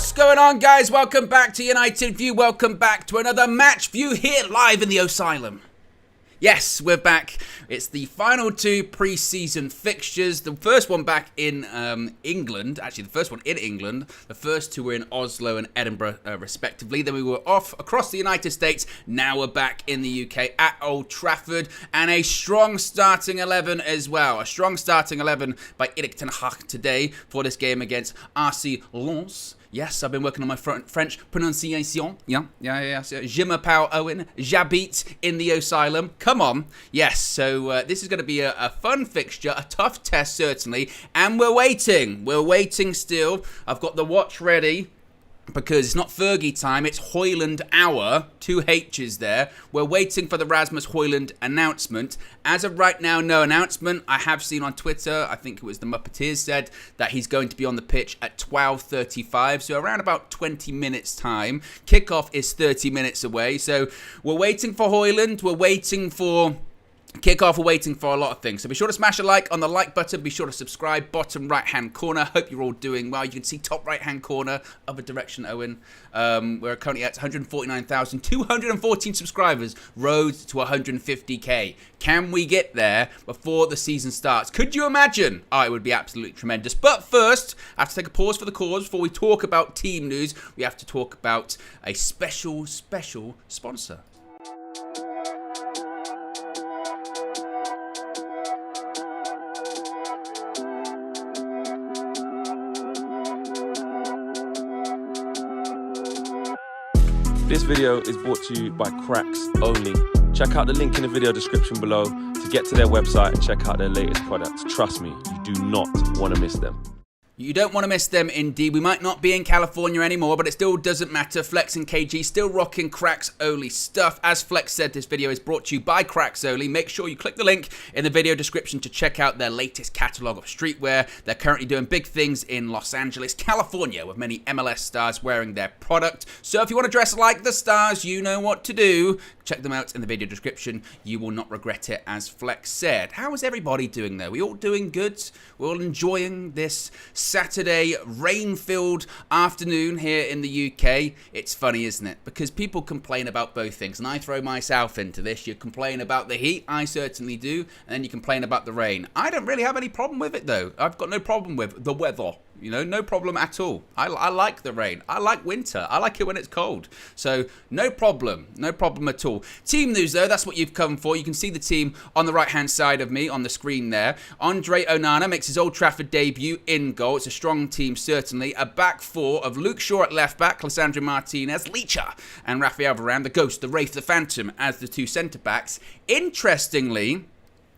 What's going on, guys? Welcome back to United View. Welcome back to another match view here live in the Asylum. Yes, we're back. It's the final two pre-season fixtures. The first one back in England. Actually, the first one in England. The first two were in Oslo and Edinburgh, respectively. Then we were off across the United States. Now we're back in the UK at Old Trafford. And a strong starting 11 as well. A strong starting 11 by Erik ten Hag today for this game against RC Lens. Yes, I've been working on my French pronunciation. Yeah. Je m'appelle Owen. J'habite in the Asylum. Come on. Yes, so this is going to be a fun fixture, a tough test certainly. And we're waiting. We're waiting still. I've got the watch ready. Because it's not Fergie time, it's Hojlund hour. 2 H's there. We're waiting for the Rasmus Hojlund announcement. As of right now, no announcement. I have seen on Twitter, I think it was the Muppeteers said, that he's going to be on the pitch at 12:35. So around about 20 minutes time. Kickoff is 30 minutes away. So we're waiting for Hojlund. We're waiting for kickoff. We're waiting for a lot of things. So be sure to smash a like on the like button. Be sure to subscribe. Bottom right hand corner. Hope you're all doing well. You can see top right hand corner. Other direction, Owen. We're currently at 149,214 subscribers. Road to 150k. Can we get there before the season starts? Could you imagine? Oh, it would be absolutely tremendous. But first, I have to take a pause for the cause. Before we talk about team news, we have to talk about a special sponsor. This video is brought to you by Cracks Only. Check out the link in the video description below to get to their website and check out their latest products. Trust me, you do not want to miss them. You don't want to miss them indeed. We might not be in California anymore, but it still doesn't matter. Flex and KG still rocking Cracks Only stuff. As Flex said, this video is brought to you by Cracks Only. Make sure you click the link in the video description to check out their latest catalogue of streetwear. They're currently doing big things in Los Angeles, California, with many MLS stars wearing their product. So if you want to dress like the stars, you know what to do. Check them out in the video description. You will not regret it, as Flex said. How is everybody doing though? We all doing good? We're all enjoying this Saturday rain-filled afternoon here in the UK. It's funny, isn't it? Because people complain about both things, and I throw myself into this. You complain about the heat, I certainly do, and then you complain about the rain. I don't really have any problem with it though. I've got no problem with the weather. You know, no problem at all. I like the rain. I like winter. I like it when it's cold. So, no problem. No problem at all. Team news, though, that's what you've come for. You can see the team on the right-hand side of me on the screen there. Andre Onana makes his Old Trafford debut in goal. It's a strong team, certainly. A back four of Luke Shaw at left-back, Lisandro Martinez, Licha, and Rafael Varane, the Ghost, the Wraith, the Phantom, as the two centre-backs. Interestingly,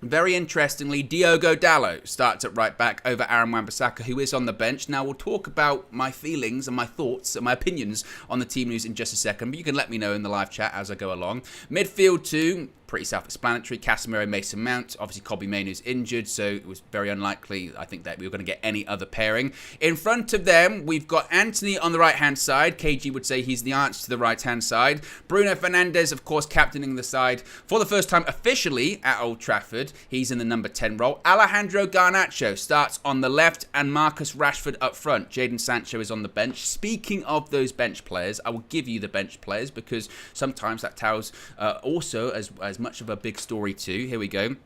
very interestingly, Diogo Dalot starts at right back over Aaron Wan-Bissaka, who is on the bench. Now, we'll talk about my feelings and my thoughts and my opinions on the team news in just a second, but you can let me know in the live chat as I go along. Midfield 2, pretty self-explanatory. Casemiro, Mason Mount. Obviously, Kobbie Mainoo's injured, so it was very unlikely, I think, that we were going to get any other pairing. In front of them, we've got Anthony on the right-hand side. KG would say he's the answer to the right-hand side. Bruno Fernandes, of course, captaining the side for the first time officially at Old Trafford. He's in the number 10 role. Alejandro Garnacho starts on the left, and Marcus Rashford up front. Jadon Sancho is on the bench. Speaking of those bench players, I will give you the bench players because sometimes that tells also as much of a big story too. Here we go.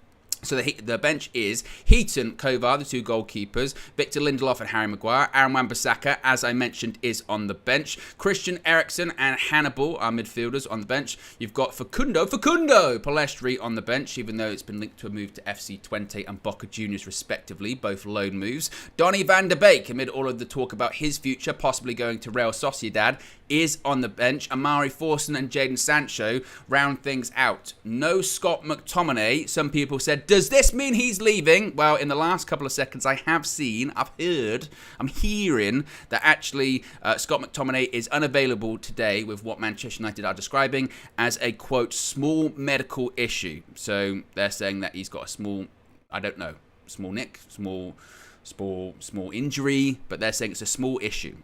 So the bench is Heaton, Kovar, the two goalkeepers, Victor Lindelof and Harry Maguire. Aaron Wan-Bissaka, as I mentioned, is on the bench. Christian Eriksen and Hannibal are midfielders on the bench. You've got Facundo Pellistri on the bench, even though it's been linked to a move to FC Twente and Boca Juniors respectively, both loan moves. Donny van de Beek, amid all of the talk about his future, possibly going to Real Sociedad, is on the bench. Amari Forson and Jadon Sancho round things out. No Scott McTominay. Some people said, does this mean he's leaving? Well, in the last couple of seconds, I'm hearing that actually Scott McTominay is unavailable today with what Manchester United are describing as a, quote, small medical issue. So they're saying that he's got a small, I don't know, small nick, small injury, but they're saying it's a small issue.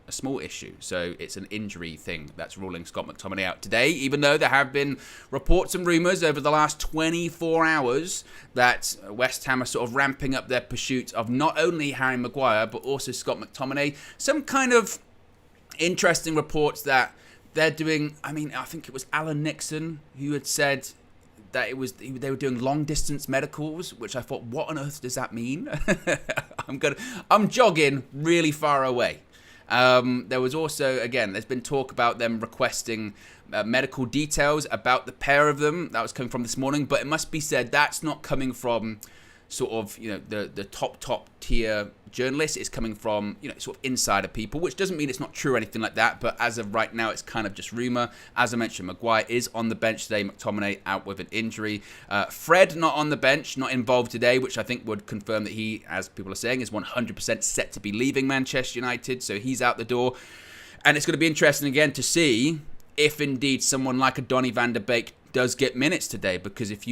So it's an injury thing that's ruling Scott McTominay out today, even though there have been reports and rumours over the last 24 hours that West Ham are sort of ramping up their pursuit of not only Harry Maguire, but also Scott McTominay. Some kind of interesting reports that they're doing. I mean, I think it was Alan Nixon who had said that they were doing long distance medicals, which I thought, what on earth does that mean? I'm jogging really far away. There was also, again, there's been talk about them requesting medical details about the pair of them. That was coming from this morning, but it must be said that's not coming from sort of, the top tier journalists. It's coming from, sort of insider people, which doesn't mean it's not true or anything like that. But as of right now, it's kind of just rumor. As I mentioned, Maguire is on the bench today. McTominay out with an injury. Fred not on the bench, not involved today, which I think would confirm that he, as people are saying, is 100% set to be leaving Manchester United. So he's out the door. And it's going to be interesting again to see if indeed someone like a Donny van der Beek does get minutes today. Because if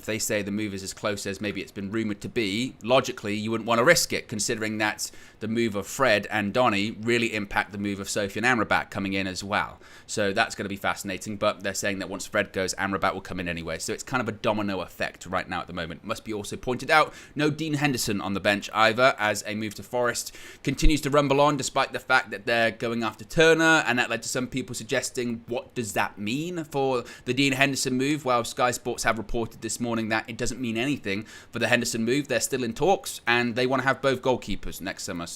they say the move is as close as maybe it's been rumoured to be, logically you wouldn't want to risk it, considering that the move of Fred and Donny really impact the move of Sofian Amrabat coming in as well. So that's going to be fascinating, but they're saying that once Fred goes, Amrabat will come in anyway. So it's kind of a domino effect right now at the moment. Must be also pointed out, no Dean Henderson on the bench either, as a move to Forest continues to rumble on, despite the fact that they're going after Turner, and that led to some people suggesting, what does that mean for the Dean Henderson move? Well, Sky Sports have reported this morning that it doesn't mean anything for the Henderson move. They're still in talks, and they want to have both goalkeepers next summer,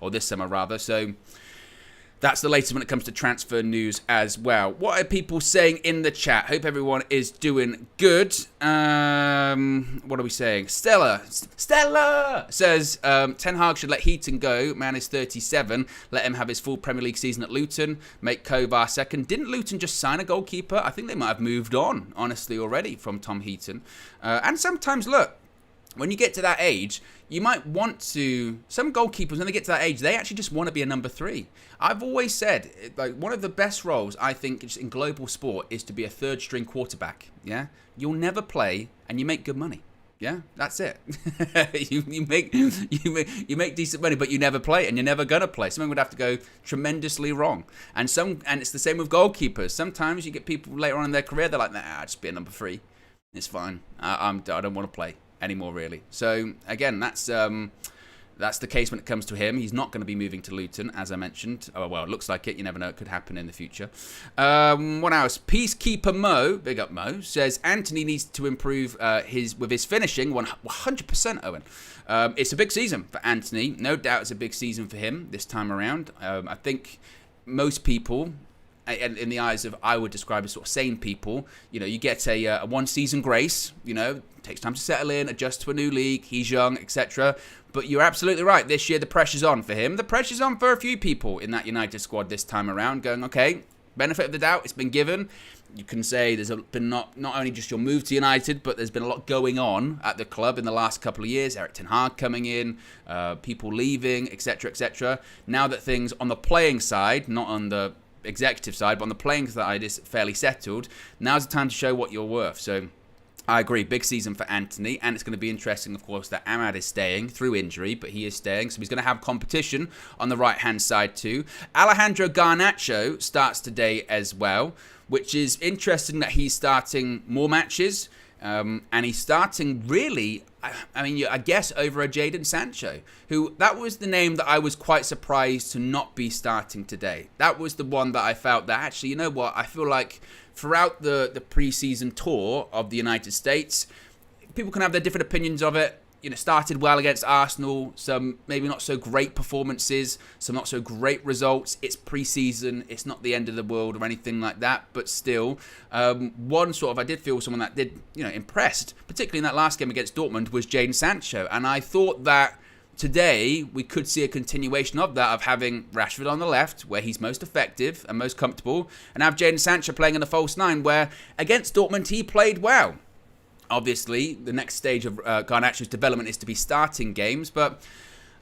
or this summer rather. So that's the latest when it comes to transfer news as well. What are people saying in the chat? Hope everyone is doing good. What are we saying? Stella says Ten Hag should let Heaton go. Man is 37. Let him have his full Premier League season at Luton. Make Kovar second. Didn't Luton just sign a goalkeeper? I think they might have moved on, honestly, already from Tom Heaton. And sometimes, look, when you get to that age, you might want to... Some goalkeepers, when they get to that age, they actually just want to be a number 3. I've always said, like, one of the best roles, I think, just in global sport is to be a third-string quarterback, yeah? You'll never play, and you make good money, yeah? That's it. you make decent money, but you never play, and you're never going to play. Something would have to go tremendously wrong. And it's the same with goalkeepers. Sometimes you get people later on in their career, they're like, nah, I'll just be a number 3. It's fine. I don't want to play anymore, really. So again, that's the case when it comes to him. He's not going to be moving to Luton, as I mentioned. Oh, well, it looks like it. You never know. It could happen in the future. What else? Peacekeeper Mo, big up Mo, says Anthony needs to improve with his finishing. 100%, Owen. It's a big season for Anthony. No doubt it's a big season for him this time around. I think most people, in the eyes of, I would describe as sort of sane people, you get a one-season grace, takes time to settle in, adjust to a new league, he's young, etc. But you're absolutely right, this year the pressure's on for him. The pressure's on for a few people in that United squad this time around, going, okay, benefit of the doubt, it's been given. You can say there's been not only just your move to United, but there's been a lot going on at the club in the last couple of years. Erik ten Hag coming in, people leaving, etc., etc. Now that things on the playing side, not on the executive side, but on the playing side is fairly settled, now's the time to show what you're worth. So I agree, big season for Anthony, and it's going to be interesting, of course, that Amad is staying through injury, but he is staying, so he's going to have competition on the right-hand side too. Alejandro Garnacho starts today as well, which is interesting that he's starting more matches, and he's starting really, I guess, over a Jadon Sancho, who, that was the name that I was quite surprised to not be starting today. That was the one that I felt that, actually, you know what, I feel like throughout the pre-season tour of the United States, people can have their different opinions of it. Started well against Arsenal, some maybe not so great performances, some not so great results. It's pre-season, it's not the end of the world or anything like that, but still, I did feel someone that did, impressed, particularly in that last game against Dortmund, was Jadon Sancho. And I thought that today we could see a continuation of that, of having Rashford on the left, where he's most effective and most comfortable, and have Jadon Sancho playing in the false 9, where against Dortmund he played well. Obviously, the next stage of Garnacho's development is to be starting games, but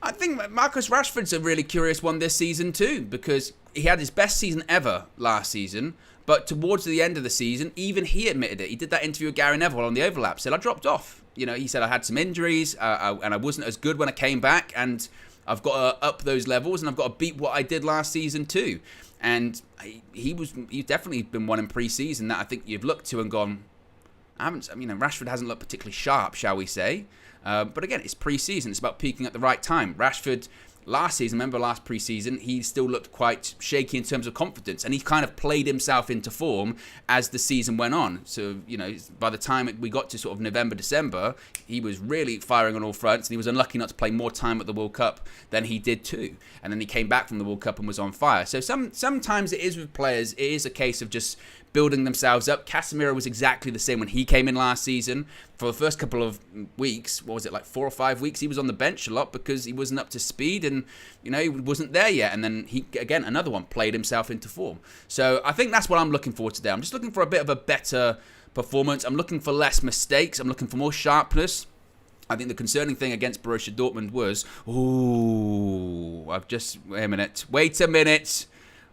I think Marcus Rashford's a really curious one this season too, because he had his best season ever last season, but towards the end of the season, even he admitted it. He did that interview with Gary Neville on the overlap, said, I dropped off. He said, I had some injuries, and I wasn't as good when I came back, and I've got to up those levels, and I've got to beat what I did last season too. And he's definitely been one in pre-season that I think you've looked to and gone, Rashford hasn't looked particularly sharp, shall we say. But again, it's pre-season. It's about peaking at the right time. Rashford last season, remember last preseason, he still looked quite shaky in terms of confidence, and he kind of played himself into form as the season went on. So, by the time we got to sort of November, December, he was really firing on all fronts, and he was unlucky not to play more time at the World Cup than he did too. And then he came back from the World Cup and was on fire. So sometimes it is with players, it is a case of just building themselves up. Casemiro was exactly the same when he came in last season. For the first couple of weeks, what was it, like 4 or 5 weeks, he was on the bench a lot because he wasn't up to speed and, he wasn't there yet. And then he, again, another one, played himself into form. So I think that's what I'm looking for today. I'm just looking for a bit of a better performance. I'm looking for less mistakes. I'm looking for more sharpness. I think the concerning thing against Borussia Dortmund was,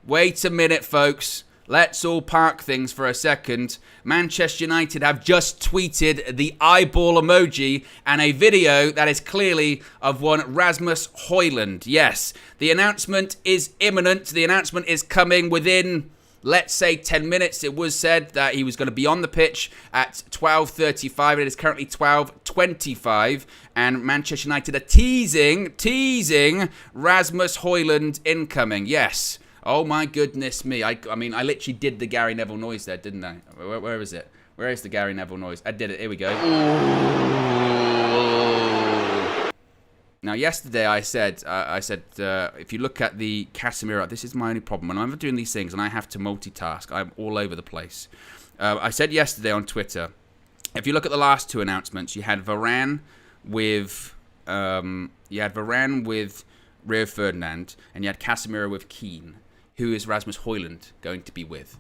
wait a minute, folks. Let's all park things for a second. Manchester United have just tweeted the eyeball emoji and a video that is clearly of one Rasmus Hojlund. Yes, the announcement is imminent. The announcement is coming within, let's say, 10 minutes. It was said that he was going to be on the pitch at 12:35. It is currently 12:25. And Manchester United are teasing Rasmus Hojlund incoming. Yes. Oh my goodness me. I mean, I literally did the Gary Neville noise there, didn't I? Where is it? Where is the Gary Neville noise? I did it. Here we go. Ooh. Now, yesterday I said, if you look at the Casemiro, this is my only problem. When I'm doing these things and I have to multitask, I'm all over the place. I said yesterday on Twitter, if you look at the last two announcements, you had Varane with Rio Ferdinand, and you had Casemiro with Keane. Who is Rasmus Hojlund going to be with?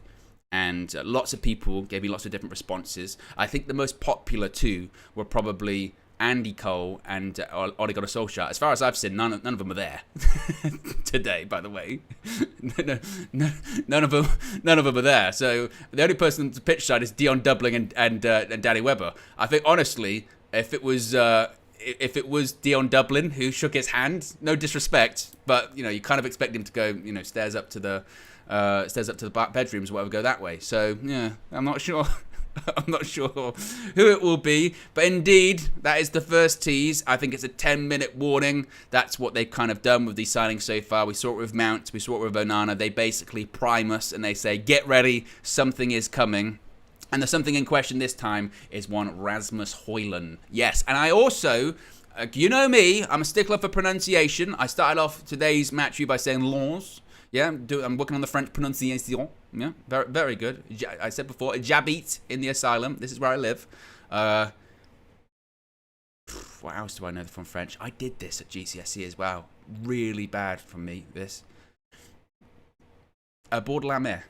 And lots of people gave me lots of different responses. I think the most popular two were probably Andy Cole and Ole Gunnar Solskjaer. As far as I've seen, none of them are there today, by the way. None of them are there. So the only person on the pitch side is Dion Dublin and Danny Webber. I think, honestly, if it was Dion Dublin who shook his hand, no disrespect, but you kind of expect him to go, stairs up to the back bedrooms or whatever, go that way. So yeah, I'm not sure. I'm not sure who it will be, but indeed, that is the first tease. I think it's a 10-minute warning. That's what they've kind of done with these signings so far. We saw it with Mount, we saw it with Onana. They basically prime us and they say, get ready, something is coming. And the something in question this time is one Rasmus Hojlund. Yes, and I also, you know me, I'm a stickler for pronunciation. I started off today's match view by saying Lens. Yeah, I'm working on the French pronunciation. Yeah, very, very good. I said before, j'habite in the asylum. This is where I live. What else do I know from French? I did this at GCSE as well. Really bad from me, this. Bord de la mer,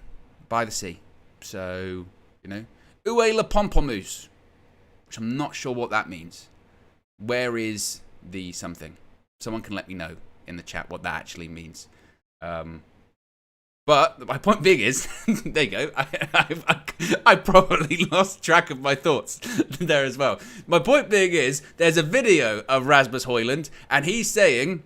by the sea. So... Où est le pamplemousse? Which I'm not sure what that means. Where is the something? Someone can let me know in the chat what that actually means. But my point being is, there you go. I probably lost track of my thoughts there as well. My point being is, there's a video of Rasmus Hojlund, and he's saying,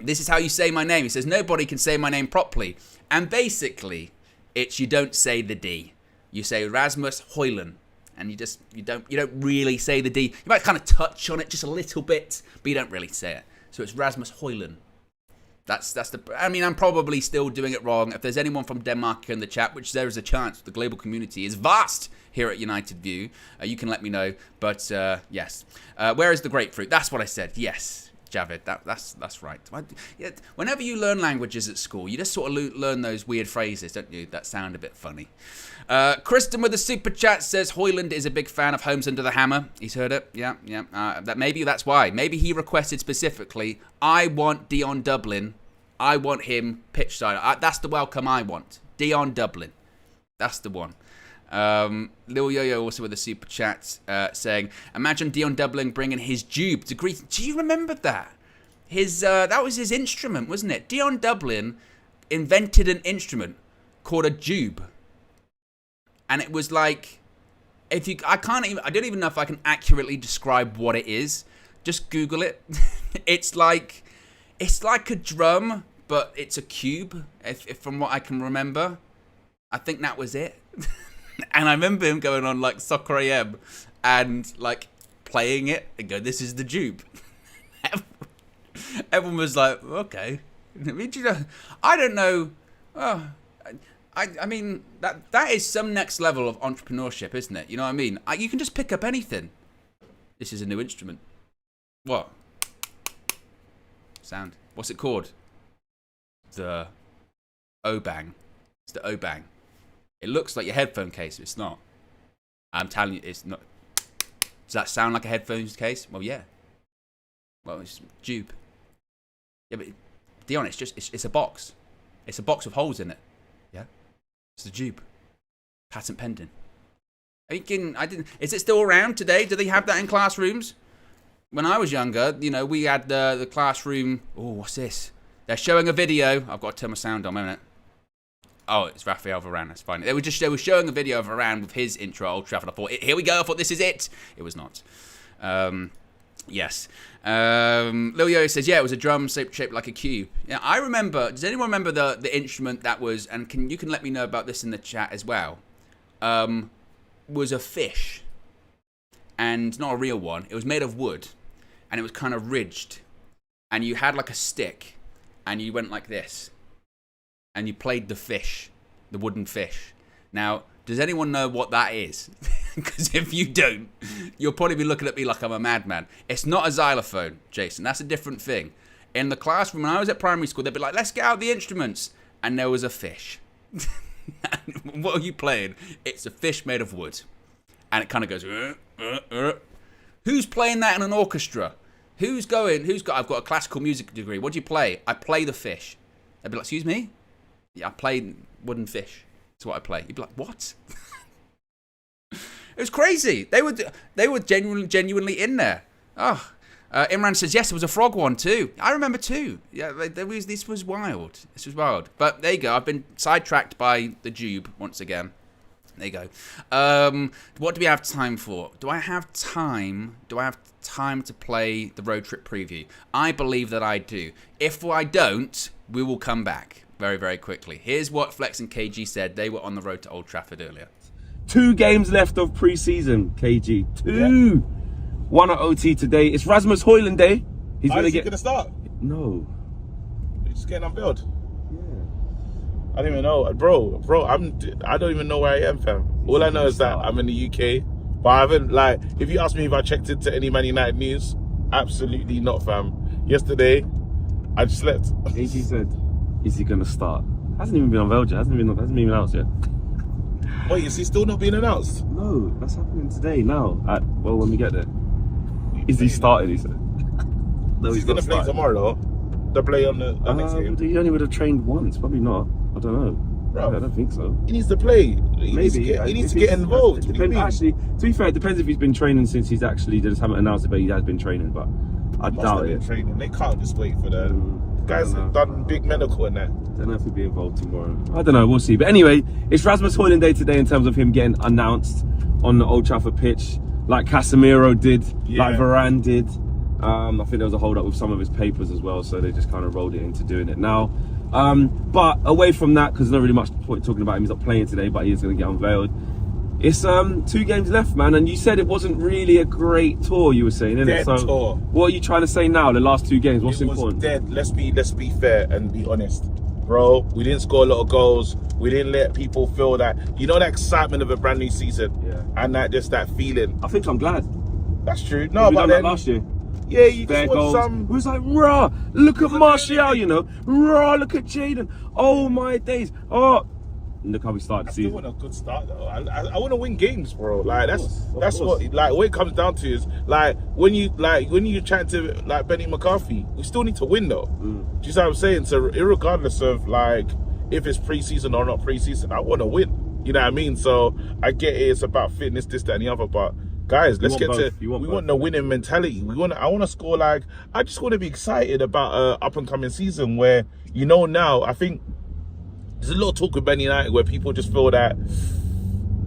this is how you say my name. He says, nobody can say my name properly. And basically, it's you don't say the D. You say Rasmus Hojlund, and you don't really say the D. You might kind of touch on it just a little bit, but you don't really say it. So it's Rasmus Hojlund. That's the. I mean, I'm probably still doing it wrong. If there's anyone from Denmark in the chat, which there is a chance, the global community is vast here at United View. You can let me know. But yes, where is the grapefruit? That's what I said. Yes. Javid, that's right. Whenever you learn languages at school, you just sort of learn those weird phrases, don't you? That sound a bit funny. Kristen with the super chat says Hojlund is a big fan of Homes Under the Hammer. He's heard it. Yeah. Maybe that's why. Maybe he requested specifically, I want Dion Dublin. I want him pitch side. That's the welcome I want. Dion Dublin. That's the one. Lil Yo-Yo also with a super chat saying, imagine Dion Dublin bringing his jube to greet. Do you remember that? That was his instrument, wasn't it? Dion Dublin invented an instrument called a jube, and it was like, I don't even know if I can accurately describe what it is. Just Google it. It's like a drum, but it's a cube. If from what I can remember, I think that was it. And I remember him going on like Soccer AM and like playing it and go, this is the jube. Everyone was like, okay. I mean, I don't know. Oh, I mean, that is some next level of entrepreneurship, isn't it? You know what I mean? You can just pick up anything. This is a new instrument. What? Sound. What's it called? The O-Bang. It's the O-Bang. It looks like your headphone case, but it's not. I'm telling you, it's not. Does that sound like a headphones case? Well, yeah. Well, it's dupe. Yeah, but Dion, it's a box. It's a box with holes in it. Yeah, it's the dupe. Patent pending. Is it still around today? Do they have that in classrooms? When I was younger, you know, we had the classroom. Oh, what's this? They're showing a video. I've got to turn my sound on, a minute. Oh, it's Raphael Varane. That's fine. They were showing a video of Varane with his intro at Old Trafford. I thought, here we go. I thought, this is it. It was not. Yes. Lil Yo says, yeah, it was a drum shaped like a cube. Yeah, I remember. Does anyone remember the instrument that was? And you can let me know about this in the chat as well. Was a fish, and not a real one. It was made of wood, and it was kind of ridged, and you had like a stick, and you went like this. And you played the fish, the wooden fish. Now, does anyone know what that is? Because if you don't, you'll probably be looking at me like I'm a madman. It's not a xylophone, Jason. That's a different thing. In the classroom, when I was at primary school, they'd be like, let's get out the instruments. And there was a fish. What are you playing? It's a fish made of wood. And it kind of goes, Who's playing that in an orchestra? I've got a classical music degree. What do you play? I play the fish. They'd be like, excuse me? Yeah, I play wooden fish. That's what I play. You'd be like, what? It was crazy. They were genuinely in there. Oh, Imran says, yes, it was a frog one too. I remember too. Yeah, this was wild. This was wild. But there you go. I've been sidetracked by the Jube once again. There you go. What do we have time for? Do I have time to play the road trip preview? I believe that I do. If I don't, we will come back very, very quickly. Here's what Flex and KG said. They were on the road to Old Trafford earlier. 2 games left of pre-season, KG. 2. Yeah. 1 at OT today. It's Rasmus Hojlund Day. He's gonna start. No. He's just getting unveiled. Yeah. I don't even know, bro. I don't even know where I am, fam. All I know is that I'm in the UK, but I haven't, like, if you ask me if I checked into any Man United news, absolutely not, fam. Yesterday, I just slept. KG said, is he gonna start? Hasn't even been unveiled yet. Hasn't even announced yet. Wait, is he still not being announced? No, that's happening today. Now, when we get there. Is he starting? He said. No, he's gonna play tomorrow though. To play on the next game. He only would have trained once. Probably not. I don't know. Bro, I don't think so. He needs to play. He needs to get involved. Actually, to be fair, it depends if he's been training since he's actually. They just haven't announced it, but he has been training. But I doubt it. Training. They can't just wait for the guys have done big medical and that. Don't know if he'll be involved tomorrow. I don't know. We'll see. But anyway, it's Rasmus Hojlund Day today in terms of him getting announced on the Old Trafford pitch, like Casemiro did, like Varane did. I think there was a hold up with some of his papers as well, so they just kind of rolled it into doing it now. But away from that, because there's not really much point talking about him, he's not playing today, but he is going to get unveiled. It's 2 games left, man, and you said it wasn't really a great tour. You were saying, innit? Dead tour. What are you trying to say now? The last 2 games, what's important? Dead. Let's be fair and be honest, bro. We didn't score a lot of goals. We didn't let people feel that, you know, that excitement of a brand new season, and that feeling. I think I'm glad. That's true. No, but then last year. Yeah, you just want some. It was like, rah, look at Martial, you know, rah, look at Jaden. Oh my days. Oh, look how we started the season. I still want a good start though. I want to win games, bro. Like that's what, like, what it comes down to is, like, when you chat to like Benny McCarthy, we still need to win though. Do you see what I'm saying? So regardless of like if it's pre-season or not pre-season, I want to win. You know what I mean? So I get it. It's about fitness, this, that, and the other, but. Guys, let's get to. We want the winning mentality. I want to score. Like, I just want to be excited about up and coming season where, you know, now I think there's a lot of talk with Man United where people just feel that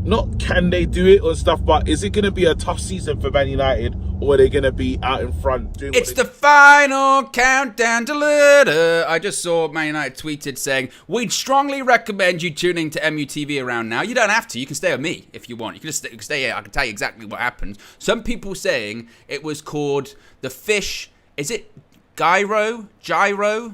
not can they do it or stuff, but is it going to be a tough season for Man United, or are they going to be out in front doing? It's the final countdown to later. I just saw Man United tweeted saying, we'd strongly recommend you tuning to MUTV around now. You don't have to. You can stay with me if you want. You can just stay here. I can tell you exactly what happened. Some people saying it was called the fish. Is it Gyro?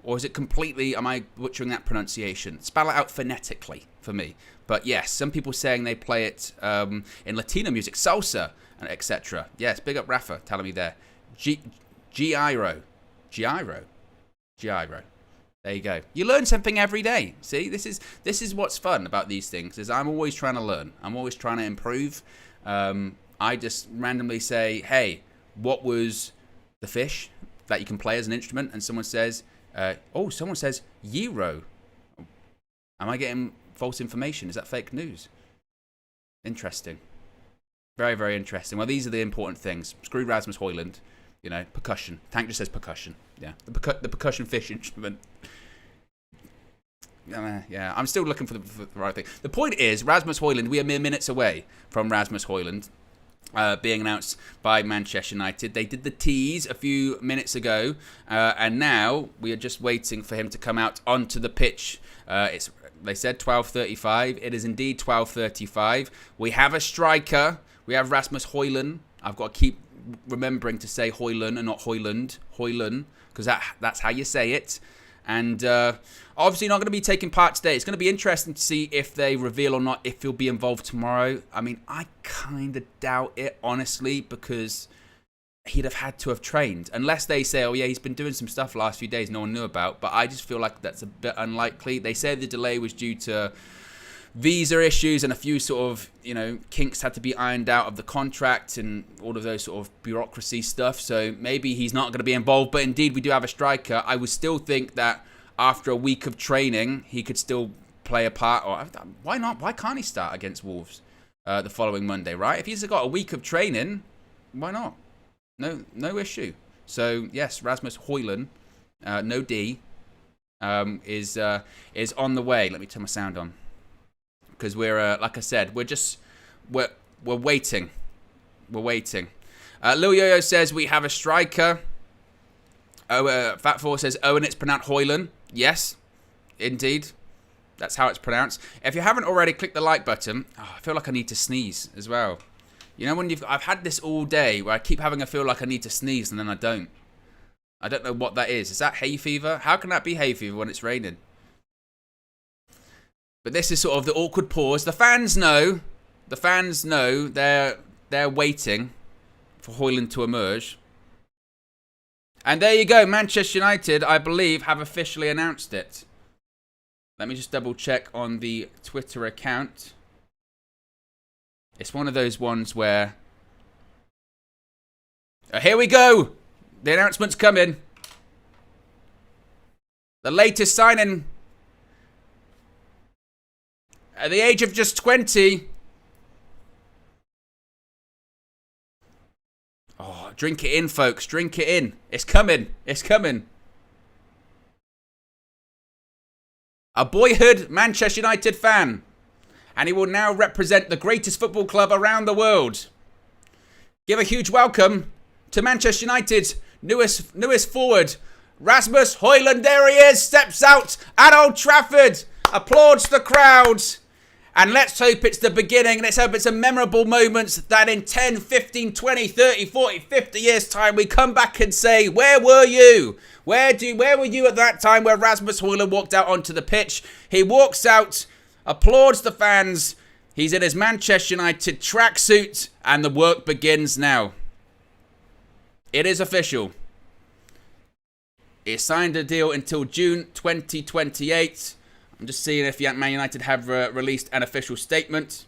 Or is it completely, am I butchering that pronunciation? Spell it out phonetically for me. But yes, some people saying they play it in Latino music, salsa, and etc. Yes, big up Rafa telling me there. Gyro. There you go. You learn something every day. See, this is what's fun about these things, is I'm always trying to learn. I'm always trying to improve. I just randomly say, hey, what was the fish that you can play as an instrument? And someone says, someone says gyro. Am I getting false information? Is that fake news? Interesting. Very, very interesting. Well, these are the important things. Screw Rasmus Hojlund. You know, percussion. Tank just says percussion. Yeah, the percussion fish instrument. Yeah, I'm still looking for the right thing. The point is, Rasmus Hojlund, we are mere minutes away from Rasmus Hojlund being announced by Manchester United. They did the tease a few minutes ago, and now we are just waiting for him to come out onto the pitch. They said 12:35. It is indeed 12:35. We have a striker. We have Rasmus Hojlund. I've got to keep remembering to say Hojlund and not Hojlund, because that's how you say it. And obviously not going to be taking part today. It's going to be interesting to see if they reveal or not if he'll be involved tomorrow. I mean, I kind of doubt it, honestly, because he'd have had to have trained. Unless they say, oh yeah, he's been doing some stuff last few days no one knew about. But I just feel like that's a bit unlikely. They say the delay was due to visa issues and a few sort of, kinks had to be ironed out of the contract and all of those sort of bureaucracy stuff. So maybe he's not going to be involved. But indeed, we do have a striker. I would still think that after a week of training, he could still play a part. Or why not? Why can't he start against Wolves the following Monday, right? If he's got a week of training, why not? No issue. So yes, Rasmus Hojlund, no D, is on the way. Let me turn my sound on. Because we're, like I said, we're waiting. We're waiting. Lil Yo-Yo says we have a striker. Fat Four says Owen, it's pronounced Hojlund. Yes, indeed. That's how it's pronounced. If you haven't already, click the like button. Oh, I feel like I need to sneeze as well. You know, I've had this all day where I keep having a feel like I need to sneeze and then I don't. I don't know what that is. Is that hay fever? How can that be hay fever when it's raining? But this is sort of the awkward pause. The fans know they're waiting for Hojlund to emerge. And there you go. Manchester United, I believe, have officially announced it. Let me just double check on the Twitter account. It's one of those ones where... here we go. The announcement's coming. The latest signing... At the age of just 20. Oh, drink it in, folks. Drink it in. It's coming. It's coming. A boyhood Manchester United fan. And he will now represent the greatest football club around the world. Give a huge welcome to Manchester United's newest forward, Rasmus Hojlund. There he is. Steps out at Old Trafford. Applauds the crowds. And let's hope it's the beginning. Let's hope it's a memorable moment that in 10, 15, 20, 30, 40, 50 years' time, we come back and say, where were you? Where were you at that time where Rasmus Hojlund walked out onto the pitch? He walks out, applauds the fans. He's in his Manchester United tracksuit, and the work begins now. It is official. He signed a deal until June 2028. I'm just seeing if Man United have released an official statement.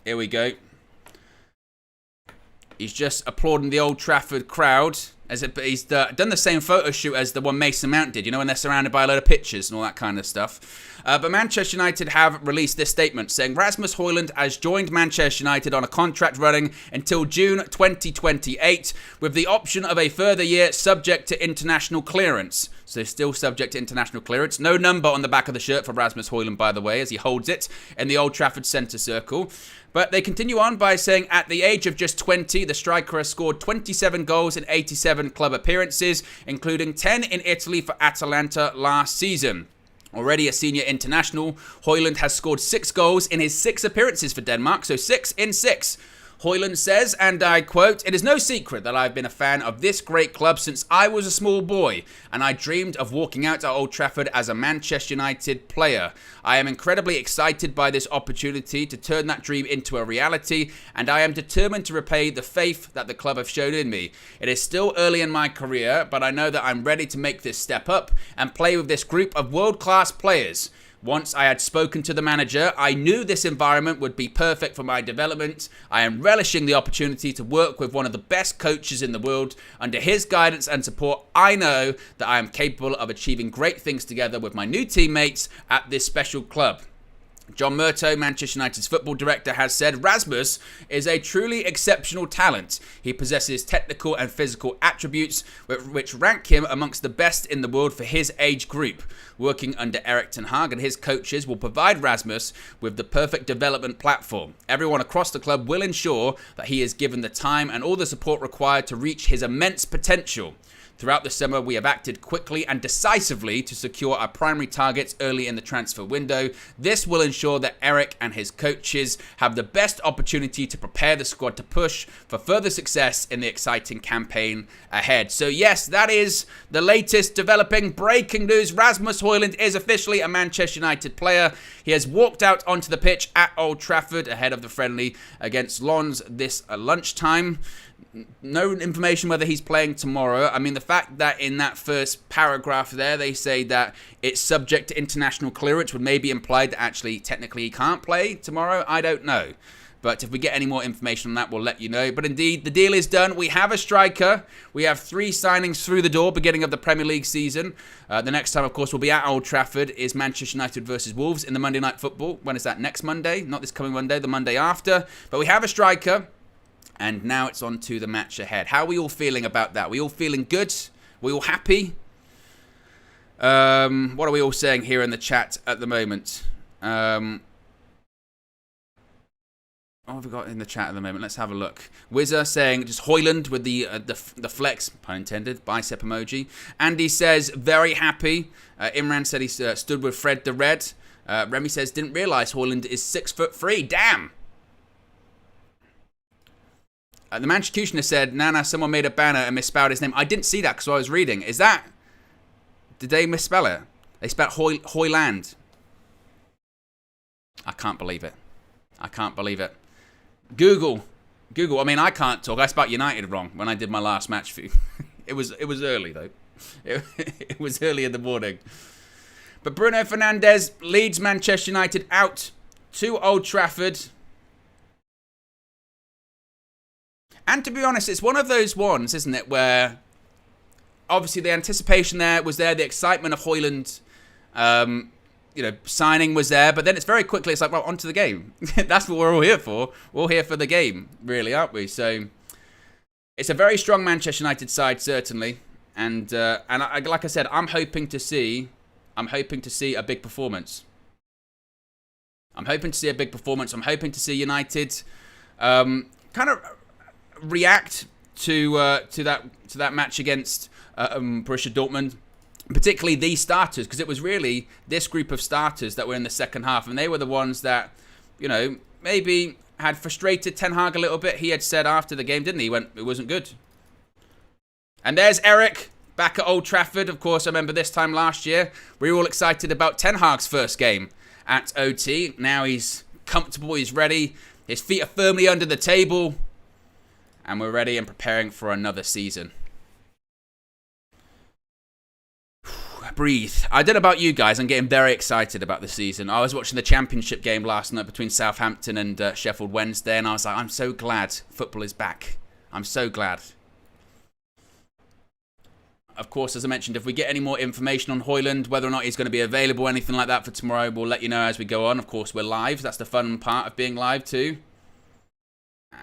Here we go. He's just applauding the Old Trafford crowd. He's done the same photo shoot as the one Mason Mount did, when they're surrounded by a load of pictures and all that kind of stuff. But Manchester United have released this statement saying Rasmus Hojlund has joined Manchester United on a contract running until June 2028 with the option of a further year subject to international clearance. So still subject to international clearance. No number on the back of the shirt for Rasmus Hojlund, by the way, as he holds it in the Old Trafford centre circle. But they continue on by saying at the age of just 20, the striker has scored 27 goals in 87 club appearances, including 10 in Italy for Atalanta last season. Already a senior international, Hojlund has scored 6 goals in his 6 appearances for Denmark, so 6 in 6. Hojlund says, and I quote, "It is no secret that I've been a fan of this great club since I was a small boy, and I dreamed of walking out at Old Trafford as a Manchester United player. I am incredibly excited by this opportunity to turn that dream into a reality, and I am determined to repay the faith that the club have shown in me. It is still early in my career, but I know that I'm ready to make this step up and play with this group of world-class players. Once I had spoken to the manager, I knew this environment would be perfect for my development. I am relishing the opportunity to work with one of the best coaches in the world. Under his guidance and support, I know that I am capable of achieving great things together with my new teammates at this special club." John Murtough, Manchester United's football director, has said Rasmus is a truly exceptional talent. He possesses technical and physical attributes which rank him amongst the best in the world for his age group. Working under Erik ten Hag and his coaches will provide Rasmus with the perfect development platform. Everyone across the club will ensure that he is given the time and all the support required to reach his immense potential. Throughout the summer, we have acted quickly and decisively to secure our primary targets early in the transfer window. This will ensure that Erik and his coaches have the best opportunity to prepare the squad to push for further success in the exciting campaign ahead. So yes, that is the latest developing breaking news. Rasmus Hojlund is officially a Manchester United player. He has walked out onto the pitch at Old Trafford ahead of the friendly against Lens this lunchtime. No information whether he's playing tomorrow. I mean, the fact that in that first paragraph there, they say that it's subject to international clearance would maybe imply that actually technically he can't play tomorrow. I don't know. But if we get any more information on that, we'll let you know. But indeed, the deal is done. We have a striker. We have 3 signings through the door, beginning of the Premier League season. The next time, of course, we'll be at Old Trafford is Manchester United versus Wolves in the Monday Night Football. When is that? Next Monday? Not this coming Monday, the Monday after. But we have a striker. And now it's on to the match ahead. How are we all feeling about that? We all feeling good? We all happy? What are we all saying here in the chat at the moment? What have we got in the chat at the moment? Let's have a look. Wizzer saying just Hojlund with the flex, pun intended, bicep emoji. Andy says very happy. Imran said he stood with Fred the Red. Remy says didn't realise Hojlund is 6'3". Damn. The Manchecutioner said, Nana, someone made a banner and misspelled his name. I didn't see that because I was reading. Is that... Did they misspell it? They spelled Hojland. I can't believe it. I can't believe it. Google. I mean, I can't talk. I spelled United wrong when I did my last match for you. It was early, though. It was early in the morning. But Bruno Fernandes leads Manchester United out to Old Trafford. And to be honest, it's one of those ones, isn't it, where obviously the anticipation there was there, the excitement of Hojlund, signing was there, but then it's very quickly, it's like, well, on to the game. That's what we're all here for. We're all here for the game, really, aren't we? So it's a very strong Manchester United side, certainly, and like I said, I'm hoping to see a big performance. I'm hoping to see United kind of react to that match against Borussia Dortmund, particularly these starters, because it was really this group of starters that were in the second half, and they were the ones that, maybe had frustrated Ten Hag a little bit. He had said after the game, didn't he? It wasn't good. And there's Erik back at Old Trafford. Of course, I remember this time last year, we were all excited about Ten Hag's first game at OT. Now he's comfortable, he's ready, his feet are firmly under the table, and we're ready and preparing for another season. Breathe. I don't know about you guys, I'm getting very excited about the season. I was watching the championship game last night between Southampton and Sheffield Wednesday, and I was like, I'm so glad football is back. I'm so glad. Of course, as I mentioned, if we get any more information on Hojlund, whether or not he's going to be available, anything like that for tomorrow, we'll let you know as we go on. Of course, we're live. That's the fun part of being live too.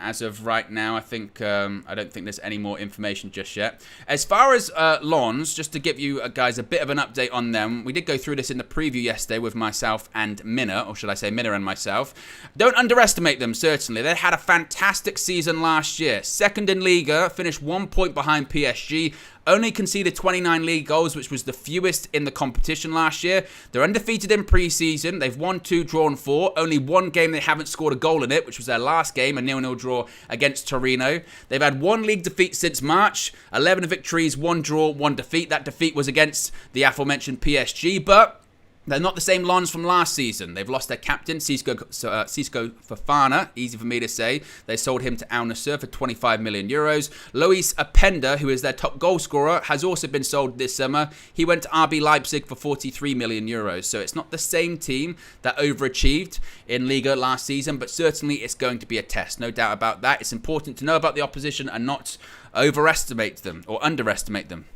As of right now, I don't think there's any more information just yet. As far as Lens, just to give you guys a bit of an update on them, we did go through this in the preview yesterday with myself and Minna, or should I say Minna and myself. Don't underestimate them, certainly. They had a fantastic season last year. Second in Liga, finished 1 point behind PSG. only conceded 29 league goals, which was the fewest in the competition last year. They're undefeated in pre-season. They've won 2, drawn 4. Only one game they haven't scored a goal in it, which was their last game, a 0-0 draw against Torino. They've had 1 league defeat since March, 11 victories, 1 draw, 1 defeat. That defeat was against the aforementioned PSG, but they're not the same Lons from last season. They've lost their captain, Cisco Fofana, easy for me to say. They sold him to Al Nassr for 25 million euros. Lois Openda, who is their top goal scorer, has also been sold this summer. He went to RB Leipzig for 43 million euros. So it's not the same team that overachieved in Liga last season, but certainly it's going to be a test. No doubt about that. It's important to know about the opposition and not overestimate them or underestimate them.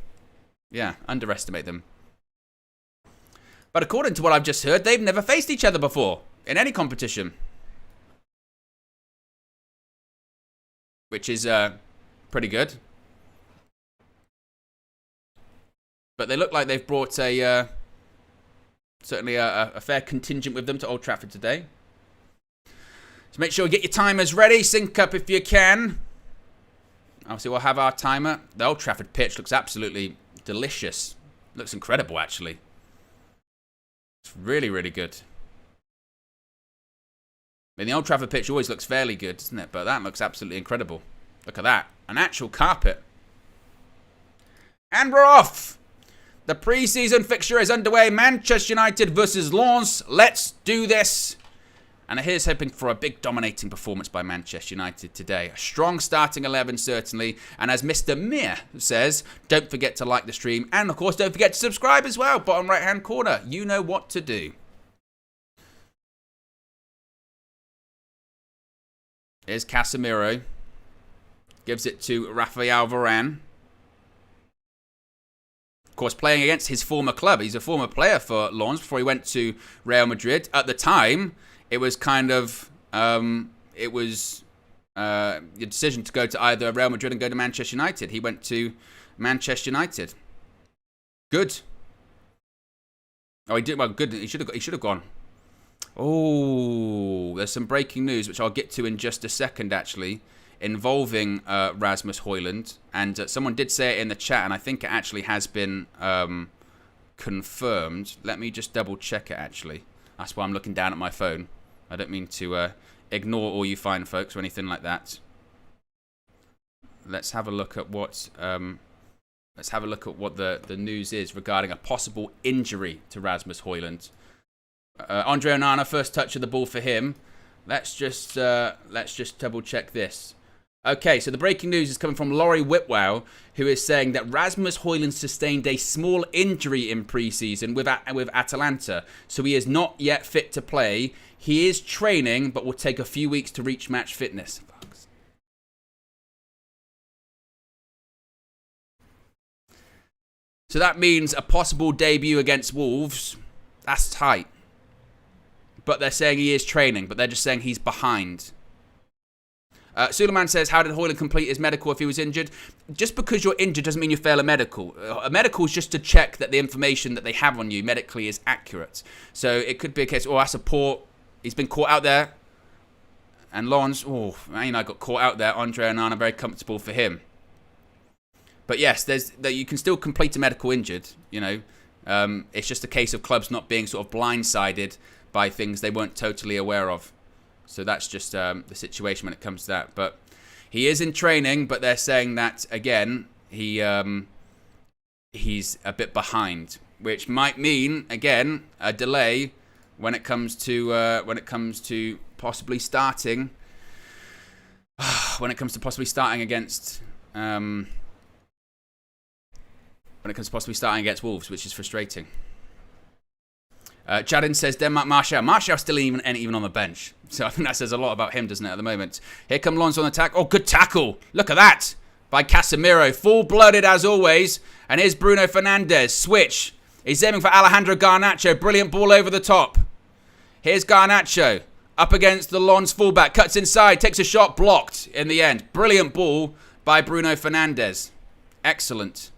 Yeah, underestimate them. But according to what I've just heard, they've never faced each other before in any competition. Which is pretty good. But they look like they've brought certainly a fair contingent with them to Old Trafford today. So make sure you get your timers ready. Sync up if you can. Obviously, we'll have our timer. The Old Trafford pitch looks absolutely delicious. Looks incredible, actually. It's really, really good. I mean, the Old Trafford pitch always looks fairly good, doesn't it? But that looks absolutely incredible. Look at that. An actual carpet. And we're off. The pre-season fixture is underway. Manchester United versus Lens. Let's do this. And here's hoping for a big dominating performance by Manchester United today. A strong starting 11, certainly. And as Mr. Mir says, don't forget to like the stream. And, of course, don't forget to subscribe as well. Bottom right-hand corner. You know what to do. Here's Casemiro. Gives it to Rafael Varane. Of course, playing against his former club. He's a former player for Lens before he went to Real Madrid. At the time, it was kind of, your decision to go to either Real Madrid and go to Manchester United. He went to Manchester United. Good. Oh, he did, well, good. He should have gone. Oh, there's some breaking news, which I'll get to in just a second, actually, involving Rasmus Hojlund. And someone did say it in the chat, and I think it actually has been confirmed. Let me just double check it, actually. That's why I'm looking down at my phone. I don't mean to ignore all you fine folks or anything like that. Let's have a look at what the news is regarding a possible injury to Rasmus Hojlund. Andre Onana, first touch of the ball for him. Let's just double check this. Okay, so the breaking news is coming from Laurie Whitwell, who is saying that Rasmus Hojlund sustained a small injury in pre-season with Atalanta, so he is not yet fit to play. He is training, but will take a few weeks to reach match fitness. So that means a possible debut against Wolves. That's tight. But they're saying he is training, but they're just saying he's behind. Suleiman says, how did Hojlund complete his medical if he was injured? Just because you're injured doesn't mean you fail a medical. A medical is just to check that the information that they have on you medically is accurate. So it could be a case, that's a poor, he's been caught out there. And Lens, man, I got caught out there. Andre Onana, very comfortable for him. But yes, you can still complete a medical injured, you know. It's just a case of clubs not being sort of blindsided by things they weren't totally aware of. So that's just the situation when it comes to that. But he is in training, but they're saying that, again, he's a bit behind, which might mean, again, a delay when it comes to possibly starting. When it comes to possibly starting against Wolves, which is frustrating. Jadin says Denmark Martial. Martial's still even on the bench. So I think that says a lot about him, doesn't it, at the moment. Here come Lens on attack. Oh, good tackle. Look at that. By Casemiro. Full-blooded as always. And here's Bruno Fernandes. Switch. He's aiming for Alejandro Garnacho. Brilliant ball over the top. Here's Garnacho. Up against the Lens fullback. Cuts inside. Takes a shot. Blocked in the end. Brilliant ball by Bruno Fernandes. Excellent.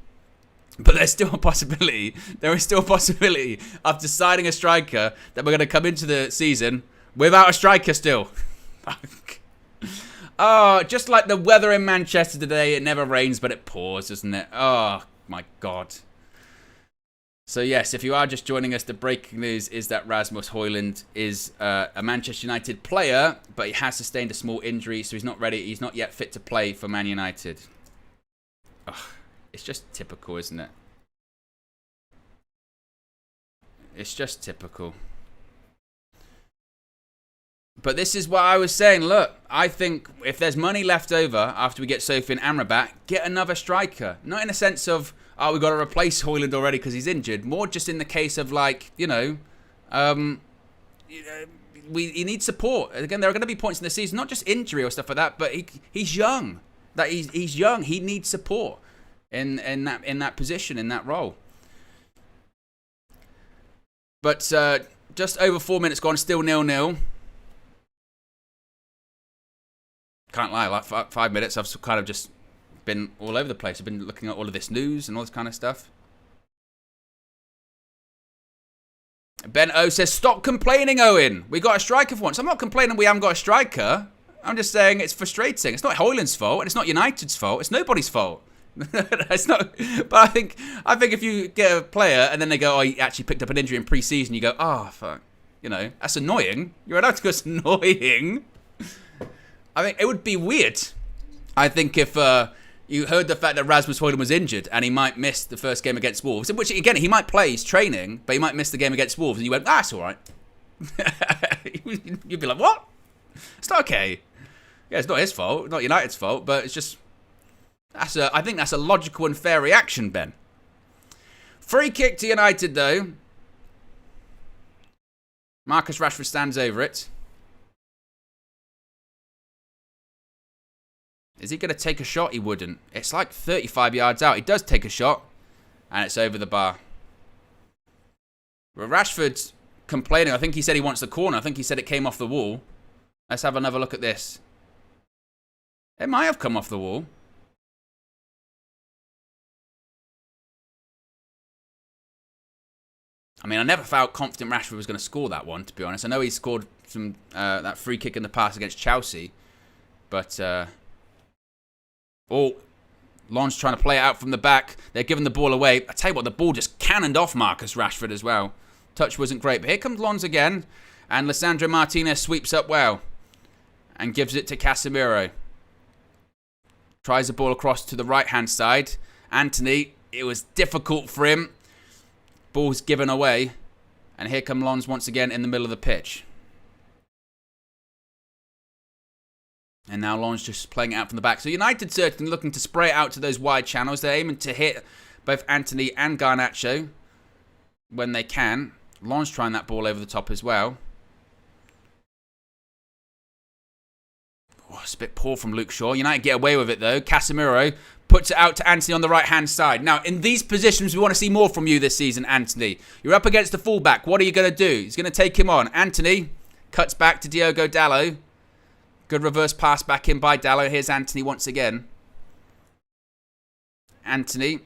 But there's still a possibility. There is still a possibility of deciding a striker that we're going to come into the season without a striker still. Oh, just like the weather in Manchester today. It never rains, but it pours, doesn't it? Oh, my God. So yes, if you are just joining us, the breaking news is that Rasmus Hojlund is a Manchester United player, but he has sustained a small injury, so he's not ready. He's not yet fit to play for Man United. Ugh, it's just typical, isn't it? It's just typical. But this is what I was saying. Look, I think if there's money left over after we get Sophie and Amrabat, get another striker. Not in a sense of, oh, we've got to replace Hojlund already because he's injured. More just in the case of, like, you know, he needs support. Again, there are going to be points in the season, not just injury or stuff like that, but he's young. He's young. He needs support in that position, in that role. But just over 4 minutes gone, still 0-0. Can't lie, like 5 minutes, I've kind of just been all over the place. I've been looking at all of this news and all this kind of stuff. Ben O says, stop complaining, Owen. We got a striker for once. I'm not complaining we haven't got a striker. I'm just saying it's frustrating. It's not Hojlund's fault, and it's not United's fault. It's nobody's fault. It's not. But I think if you get a player and then they go, oh, he actually picked up an injury in pre-season, you go, oh, fuck. You know, that's annoying. You're allowed to go, it's annoying. I think it would be weird. I think if you heard the fact that Rasmus Hojlund was injured and he might miss the first game against Wolves, which, again, he might play, he's training, but he might miss the game against Wolves, and you went, that's all right. You'd be like, what? It's not okay. Yeah, it's not his fault, not United's fault, but it's just, I think that's a logical and fair reaction, Ben. Free kick to United, though. Marcus Rashford stands over it. Is he going to take a shot? He wouldn't. It's like 35 yards out. He does take a shot, and it's over the bar. Well, Rashford's complaining. I think he said he wants the corner. I think he said it came off the wall. Let's have another look at this. It might have come off the wall. I mean, I never felt confident Rashford was going to score that one, to be honest. I know he scored some that free kick in the past against Chelsea, but... Oh, Lon's trying to play it out from the back. They're giving the ball away. I tell you what, the ball just cannoned off Marcus Rashford as well. Touch wasn't great, but here comes Lons again. And Lisandro Martinez sweeps up well and gives it to Casemiro. Tries the ball across to the right-hand side. Anthony, it was difficult for him. Ball's given away. And here come Lons once again in the middle of the pitch. And now Lon's just playing it out from the back. So United certainly looking to spray it out to those wide channels. They're aiming to hit both Anthony and Garnacho when they can. Lon's trying that ball over the top as well. Oh, it's a bit poor from Luke Shaw. United get away with it though. Casemiro puts it out to Anthony on the right-hand side. Now, in these positions, we want to see more from you this season, Anthony. You're up against the fullback. What are you going to do? He's going to take him on. Anthony cuts back to Diogo Dalot. Good reverse pass back in by Dalot. Here's Anthony once again. Anthony,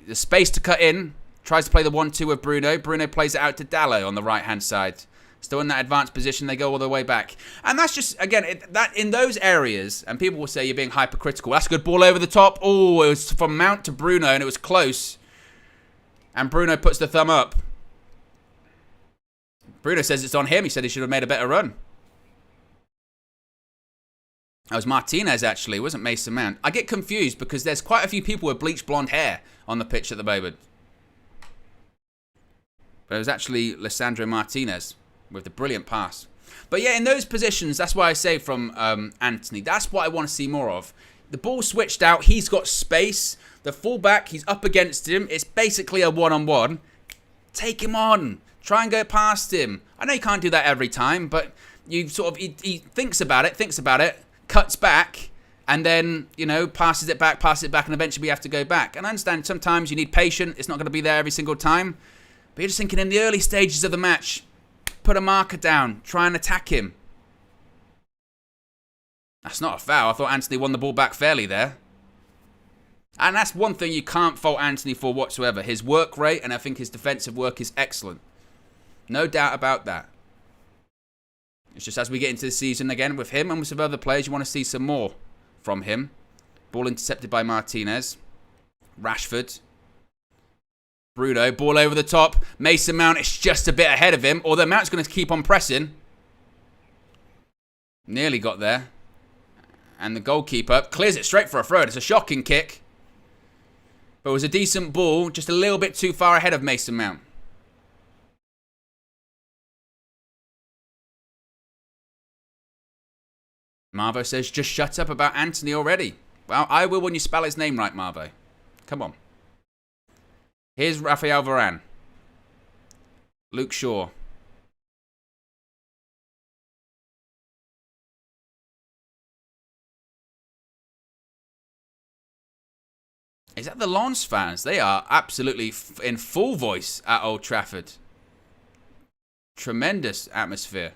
the space to cut in. Tries to play the 1-2 with Bruno. Bruno plays it out to Dalot on the right-hand side. Still in that advanced position. They go all the way back. And that's just, again, that in those areas, and people will say you're being hypercritical. That's a good ball over the top. Oh, it was from Mount to Bruno, and it was close. And Bruno puts the thumb up. Bruno says it's on him. He said he should have made a better run. That was Martinez, actually. It wasn't Mason Mount. I get confused because there's quite a few people with bleached blonde hair on the pitch at the moment. But it was actually Lisandro Martinez with the brilliant pass. But yeah, in those positions, that's why I say from Anthony, that's what I want to see more of. The ball switched out. He's got space. The fullback, he's up against him. It's basically a one-on-one. Take him on. Try and go past him. I know you can't do that every time, but you sort of, he thinks about it, cuts back, and then, you know, passes it back, and eventually we have to go back. And I understand sometimes you need patience. It's not going to be there every single time. But you're just thinking in the early stages of the match, put a marker down, try and attack him. That's not a foul. I thought Anthony won the ball back fairly there. And that's one thing you can't fault Anthony for whatsoever. His work rate, and I think his defensive work is excellent. No doubt about that. It's just as we get into the season again with him and with some other players, you want to see some more from him. Ball intercepted by Martinez. Rashford. Bruno, ball over the top. Mason Mount is just a bit ahead of him, although Mount's going to keep on pressing. Nearly got there. And the goalkeeper clears it straight for a throw. It's a shocking kick. But it was a decent ball, just a little bit too far ahead of Mason Mount. Marvo says, just shut up about Anthony already. Well, I will when you spell his name right, Marvo. Come on. Here's Raphael Varane. Luke Shaw. Is that the Lens fans? They are absolutely in full voice at Old Trafford. Tremendous atmosphere.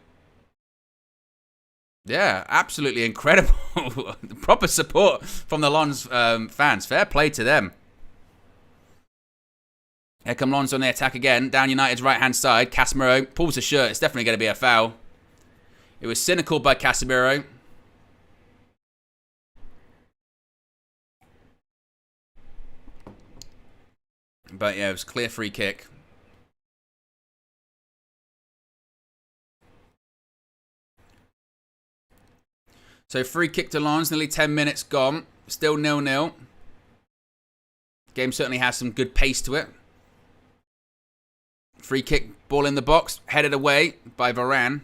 Yeah, absolutely incredible. Proper support from the Lens fans. Fair play to them. Here come Lens on the attack again. Down United's right-hand side. Casemiro pulls the shirt. It's definitely going to be a foul. It was cynical by Casemiro. But yeah, it was a clear free kick. So free kick to Lens, nearly 10 minutes gone. Still 0-0. Game certainly has some good pace to it. Free kick, ball in the box, headed away by Varane.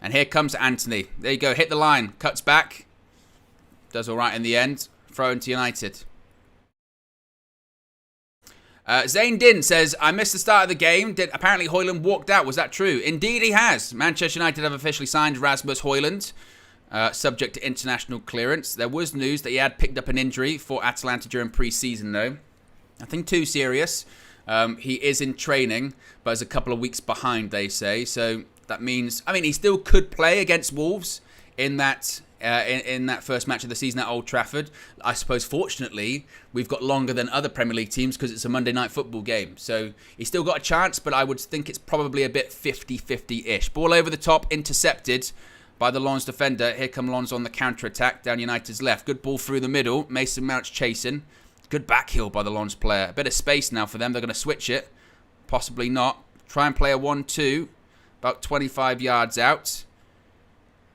And here comes Anthony. There you go, hit the line, cuts back. Does all right in the end. Throw into United. Zayn Din says, I missed the start of the game. Apparently Hojlund walked out. Was that true? Indeed he has. Manchester United have officially signed Rasmus Hojlund, subject to international clearance. There was news that he had picked up an injury for Atalanta during pre-season though. Nothing too serious. He is in training, but is a couple of weeks behind, they say. So that means, I mean, he still could play against Wolves in that first match of the season at Old Trafford. I suppose, fortunately, we've got longer than other Premier League teams because it's a Monday night football game. So he's still got a chance, but I would think it's probably a bit 50-50-ish. Ball over the top, intercepted by the Lens defender. Here come Lens on the counter-attack down United's left. Good ball through the middle. Mason Mount's chasing. Good back heel by the Lens player. A bit of space now for them. They're going to switch it. Possibly not. Try and play a 1-2. About 25 yards out.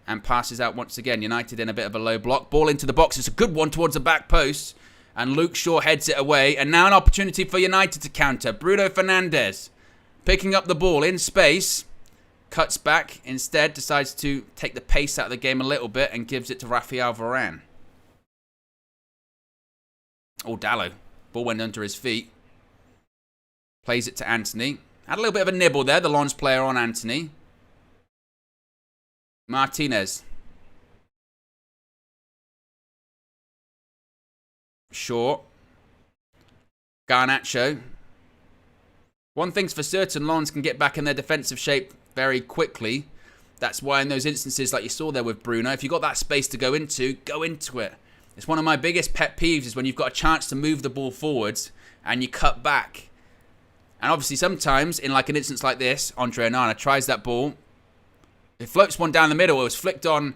And passes out once again. United in a bit of a low block. Ball into the box. It's a good one towards the back post. And Luke Shaw heads it away. And now an opportunity for United to counter. Bruno Fernandes picking up the ball in space. Cuts back. Instead decides to take the pace out of the game a little bit. And gives it to Raphael Varane. Oh, Dallo. Ball went under his feet. Plays it to Anthony. Had a little bit of a nibble there, the Lens player on Anthony. Martinez. Short. Garnacho. One thing's for certain, Lens can get back in their defensive shape very quickly. That's why in those instances like you saw there with Bruno, if you've got that space to go into it. It's one of my biggest pet peeves is when you've got a chance to move the ball forwards and you cut back. And obviously sometimes, in like an instance like this, Andre Onana tries that ball. It floats one down the middle. It was flicked on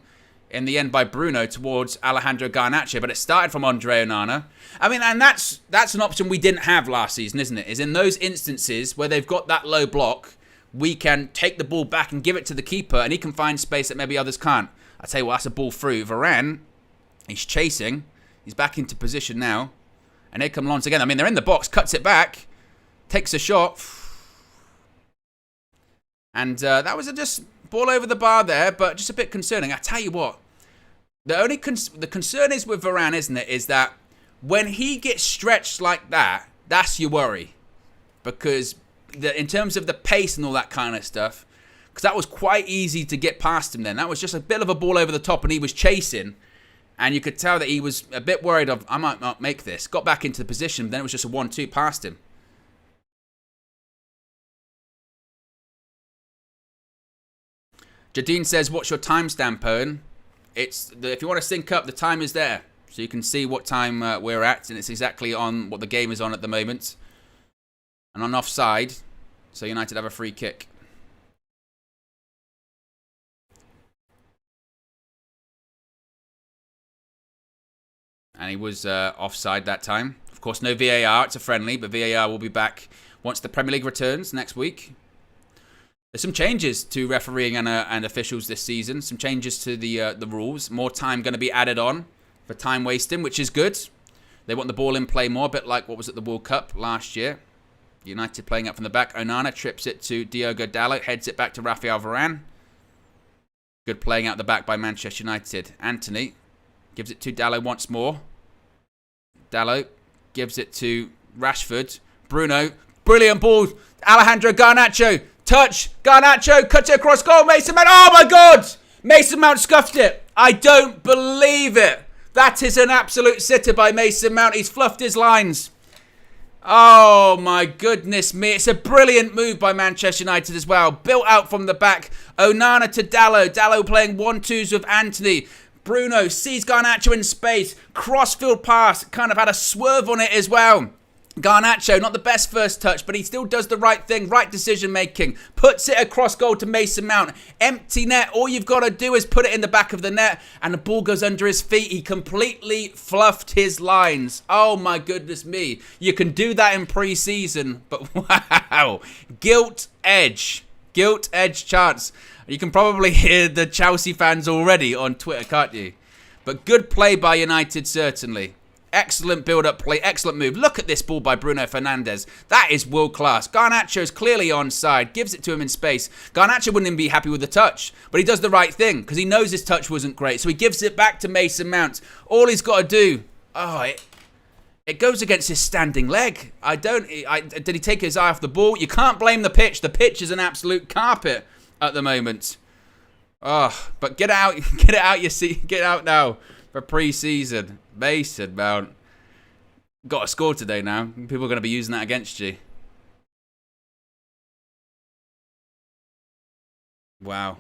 in the end by Bruno towards Alejandro Garnacho, but it started from Andre Onana. I mean, and that's an option we didn't have last season, isn't it? Is in those instances where they've got that low block, we can take the ball back and give it to the keeper, and he can find space that maybe others can't. I tell you what, that's a ball through. Varane. He's chasing. He's back into position now. And here come Lens again. I mean, they're in the box. Cuts it back. Takes a shot. And that was just ball over the bar there, but just a bit concerning. I tell you what. The concern is with Varane, isn't it, is that when he gets stretched like that, that's your worry. Because in terms of the pace and all that kind of stuff, because that was quite easy to get past him then. That was just a bit of a ball over the top and he was chasing. And you could tell that he was a bit worried of, I might not make this. Got back into the position, then it was just a 1-2 past him. Jadine says, what's your timestamp, Owen? If you want to sync up, the time is there. So you can see what time we're at. And it's exactly on what the game is on at the moment. And on offside. So United have a free kick. And he was offside that time. Of course, no VAR. It's a friendly, but VAR will be back once the Premier League returns next week. There's some changes to refereeing and officials this season. Some changes to the rules. More time going to be added on for time wasting, which is good. They want the ball in play more, a bit like what was at the World Cup last year. United playing up from the back. Onana trips it to Diogo Dalot, heads it back to Rafael Varane. Good playing out the back by Manchester United. Anthony gives it to Dalot once more. Dalot gives it to Rashford. Bruno, brilliant ball. Alejandro Garnacho, touch. Garnacho cuts it across goal. Mason Mount, oh my God! Mason Mount scuffed it. I don't believe it. That is an absolute sitter by Mason Mount. He's fluffed his lines. Oh my goodness me. It's a brilliant move by Manchester United as well. Built out from the back. Onana to Dalot. Dalot playing 1-2s with Anthony. Bruno sees Garnacho in space. Crossfield pass. Kind of had a swerve on it as well. Garnacho, not the best first touch, but he still does the right thing, right decision making. Puts it across goal to Mason Mount. Empty net. All you've got to do is put it in the back of the net, and the ball goes under his feet. He completely fluffed his lines. Oh my goodness me. You can do that in pre-season, but wow. Gilt edge. Gilt edge chance. You can probably hear the Chelsea fans already on Twitter, can't you? But good play by United, certainly. Excellent build-up play, excellent move. Look at this ball by Bruno Fernandes. That is world-class. Garnacho's clearly onside, gives it to him in space. Garnacho wouldn't even be happy with the touch, but he does the right thing because he knows his touch wasn't great, so he gives it back to Mason Mount. All he's got to do... Oh, it goes against his standing leg. Did he take his eye off the ball? You can't blame the pitch. The pitch is an absolute carpet at the moment. Oh, but get out now for pre-season. Mason Mount. Got a score today now. People are going to be using that against you. Wow.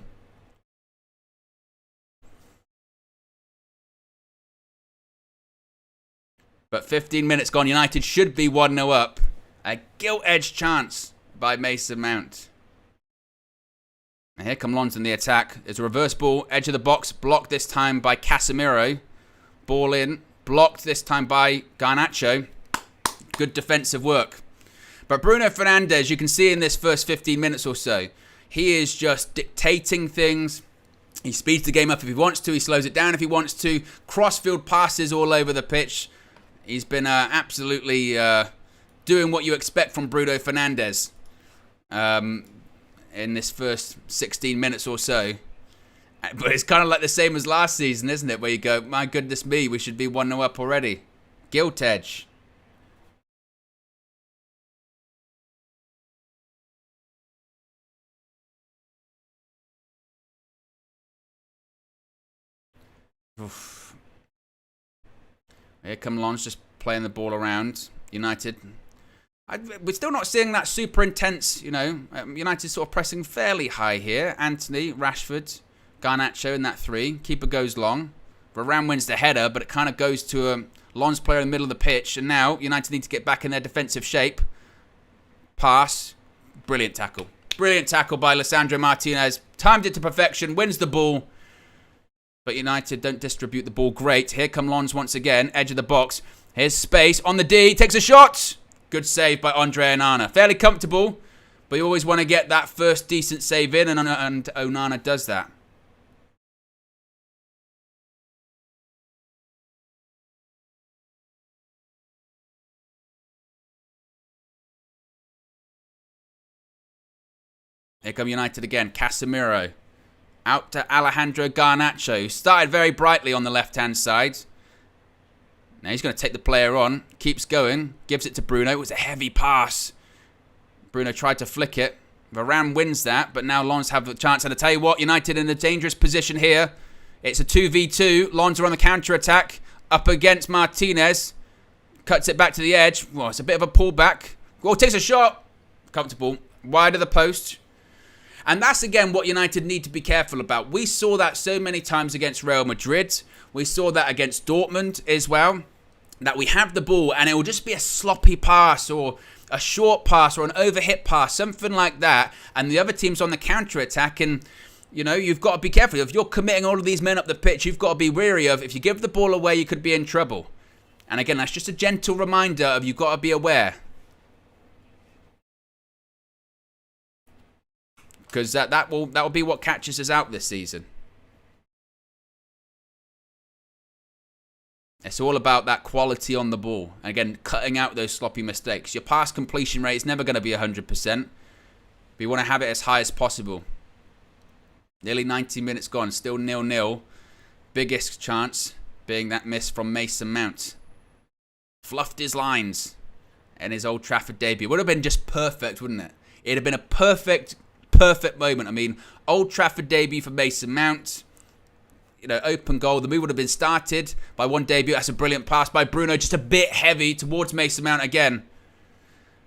But 15 minutes gone. United should be 1-0 up. A gilt-edged chance by Mason Mount. And here come Lons in the attack. There's a reverse ball. Edge of the box. Blocked this time by Casemiro. Ball in. Blocked this time by Garnacho. Good defensive work. But Bruno Fernandes, you can see in this first 15 minutes or so, he is just dictating things. He speeds the game up if he wants to. He slows it down if he wants to. Crossfield passes all over the pitch. He's been absolutely doing what you expect from Bruno Fernandes in this first 16 minutes or so. But it's kind of like the same as last season, isn't it? Where you go, my goodness me, we should be 1-0 up already. Gilt edge. Oof. Here come Lons just playing the ball around. United. We're still not seeing that super intense, United sort of pressing fairly high here. Anthony, Rashford, Garnacho in that 3. Keeper goes long. Varane wins the header, but it kind of goes to a Lons player in the middle of the pitch. And now United need to get back in their defensive shape. Pass. Brilliant tackle. Brilliant tackle by Lisandro Martinez. Timed it to perfection. Wins the ball. But United don't distribute the ball great. Here come Lons once again. Edge of the box. Here's space on the D. Takes a shot. Good save by Andre Onana. Fairly comfortable. But you always want to get that first decent save in. And Onana does that. Here come United again. Casemiro. Out to Alejandro Garnacho, who started very brightly on the left-hand side. Now he's going to take the player on. Keeps going. Gives it to Bruno. It was a heavy pass. Bruno tried to flick it. Varane wins that, but now Lons have the chance. And I tell you what, United in a dangerous position here. It's a 2v2. Lons are on the counter-attack. Up against Martinez. Cuts it back to the edge. Well, it's a bit of a pullback. Well, takes a shot. Comfortable. Wide of the post. And that's, again, what United need to be careful about. We saw that so many times against Real Madrid. We saw that against Dortmund as well. That we have the ball and it will just be a sloppy pass or a short pass or an overhit pass, something like that. And the other team's on the counter-attack and, you've got to be careful. If you're committing all of these men up the pitch, you've got to be wary of if you give the ball away, you could be in trouble. And again, that's just a gentle reminder of you've got to be aware. Because that will be what catches us out this season. It's all about that quality on the ball. And again, cutting out those sloppy mistakes. Your pass completion rate is never going to be 100%. But you want to have it as high as possible. Nearly 90 minutes gone. Still 0-0. Biggest chance being that miss from Mason Mount. Fluffed his lines in his Old Trafford debut. Would have been just perfect, wouldn't it? It'd have been a perfect moment. I mean, Old Trafford debut for Mason Mount. You know, open goal. The move would have been started by one debut. That's a brilliant pass by Bruno. Just a bit heavy towards Mason Mount again.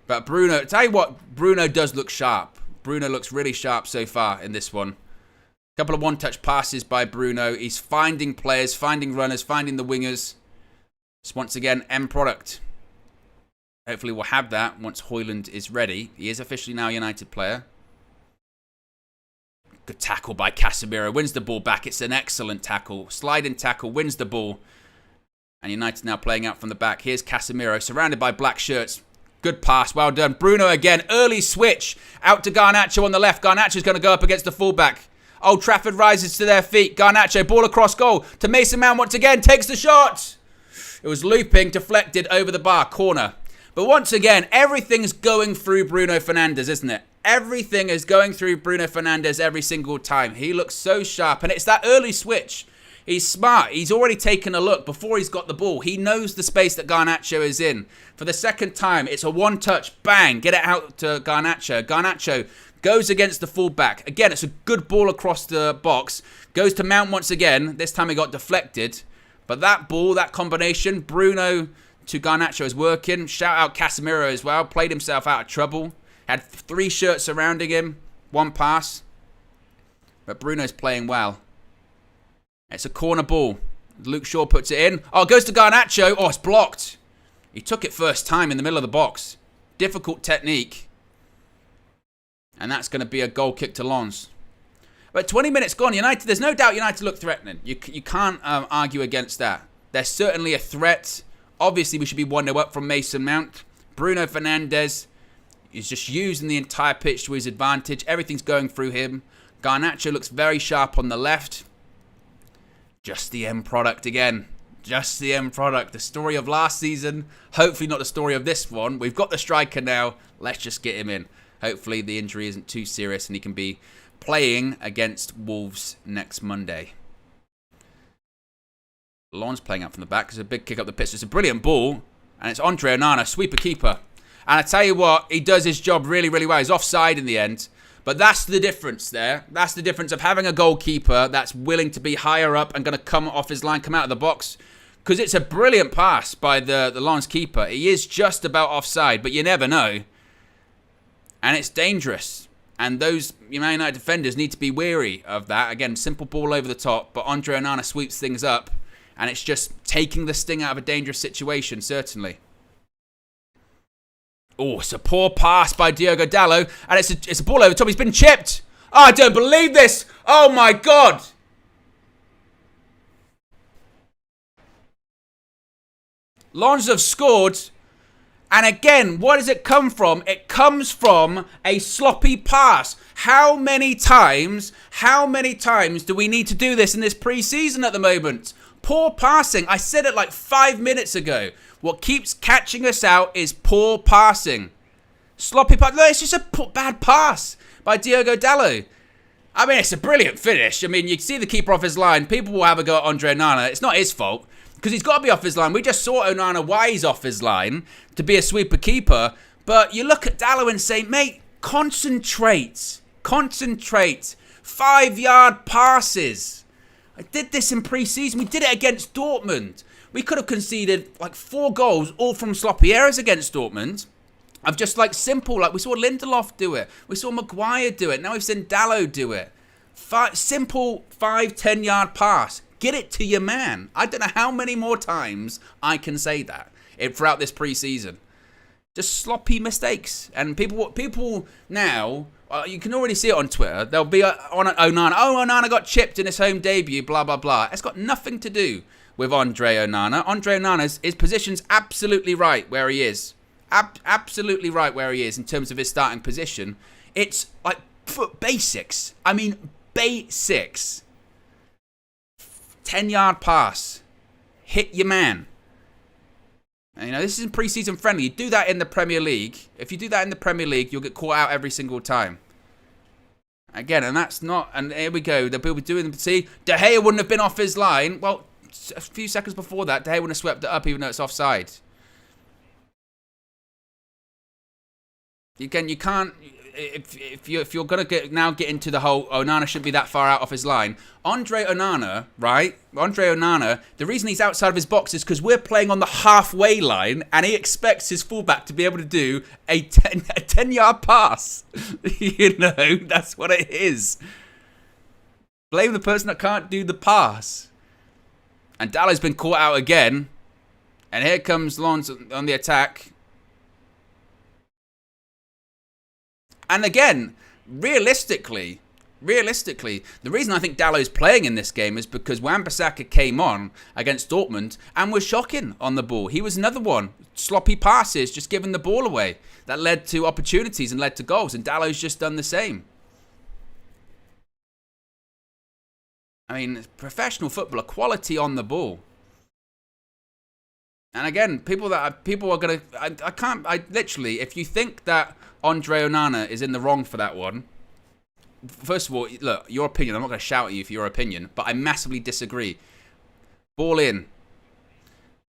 But Bruno, tell you what, Bruno does look sharp. Bruno looks really sharp so far in this one. A couple of one-touch passes by Bruno. He's finding players, finding runners, finding the wingers. Just once again, end product. Hopefully we'll have that once Hojlund is ready. He is officially now a United player. Good tackle by Casemiro. Wins the ball back. It's an excellent tackle. Sliding tackle. Wins the ball. And United now playing out from the back. Here's Casemiro. Surrounded by black shirts. Good pass. Well done. Bruno again. Early switch. Out to Garnacho on the left. Garnacho's going to go up against the fullback. Old Trafford rises to their feet. Garnacho. Ball across goal. To Mason Mount once again. Takes the shot. It was looping. Deflected over the bar. Corner. But once again, everything's going through Bruno Fernandes, isn't it? Everything is going through Bruno Fernandes every single time. He looks so sharp. And it's that early switch. He's smart. He's already taken a look before he's got the ball. He knows the space that Garnacho is in. For the second time, it's a one-touch. Bang. Get it out to Garnacho. Garnacho goes against the fullback. Again, it's a good ball across the box. Goes to Mount once again. This time he got deflected. But that ball, that combination, Bruno to Garnacho is working. Shout out Casemiro as well. Played himself out of trouble. Had 3 shirts surrounding him. 1 pass. But Bruno's playing well. It's a corner ball. Luke Shaw puts it in. Oh, it goes to Garnacho. Oh, it's blocked. He took it first time in the middle of the box. Difficult technique. And that's going to be a goal kick to Lens. But 20 minutes gone. United, there's no doubt United look threatening. You can't argue against that. They're certainly a threat. Obviously, we should be 1-0 up from Mason Mount. Bruno Fernandes is just using the entire pitch to his advantage. Everything's going through him. Garnacho looks very sharp on the left. Just the end product again. Just the end product. The story of last season. Hopefully not the story of this one. We've got the striker now. Let's just get him in. Hopefully the injury isn't too serious and he can be playing against Wolves next Monday. Lens playing out from the back. There's a big kick up the pitch. It's a brilliant ball. And it's Andre Onana, sweeper keeper. And I tell you what, he does his job really, really well. He's offside in the end. But that's the difference there. That's the difference of having a goalkeeper that's willing to be higher up and going to come off his line, come out of the box. Because it's a brilliant pass by the Lens keeper. He is just about offside, but you never know. And it's dangerous. And those Man United defenders need to be wary of that. Again, simple ball over the top, but Andre Onana sweeps things up. And it's just taking the sting out of a dangerous situation, certainly. Oh, it's a poor pass by Diogo Dalot. And it's a ball over the top. He's been chipped. Oh, I don't believe this. Oh, my God. Lens have scored. And again, what does it come from? It comes from a sloppy pass. How many times do we need to do this in this pre-season at the moment? Poor passing. I said it like 5 minutes ago. What keeps catching us out is poor passing. Sloppy pass. No, it's just a bad pass by Diogo Dalot. I mean, it's a brilliant finish. I mean, you see the keeper off his line. People will have a go at Andre Onana. It's not his fault because he's got to be off his line. We just saw Onana why he's off his line to be a sweeper keeper. But you look at Dalot and say, mate, concentrate. Concentrate. 5-yard passes. I did this in pre-season. We did it against Dortmund. We could have conceded like 4 goals, all from sloppy errors against Dortmund. Of just like simple, like we saw Lindelof do it. We saw Maguire do it. Now we've seen Dalot do it. Simple 5-10 yard pass. Get it to your man. I don't know how many more times I can say that throughout this pre-season. Just sloppy mistakes. And people now You can already see it on Twitter. There'll be on Onana. Oh, Onana got chipped in his home debut, blah, blah, blah. It's got nothing to do with Andre Onana. Andre Onana's his position's absolutely right where he is. Absolutely right where he is in terms of his starting position. It's like basics. I mean, basics. 10-yard pass. Hit your man. You know, this isn't pre-season friendly. You do that in the Premier League. If you do that in the Premier League, you'll get caught out every single time. Again, and that's not... And here we go. They'll be doing... See, De Gea wouldn't have been off his line. Well, a few seconds before that, De Gea wouldn't have swept it up even though it's offside. Again, you can't... If you're going to get into the whole Onana shouldn't be that far out off his line. Andre Onana, right? Andre Onana, the reason he's outside of his box is because we're playing on the halfway line and he expects his fullback to be able to do a 10-yard pass. You know, that's what it is. Blame the person that can't do the pass. And Dalot's been caught out again. And here comes Lons on the attack. And again, realistically, the reason I think Dalot's playing in this game is because Wan-Bissaka came on against Dortmund and was shocking on the ball. He was another one. Sloppy passes, just giving the ball away. That led to opportunities and led to goals. And Dalot's just done the same. I mean, professional footballer, quality on the ball. And again, people are going to... I literally, if you think that Andre Onana is in the wrong for that one, first of all, look, your opinion, I'm not going to shout at you for your opinion, but I massively disagree. Ball in.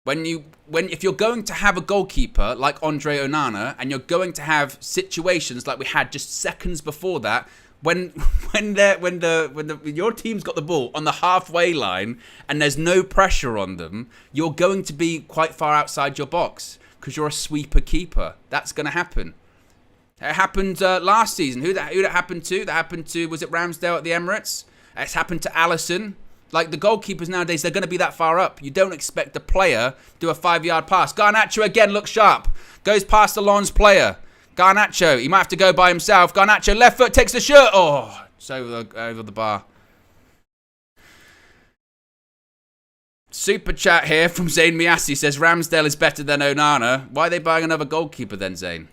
If you're going to have a goalkeeper like Andre Onana, and you're going to have situations like we had just seconds before that, when your team's got the ball on the halfway line and there's no pressure on them, you're going to be quite far outside your box because you're a sweeper keeper. That's going to happen. It happened last season. Who that happened to? That happened to, was it Ramsdale at the Emirates? It's happened to Alisson. Like the goalkeepers nowadays, they're going to be that far up. You don't expect the player to do a 5-yard pass. Garnacho again looks sharp. Goes past the Lons player. Garnacho, he might have to go by himself. Garnacho, left foot, takes the shirt. Oh, it's over the bar. Super chat here from Zayn Miassi says Ramsdale is better than Onana. Why are they buying another goalkeeper then, Zayn?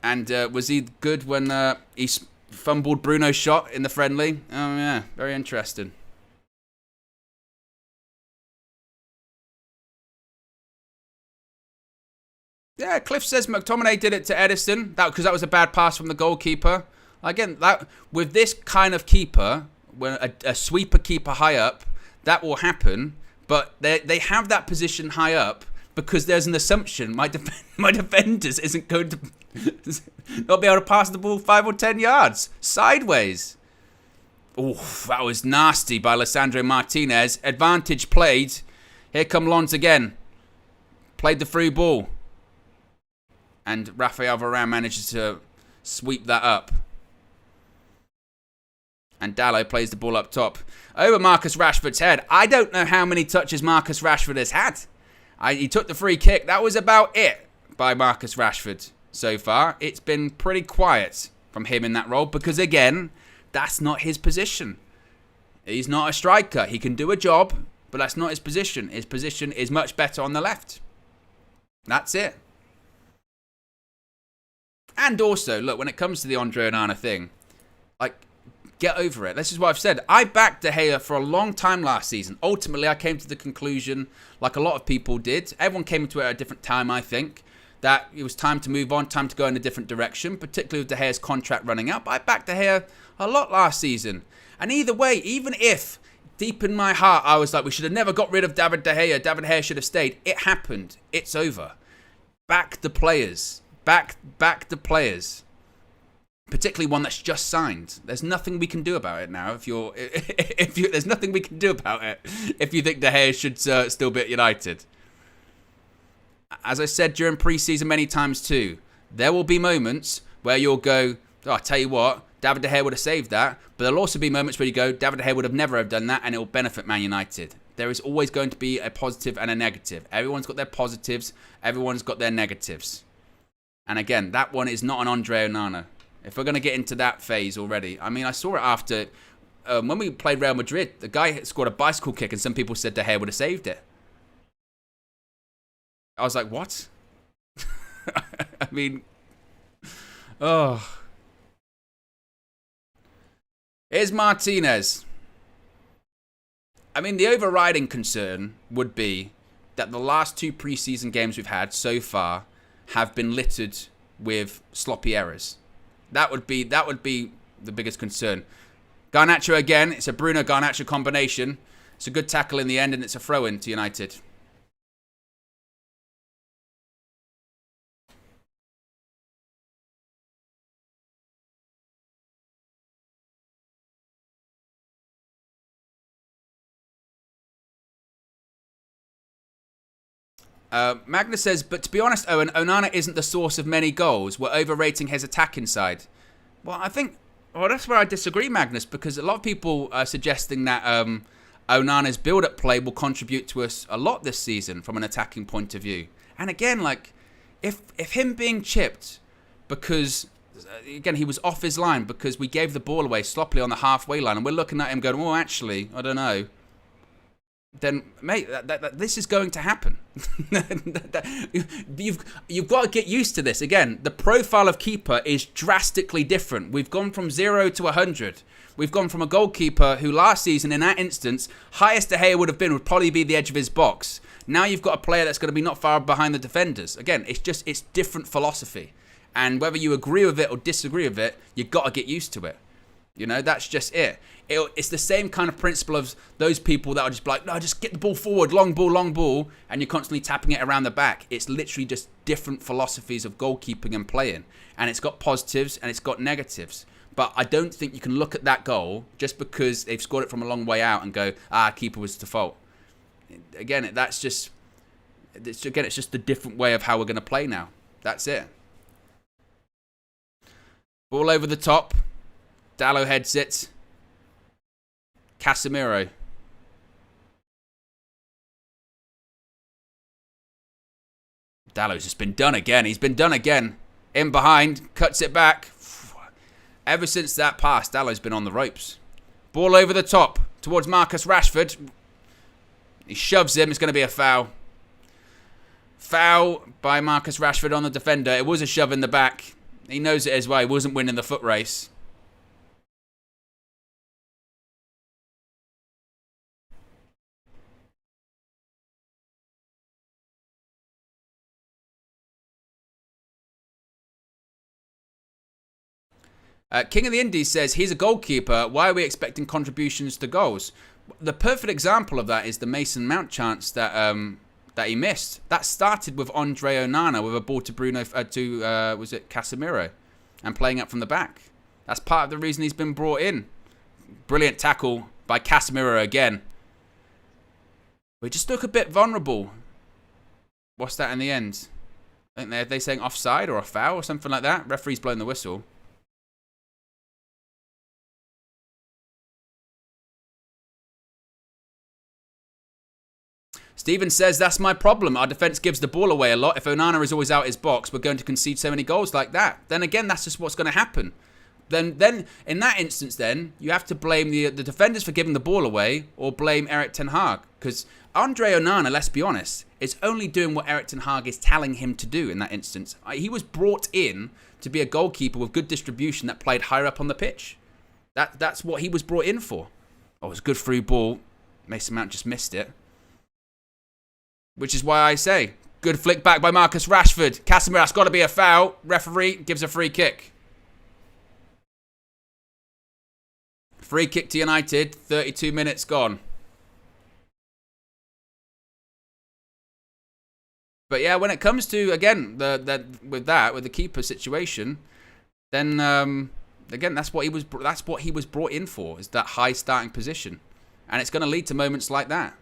And was he good when he fumbled Bruno's shot in the friendly? Oh, yeah. Very interesting. Yeah, Cliff says McTominay did it to Edison because that was a bad pass from the goalkeeper. Again, that with this kind of keeper, when a sweeper keeper high up, that will happen. But they have that position high up because there's an assumption my defenders isn't going to not be able to pass the ball 5 or 10 yards sideways. Oh, that was nasty by Lisandro Martinez. Advantage played. Here come Lons again. Played the through ball. And Rafael Varane manages to sweep that up. And Dalot plays the ball up top. Over Marcus Rashford's head. I don't know how many touches Marcus Rashford has had. He took the free kick. That was about it by Marcus Rashford so far. It's been pretty quiet from him in that role because, again, that's not his position. He's not a striker. He can do a job, but that's not his position. His position is much better on the left. That's it. And also, look, when it comes to the Andre Onana thing, like, get over it. This is what I've said. I backed De Gea for a long time last season. Ultimately, I came to the conclusion, like a lot of people did, everyone came to it at a different time, I think, that it was time to move on, time to go in a different direction, particularly with De Gea's contract running out. But I backed De Gea a lot last season. And either way, even if deep in my heart I was like, we should have never got rid of David De Gea should have stayed, it happened. It's over. Back the players. Back the players. Particularly one that's just signed. There's nothing we can do about it now. There's nothing we can do about it if you think De Gea should still be at United. As I said during pre-season many times too, there will be moments where you'll go, oh, I tell you what, David De Gea would have saved that. But there'll also be moments where you go, David De Gea would have never have done that, and it will benefit Man United. There is always going to be a positive and a negative. Everyone's got their positives. Everyone's got their negatives. And again, that one is not an Andre Onana. If we're going to get into that phase already. I mean, I saw it after, when we played Real Madrid, the guy scored a bicycle kick and some people said De Gea would have saved it. I was like, what? I mean, oh. Here's Martinez. I mean, the overriding concern would be that the last 2 preseason games we've had so far have been littered with sloppy errors. That would be the biggest concern. Garnacho again. It's a Bruno-Garnacho combination. It's a good tackle in the end, and it's a throw-in to United. Magnus says, but to be honest, Owen, Onana isn't the source of many goals. We're overrating his attacking side. Well, I think, that's where I disagree, Magnus, because a lot of people are suggesting that Onana's build-up play will contribute to us a lot this season from an attacking point of view. And again, like, if him being chipped because, again, he was off his line because we gave the ball away sloppily on the halfway line, and we're looking at him going, oh, actually, I don't know. Then, mate, this is going to happen. You've got to get used to this. Again, the profile of keeper is drastically different. We've gone from 0 to 100. We've gone from a goalkeeper who last season, in that instance, highest De Gea would have been would probably be the edge of his box. Now you've got a player that's going to be not far behind the defenders. Again, it's different philosophy. And whether you agree with it or disagree with it, you've got to get used to it. You know, that's just it. It's the same kind of principle of those people that are just like, no, just get the ball forward, long ball, and you're constantly tapping it around the back. It's literally just different philosophies of goalkeeping and playing. And it's got positives and it's got negatives. But I don't think you can look at that goal just because they've scored it from a long way out and go, keeper was to fault. Again, it's just the different way of how we're going to play now. That's it. Ball over the top. Dalot heads it. Casemiro. Dalot's just been done again. He's been done again. In behind. Cuts it back. Ever since that pass, Dalot's been on the ropes. Ball over the top. Towards Marcus Rashford. He shoves him. It's going to be a foul. Foul by Marcus Rashford on the defender. It was a shove in the back. He knows it as well. He wasn't winning the foot race. King of the Indies says, he's a goalkeeper. Why are we expecting contributions to goals? The perfect example of that is the Mason Mount chance that he missed. That started with Andre Onana with a ball to Bruno, was it Casemiro? And playing up from the back. That's part of the reason he's been brought in. Brilliant tackle by Casemiro again. We just look a bit vulnerable. What's that in the end? I think they're saying offside or a foul or something like that. Referee's blowing the whistle. Steven says, that's my problem. Our defence gives the ball away a lot. If Onana is always out his box, we're going to concede so many goals like that. Then again, that's just what's going to happen. Then in that instance, then, you have to blame the defenders for giving the ball away or blame Erik ten Hag. Because Andre Onana, let's be honest, is only doing what Erik ten Hag is telling him to do in that instance. He was brought in to be a goalkeeper with good distribution that played higher up on the pitch. That's what he was brought in for. Oh, it was a good through ball. Mason Mount just missed it. Which is why I say, good flick back by Marcus Rashford. Casemiro, that's got to be a foul. Referee gives a free kick. Free kick to United. 32 minutes gone. But yeah, when it comes to, again, with the keeper situation, then again, that's what he was brought in for, is that high starting position. And it's going to lead to moments like that.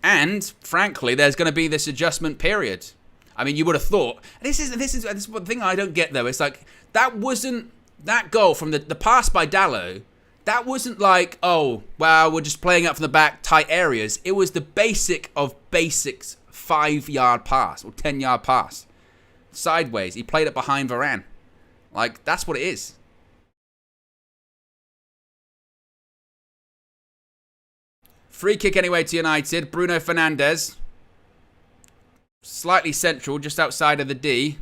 And frankly, there's going to be this adjustment period. I mean, you would have thought this is one thing I don't get though. It's like that wasn't that goal from the pass by Dalot. that wasn't like, oh, well, we're just playing up from the back, tight areas. It was the basic of basics, 5-yard pass or 10-yard pass. Sideways. He played it behind Varane. Like, that's what it is. Free kick anyway to United. Bruno Fernandes. Slightly central, just outside of the D.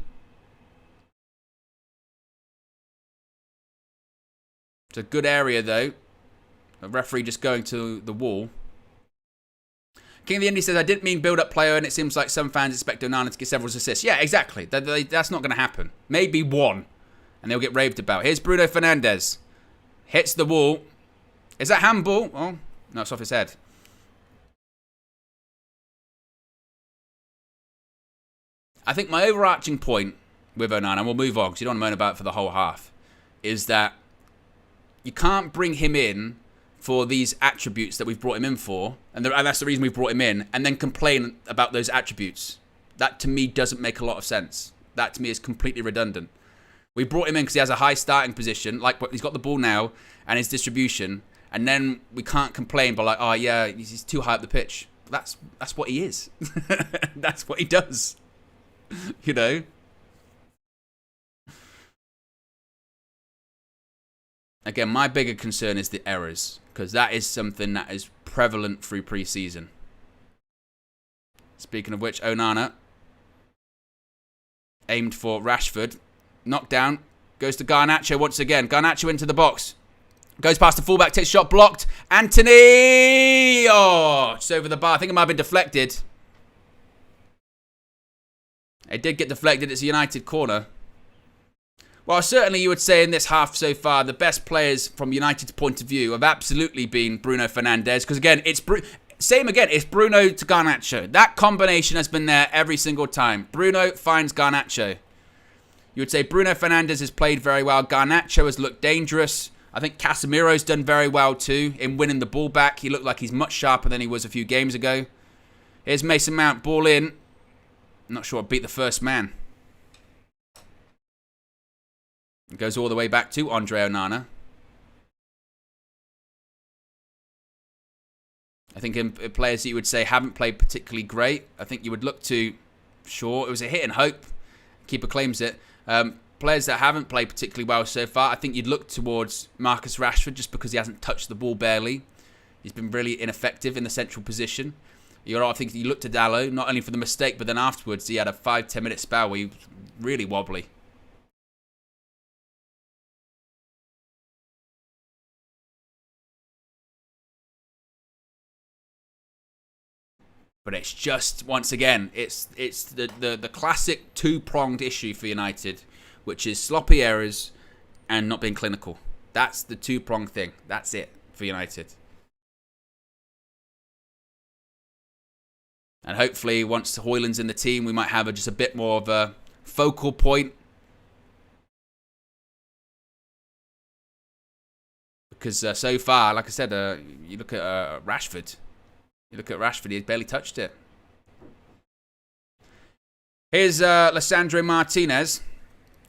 It's a good area, though. The referee just going to the wall. King of the Indies says, I didn't mean build-up player, and it seems like some fans expect Onana to get several assists. Yeah, exactly. That's not going to happen. Maybe one, and they'll get raved about. Here's Bruno Fernandes. Hits the wall. Is that handball? Oh, no, it's off his head. I think my overarching point with Onana, and we'll move on because you don't want to moan about it for the whole half, is that you can't bring him in for these attributes that we've brought him in for, and that's the reason we've brought him in, and then complain about those attributes. That, to me, doesn't make a lot of sense. That, to me, is completely redundant. We brought him in because he has a high starting position, like he's got the ball now, and his distribution, and then we can't complain by like, oh, yeah, he's too high up the pitch. That's what he is. That's what he does. You know? Again, my bigger concern is the errors, because that is something that is prevalent through pre-season. Speaking of which, Onana aimed for Rashford. Knocked down. Goes to Garnacho once again. Garnacho into the box. Goes past the fullback, takes shot, blocked. Anthony! Oh, it's over the bar. I think it might have been deflected. It did get deflected. It's a United corner. Well, certainly you would say in this half so far, the best players from United's point of view have absolutely been Bruno Fernandes. Because again, it's Bruno to Garnacho. That combination has been there every single time. Bruno finds Garnacho. You would say Bruno Fernandes has played very well. Garnacho has looked dangerous. I think Casemiro's done very well too in winning the ball back. He looked like he's much sharper than he was a few games ago. Here's Mason Mount, ball in. I'm not sure what beat the first man. It goes all the way back to Andre Onana. I think in players that you would say haven't played particularly great, I think you would look to, sure, it was a hit and hope. Keeper claims it. Players that haven't played particularly well so far, I think you'd look towards Marcus Rashford just because he hasn't touched the ball barely. He's been really ineffective in the central position. I think you look to Dalot, not only for the mistake, but then afterwards he had a 5-10 minute spell where he was really wobbly. But it's just, once again, it's the classic two-pronged issue for United, which is sloppy errors and not being clinical. That's the two-pronged thing. That's it for United. And hopefully, once Hojlund's in the team, we might have just a bit more of a focal point. Because so far, like I said, you look at Rashford. You look at Rashford, he's barely touched it. Here's Lissandro Martinez.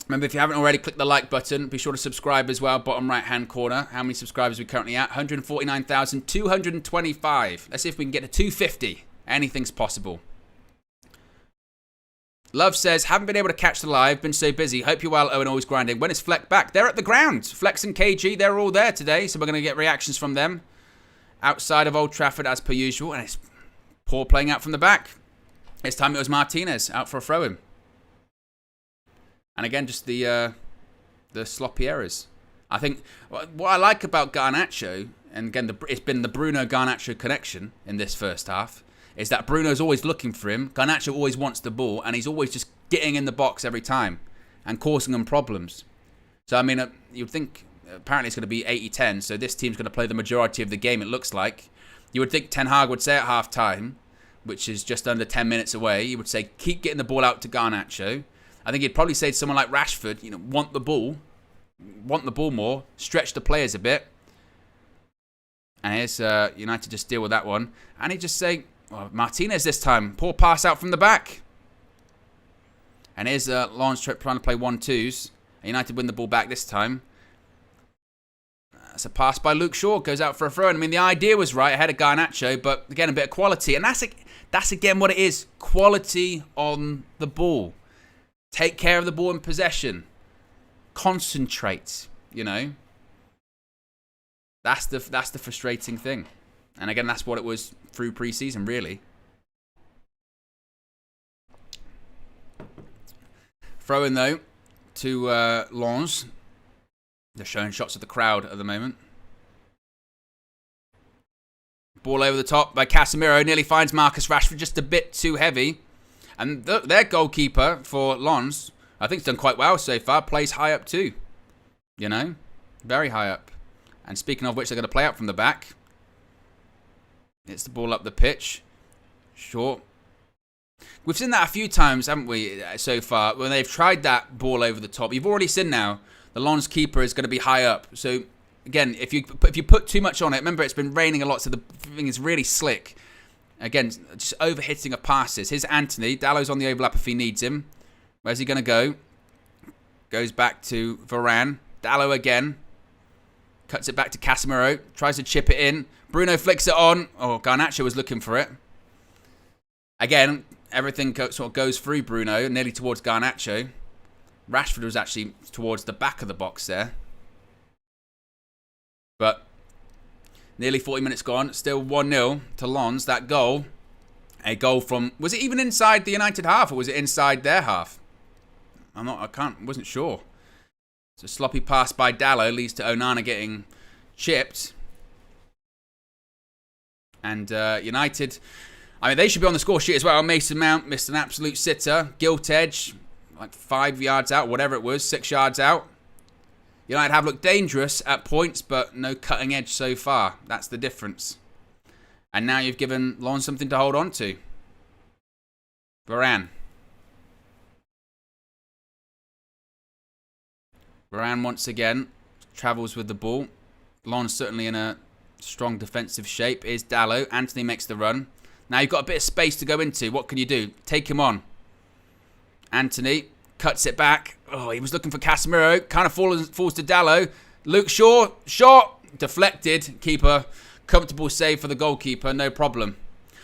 Remember, if you haven't already, click the like button. Be sure to subscribe as well, bottom right-hand corner. How many subscribers are we currently at? 149,225. Let's see if we can get to 250. Anything's possible. Love says, haven't been able to catch the live. Been so busy. Hope you're well, Owen. Always grinding. When is Fleck back? They're at the ground. Flex and KG, they're all there today. So we're going to get reactions from them. Outside of Old Trafford as per usual. And it's poor playing out from the back. This time it was Martinez out for a throw-in. And again, just the sloppy errors. I think what I like about Garnacho, and again, it's been the Bruno-Garnacho connection in this first half, is that Bruno's always looking for him. Garnacho always wants the ball, and he's always just getting in the box every time and causing them problems. So, I mean, you'd think, apparently it's going to be 80-10, so this team's going to play the majority of the game, it looks like. You would think Ten Hag would say at half-time, which is just under 10 minutes away, he would say, keep getting the ball out to Garnacho. I think he'd probably say to someone like Rashford, want the ball more, stretch the players a bit. And here's United just deal with that one. And he'd just say, Martinez this time, poor pass out from the back. And here's Lawrence trying to play 1-2s. United win the ball back this time. That's a pass by Luke Shaw. Goes out for a throw. I mean, the idea was right ahead of Garnacho, but again, a bit of quality. And that's again what it is. Quality on the ball. Take care of the ball in possession. Concentrate, you know. That's the frustrating thing. And again, that's what it was through pre-season, really. Throw in, though, to Lens. They're showing shots of the crowd at the moment. Ball over the top by Casemiro. Nearly finds Marcus Rashford, just a bit too heavy. And their goalkeeper for Lens, I think, has done quite well so far. Plays high up too. You know? Very high up. And speaking of which, they're going to play out from the back. It's the ball up the pitch. Short. We've seen that a few times, haven't we, so far, when they've tried that ball over the top. You've already seen now the Lens keeper is going to be high up. So, again, if you put too much on it, remember it's been raining a lot, so the thing is really slick. Again, just overhitting of passes. Here's Anthony. Dallow's on the overlap if he needs him. Where's he going to go? Goes back to Varane. Dallow again. Cuts it back to Casemiro. Tries to chip it in. Bruno flicks it on. Oh, Garnacho was looking for it. Again, everything sort of goes through Bruno, nearly towards Garnacho. Rashford was actually towards the back of the box there. But nearly 40 minutes gone. Still 1-0 to Lens. That goal. A goal from... Was it even inside the United half or was it inside their half? Wasn't sure. It's a sloppy pass by Dallow. Leads to Onana getting chipped. And United... I mean, they should be on the score sheet as well. Mason Mount missed an absolute sitter. Gilt edge, like 5 yards out, whatever it was, 6 yards out. United have looked dangerous at points, but no cutting edge so far. That's the difference. And now you've given Lens something to hold on to. Varane. Varane once again travels with the ball. Lens certainly in a strong defensive shape. Is Dallow. Anthony makes the run. Now you've got a bit of space to go into. What can you do? Take him on. Anthony cuts it back. Oh, he was looking for Casemiro. Kind of falls to Dallow. Luke Shaw. Shot. Deflected. Keeper. Comfortable save for the goalkeeper. No problem.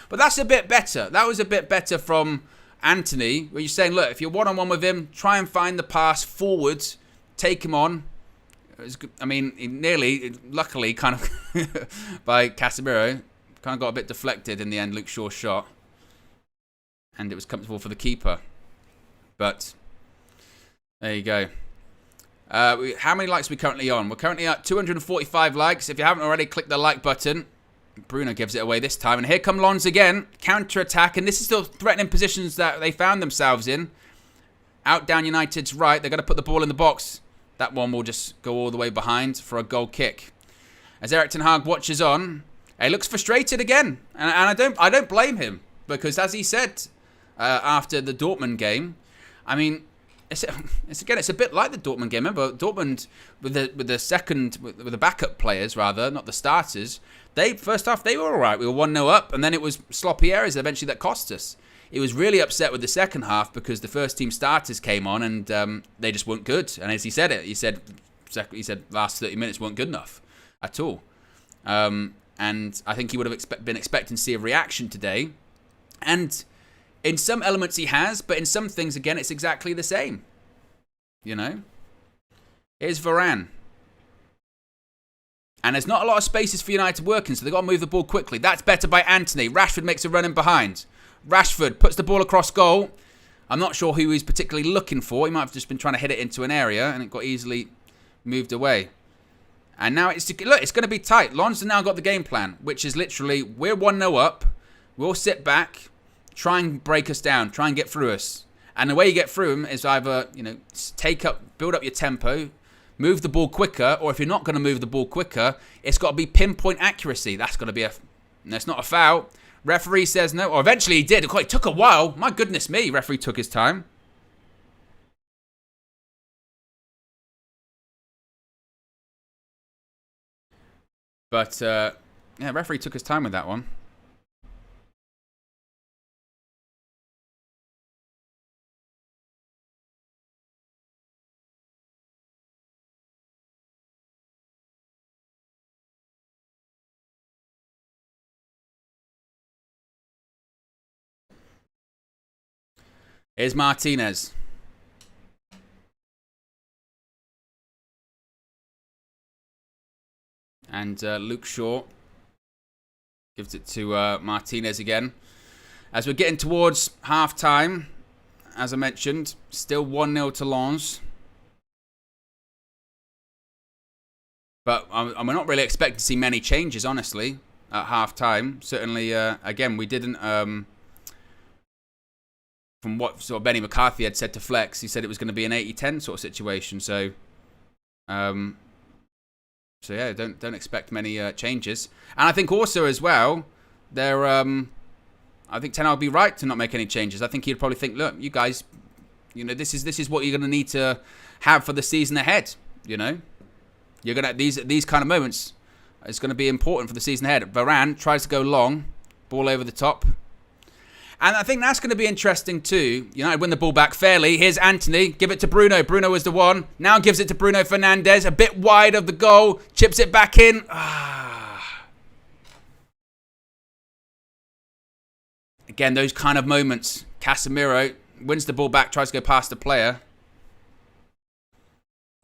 But that's a bit better. That was a bit better from Anthony. Where you're saying, look, if you're one-on-one with him, try and find the pass forwards. Take him on. I mean, luckily, kind of by Casemiro. Kind of got a bit deflected in the end, Luke Shaw's shot. And it was comfortable for the keeper. But, there you go. How many likes are we currently on? We're currently at 245 likes. If you haven't already, click the like button. Bruno gives it away this time. And here come Lens again. Counter-attack. And this is still threatening positions that they found themselves in. Out down United's right. They're going to put the ball in the box. That one will just go all the way behind for a goal kick. As Erik ten Hag watches on... He looks frustrated again, and I don't blame him, because as he said after the Dortmund game, I mean, it's a bit like the Dortmund game. Remember, Dortmund with the backup players rather, not the starters. First half they were all right. We were 1-0 up, and then it was sloppy errors eventually that cost us. He was really upset with the second half because the first team starters came on and they just weren't good. And as he said he said last 30 minutes weren't good enough at all. And I think he would have been expecting to see a reaction today. And in some elements he has, but in some things, again, it's exactly the same. You know? Here's Varane. And there's not a lot of spaces for United to work in, so they've got to move the ball quickly. That's better by Anthony. Rashford makes a run in behind. Rashford puts the ball across goal. I'm not sure who he's particularly looking for. He might have just been trying to hit it into an area, and it got easily moved away. And now it's going to be tight. Lens have now got the game plan, which is literally, we're 1-0 up. We'll sit back, try and break us down, try and get through us. And the way you get through them is either, build up your tempo, move the ball quicker, or if you're not going to move the ball quicker, it's got to be pinpoint accuracy. That's got to be that's not a foul. Referee says no, or eventually he did. It took a while. My goodness me, referee took his time. But, referee took his time with that one. Here's Martinez. And Luke Shaw gives it to Martinez again. As we're getting towards half-time, as I mentioned, still 1-0 to Lens. But I'm not really expecting to see many changes, honestly, at half-time. Certainly, again, we didn't... from what sort of Benny McCarthy had said to Flex, he said it was going to be an 80-10 sort of situation. So yeah, don't expect many changes. And I think also as well, I think Ten Hag will be right to not make any changes. I think he'd probably think, look, you guys, this is what you're going to need to have for the season ahead. You're gonna these kind of moments. It's going to be important for the season ahead. Varane tries to go long, ball over the top. And I think that's going to be interesting too. United win the ball back fairly. Here's Anthony. Give it to Bruno. Bruno was the one. Now gives it to Bruno Fernandes. A bit wide of the goal. Chips it back in. Again, those kind of moments. Casemiro wins the ball back. Tries to go past the player.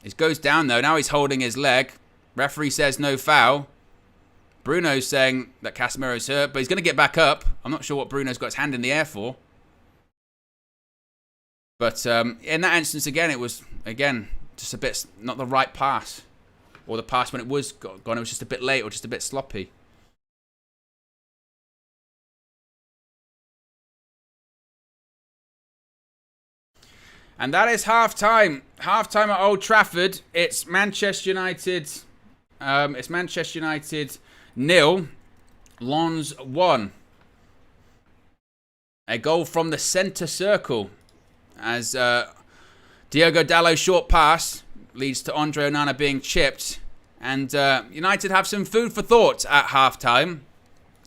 It goes down though. Now he's holding his leg. Referee says no foul. Bruno's saying that Casemiro's hurt, but he's going to get back up. I'm not sure what Bruno's got his hand in the air for. But in that instance, again, it was, just a bit, not the right pass. Or the pass when it was gone, it was just a bit late or just a bit sloppy. And that is half-time. Half-time at Old Trafford. It's Manchester United. It's Manchester United 0, Lens 1. A goal from the centre circle as Diogo Dalot's short pass leads to Andre Onana being chipped. And United have some food for thought at half-time.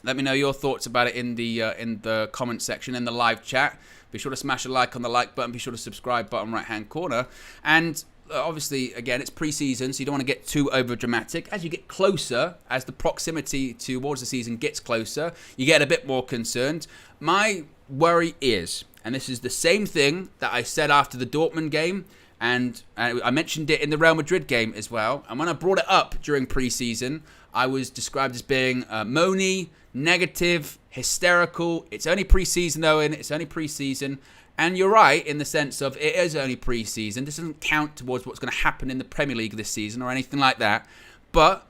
Let me know your thoughts about it in the comment section, in the live chat. Be sure to smash a like on the like button. Be sure to subscribe, bottom right-hand corner. And obviously, again, it's pre-season, so you don't want to get too over-dramatic. As you get closer, as the proximity towards the season gets closer, you get a bit more concerned. My worry is, and this is the same thing that I said after the Dortmund game, and I mentioned it in the Real Madrid game as well. And when I brought it up during pre-season, I was described as being moany, negative, hysterical. It's only pre-season, Owen. It's only pre-season. And you're right in the sense of it is only pre-season. This doesn't count towards what's going to happen in the Premier League this season or anything like that. But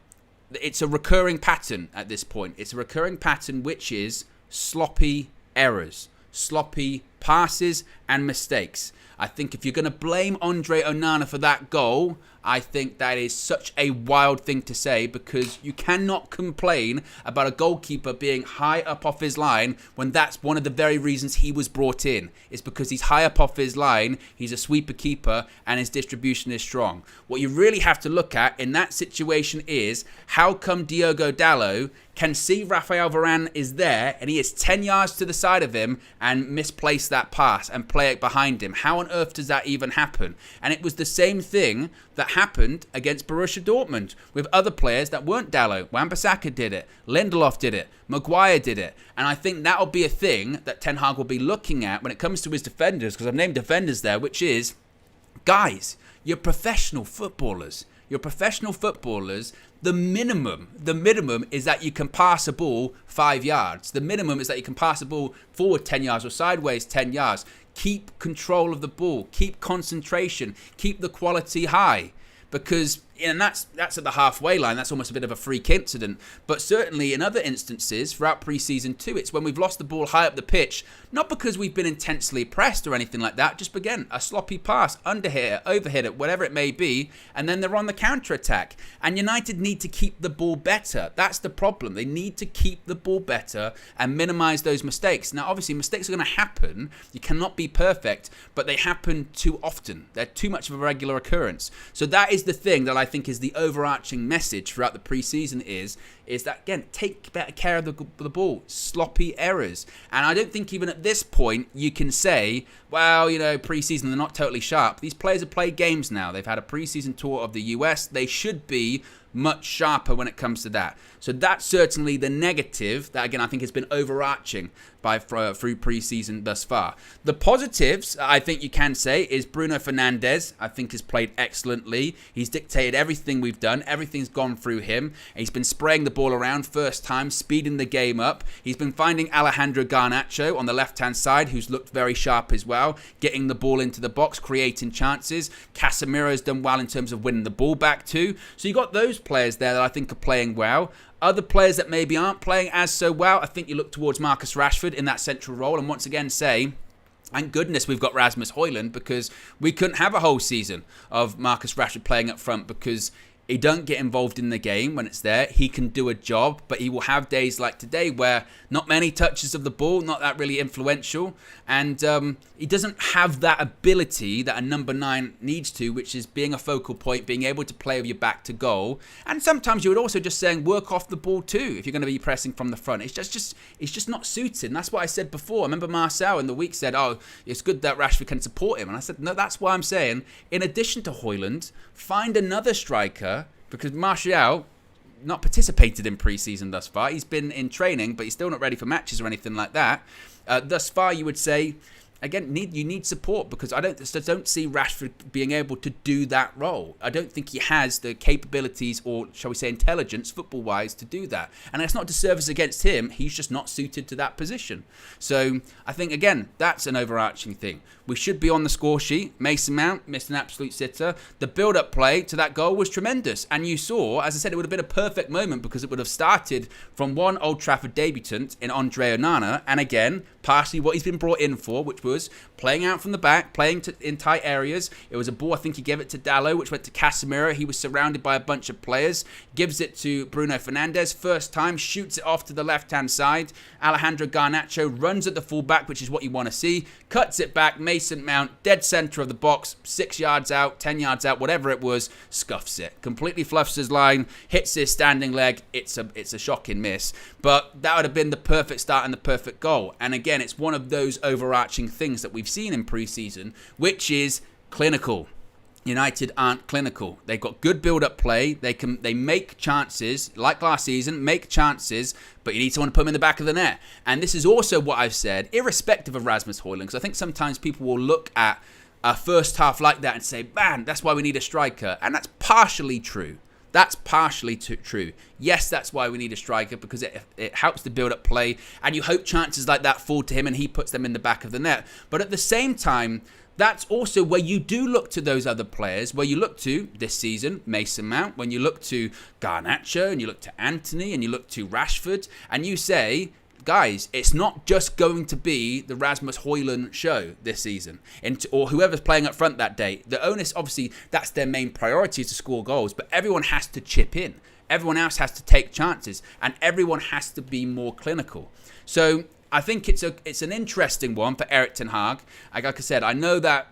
it's a recurring pattern at this point. It's a recurring pattern which is sloppy errors, sloppy passes and mistakes. I think if you're going to blame Andre Onana for that goal, I think that is such a wild thing to say, because you cannot complain about a goalkeeper being high up off his line when that's one of the very reasons he was brought in. It's because he's high up off his line, he's a sweeper keeper, and his distribution is strong. What you really have to look at in that situation is, how come Diogo Dalot can see Raphael Varane is there and he is 10 yards to the side of him and misplace that pass and play it behind him? How on earth does that even happen? And it was the same thing that happened against Borussia Dortmund with other players that weren't Dalot. Wan-Bissaka did it. Lindelof did it. Maguire did it. And I think that'll be a thing that Ten Hag will be looking at when it comes to his defenders, because I've named defenders there, which is, guys, you're professional footballers. You're professional footballers. The minimum is that you can pass a ball 5 yards. The minimum is that you can pass a ball forward 10 yards or sideways 10 yards. Keep control of the ball. Keep concentration. Keep the quality high. Because, and that's at the halfway line. That's almost a bit of a freak incident. But certainly in other instances, throughout pre-season too, it's when we've lost the ball high up the pitch, not because we've been intensely pressed or anything like that, just again, a sloppy pass, underhit it, overhit it, whatever it may be, and then they're on the counter-attack. And United need to keep the ball better. That's the problem. They need to keep the ball better and minimise those mistakes. Now, obviously, mistakes are going to happen. You cannot be perfect, but they happen too often. They're too much of a regular occurrence. So that is the thing that I think is the overarching message throughout the pre-season is that, again, take better care of the ball. Sloppy errors. And I don't think even at this point you can say, well, pre-season, they're not totally sharp. These players have played games now. They've had a pre-season tour of the US. They should be much sharper when it comes to that. So that's certainly the negative that, again, I think has been overarching through pre-season thus far. The positives, I think you can say, is Bruno Fernandes, I think, has played excellently. He's dictated everything we've done. Everything's gone through him. He's been spraying the ball around first time, speeding the game up. He's been finding Alejandro Garnacho on the left-hand side, who's looked very sharp as well, getting the ball into the box, creating chances. Casemiro's done well in terms of winning the ball back too. So you got those players there that I think are playing well. Other players that maybe aren't playing as so well, I think you look towards Marcus Rashford in that central role, and once again say, thank goodness we've got Rasmus Hojlund, because we couldn't have a whole season of Marcus Rashford playing up front, because he don't get involved in the game when it's there. He can do a job, but he will have days like today where not many touches of the ball, not that really influential, and he doesn't have that ability that a number 9 needs to, which is being a focal point, being able to play with your back to goal. And sometimes you would also just saying work off the ball too if you're going to be pressing from the front. It's just not suited. And that's what I said before. I remember Marcel in the week said, "Oh, it's good that Rashford can support him." And I said, no, that's why I'm saying, in addition to Hojlund, find another striker, because Martial not participated in pre-season thus far. He's been in training, but he's still not ready for matches or anything like that. Thus far, you would say, again, you need support, because I don't see Rashford being able to do that role. I don't think he has the capabilities, or shall we say intelligence, football-wise, to do that. And that's not to service against him. He's just not suited to that position. So I think, again, that's an overarching thing. We should be on the score sheet. Mason Mount missed an absolute sitter. The build-up play to that goal was tremendous. And you saw, as I said, it would have been a perfect moment, because it would have started from one Old Trafford debutant in Andre Onana. And again, partially what he's been brought in for, which was playing out from the back, playing in tight areas. It was a ball, I think he gave it to Dalot, which went to Casemiro. He was surrounded by a bunch of players. Gives it to Bruno Fernandes. First time, shoots it off to the left-hand side. Alejandro Garnacho runs at the full-back, which is what you want to see. Cuts it back. Mason Mount, dead centre of the box, 6 yards out, 10 yards out, whatever it was, scuffs it. Completely fluffs his line, hits his standing leg. It's a shocking miss. But that would have been the perfect start and the perfect goal. And again, it's one of those overarching things that we've seen in pre-season, which is clinical. United aren't clinical. They've got good build-up play. They make chances, like last season, make chances, but you need someone to put them in the back of the net. And this is also what I've said, irrespective of Rasmus Hojlund, because I think sometimes people will look at a first half like that and say, man, that's why we need a striker. And that's partially true. That's partially true. Yes, that's why we need a striker, because it helps the build-up play, and you hope chances like that fall to him and he puts them in the back of the net. But at the same time, that's also where you do look to those other players, where you look to, this season, Mason Mount, when you look to Garnacho, and you look to Anthony, and you look to Rashford, and you say, guys, it's not just going to be the Rasmus Hojlund show this season, or whoever's playing up front that day. The onus, obviously, that's their main priority, is to score goals, but everyone has to chip in. Everyone else has to take chances, and everyone has to be more clinical. So I think it's an interesting one for Erik ten Hag. Like I said, I know that,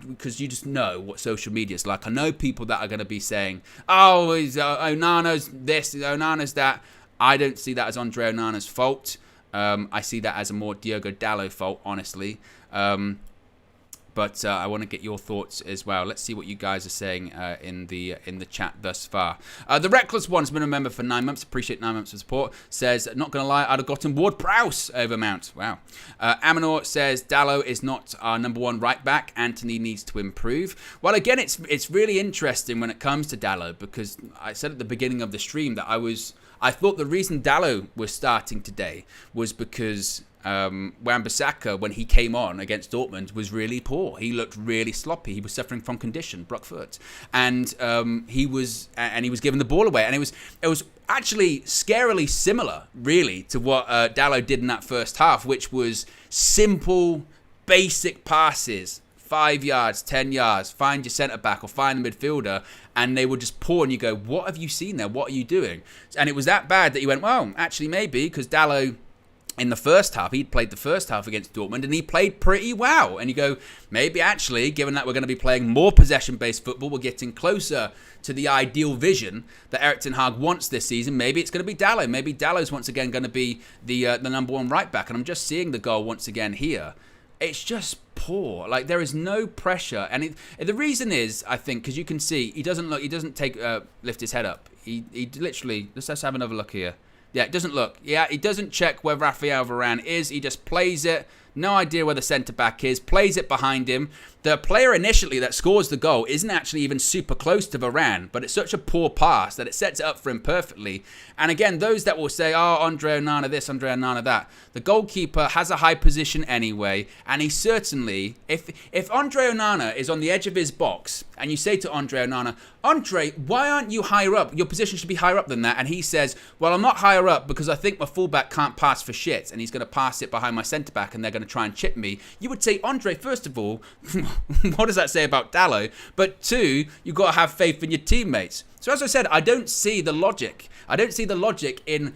because you just know what social media is like. I know people that are going to be saying, oh, Onana's this, Onana's that. I don't see that as Andre Onana's fault. I see that as a more Diogo Dalot fault, honestly. But I want to get your thoughts as well. Let's see what you guys are saying in the chat thus far. The Reckless One's been a member for 9 months. Appreciate 9 months of support. Says, not going to lie, I'd have gotten Ward-Prowse over Mount. Wow. Amanor says, Dalot is not our number 1 right back. Anthony needs to improve. Well, again, it's really interesting when it comes to Dalot, because I said at the beginning of the stream that I thought the reason Dalot was starting today was because Wan-Bissaka, when he came on against Dortmund, was really poor. He looked really sloppy. He was suffering from condition, Brock foot, and he was giving the ball away. And it was actually scarily similar, really, to what Dalot did in that first half, which was simple, basic passes. 5 yards, 10 yards, find your centre-back or find the midfielder, and they would just pour, and you go, what have you seen there? What are you doing? And it was that bad that you went, well, actually maybe, because Dalot, in the first half, he'd played the first half against Dortmund, and he played pretty well. And you go, maybe actually, given that we're going to be playing more possession-based football, we're getting closer to the ideal vision that Erik ten Hag wants this season. Maybe it's going to be Dalot. Maybe Dalot's once again going to be the number 1 right back. And I'm just seeing the goal once again here. it's just poor. Like, there is no pressure, and the reason is, I think, because you can see he doesn't lift his head up. He literally, let's have another look here. Yeah, it doesn't look. Yeah, he doesn't check where Rafael Varane is. He just plays it. No idea where the centre-back is. Plays it behind him. The player initially that scores the goal isn't actually even super close to Varane, but it's such a poor pass that it sets it up for him perfectly. And again, those that will say, oh, Andre Onana this, Andre Onana that. The goalkeeper has a high position anyway, and he certainly, if Andre Onana is on the edge of his box, and you say to Andre Onana, Andre, why aren't you higher up? Your position should be higher up than that. And he says, well, I'm not higher up because I think my fullback can't pass for shit, and he's going to pass it behind my centre-back, and they're going to try and chip me. You would say, Andre, first of all, what does that say about Dalot? But two, you've got to have faith in your teammates. So as I said, I don't see the logic. I don't see the logic in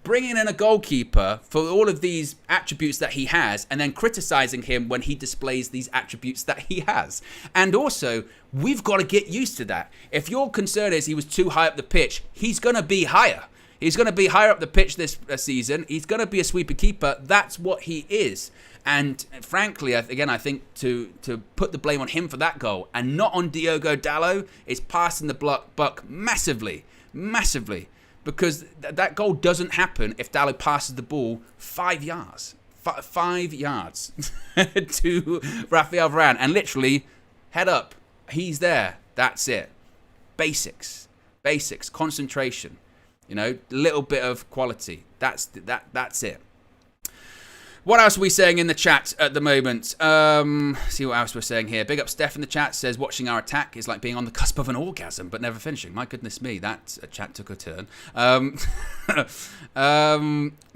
bringing in a goalkeeper for all of these attributes that he has and then criticizing him when he displays these attributes that he has. And also, we've got to get used to that. If your concern is he was too high up the pitch, he's going to be higher. He's going to be higher up the pitch this season. He's going to be a sweeper keeper. That's what he is. And frankly, again, I think to put the blame on him for that goal and not on Diogo Dalot is passing the buck massively, massively. Because that goal doesn't happen if Dalot passes the ball 5 yards. 5 yards to Rafael Varane. And literally, head up. He's there. That's it. Basics. Concentration. You know, little bit of quality. That's it. What else are we saying in the chat at the moment? See what else we're saying here. Big up Steph in the chat says, watching our attack is like being on the cusp of an orgasm, but never finishing. My goodness me, that chat took a turn.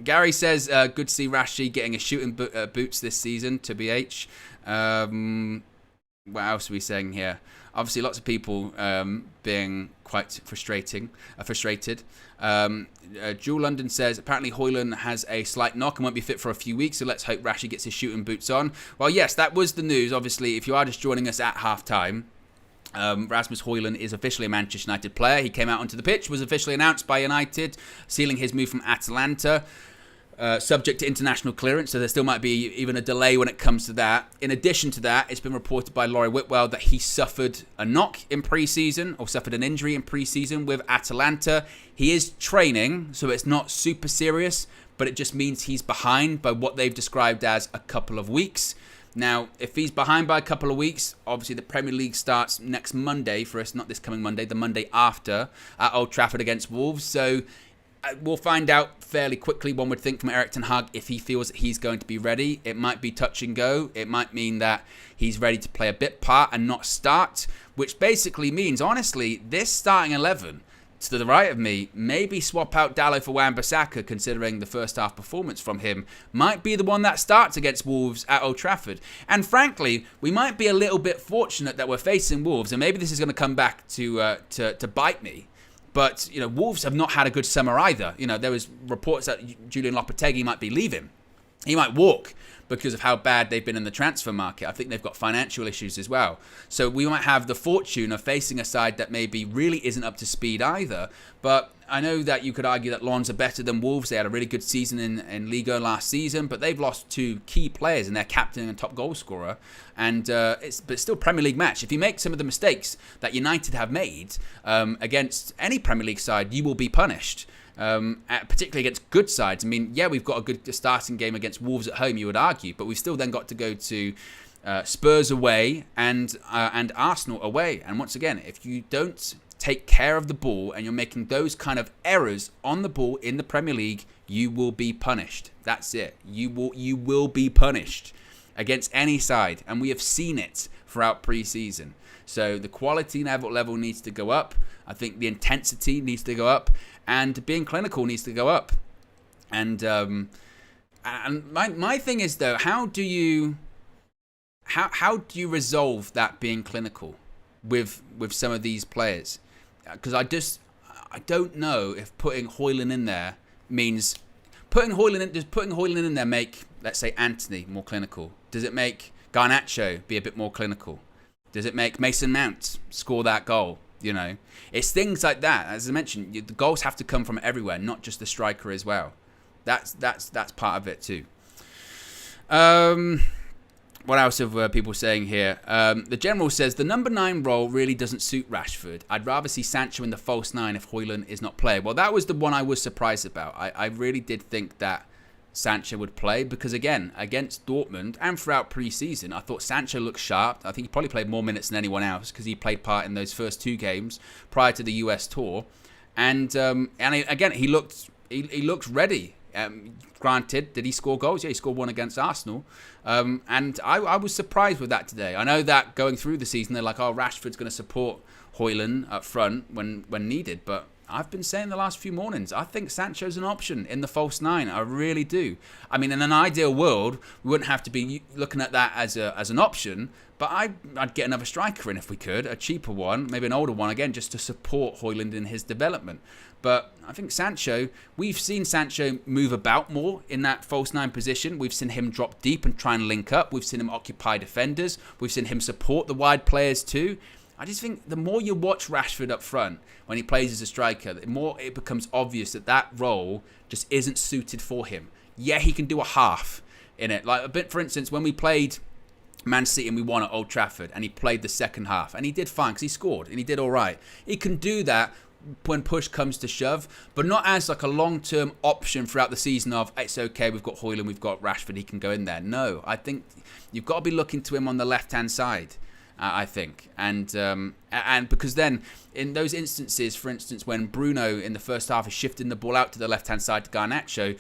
Gary says, good to see Rashi getting a shooting boots this season, to BH. What else are we saying here? Obviously, lots of people being quite frustrated. Jewel London says, apparently Hojlund has a slight knock and won't be fit for a few weeks, so let's hope Rashi gets his shooting boots on. Well, yes, that was the news. Obviously, if you are just joining us at half-time, Rasmus Hojlund is officially a Manchester United player. He came out onto the pitch, was officially announced by United, sealing his move from Atalanta. Subject to international clearance, so there still might be even a delay when it comes to that. In addition to that, it's been reported by Laurie Whitwell that he suffered a knock in pre-season, or suffered an injury in pre-season with Atalanta. He is training, so it's not super serious, but it just means he's behind by what they've described as a couple of weeks. Now, if he's behind by a couple of weeks, obviously the Premier League starts next Monday for us, not this coming Monday, the Monday after, at Old Trafford against Wolves, so we'll find out fairly quickly, one would think, from Erik ten Hag if he feels that he's going to be ready. It might be touch and go. It might mean that he's ready to play a bit part and not start, which basically means, honestly, this starting 11 to the right of me, maybe swap out Dalot for Wan-Bissaka, considering the first half performance from him, might be the one that starts against Wolves at Old Trafford. And frankly, we might be a little bit fortunate that we're facing Wolves, and maybe this is going to come back to bite me. But, you know, Wolves have not had a good summer either. You know, there was reports that Julian Lopetegui might be leaving. He might walk because of how bad they've been in the transfer market. I think they've got financial issues as well. So we might have the fortune of facing a side that maybe really isn't up to speed either. But I know that you could argue that Lens are better than Wolves. They had a really good season in Liga last season, but they've lost two key players in their captain and top goal scorer. And it's still a Premier League match. If you make some of the mistakes that United have made against any Premier League side, you will be punished. Particularly against good sides. I mean, yeah, we've got a good starting game against Wolves at home, you would argue, but we've still then got to go to Spurs away and Arsenal away. And once again, if you don't take care of the ball and you're making those kind of errors on the ball in the Premier League, you will be punished. That's it. You will be punished against any side, and we have seen it throughout pre-season. So the quality level needs to go up. I think the intensity needs to go up, and being clinical needs to go up. And my thing is, though, how do you resolve that being clinical with some of these players? Because I don't know if putting Hojlund in there means putting Hojlund in there make, let's say, Anthony more clinical? Does it make Garnacho be a bit more clinical? Does it make Mason Mount score that goal? You know, it's things like that. As I mentioned, the goals have to come from everywhere, not just the striker as well. That's part of it too. What else have people saying here? The general says the number 9 role really doesn't suit Rashford. I'd rather see Sancho in the false 9 if Hojlund is not playing. Well, that was the one I was surprised about. I really did think that Sancho would play because, again, against Dortmund and throughout pre-season, I thought Sancho looked sharp. I think he probably played more minutes than anyone else because he played part in those first 2 games prior to the US tour. And again, he looked ready. Granted, did he score goals? Yeah, he scored one against Arsenal. And I was surprised with that today. I know that going through the season, they're like, oh, Rashford's going to support Hojlund up front when needed. But I've been saying the last few mornings, I think Sancho's an option in the false 9. I really do. I mean, in an ideal world, we wouldn't have to be looking at that as an option. But I'd get another striker in if we could, a cheaper one, maybe an older one, again, just to support Hojlund in his development. But I think Sancho, we've seen Sancho move about more in that false 9 position. We've seen him drop deep and try and link up. We've seen him occupy defenders. We've seen him support the wide players too. I just think the more you watch Rashford up front when he plays as a striker, the more it becomes obvious that role just isn't suited for him. Yeah, he can do a half in it. Like a bit, for instance, when we played Man City and we won at Old Trafford and he played the second half and he did fine because he scored and he did all right. He can do that when push comes to shove, but not as like a long-term option throughout the season of it's okay, we've got Hojlund, we've got Rashford, he can go in there. No, I think you've got to be looking to him on the left-hand side. I think, and because then in those instances, for instance, when Bruno in the first half is shifting the ball out to the left-hand side to Garnacho,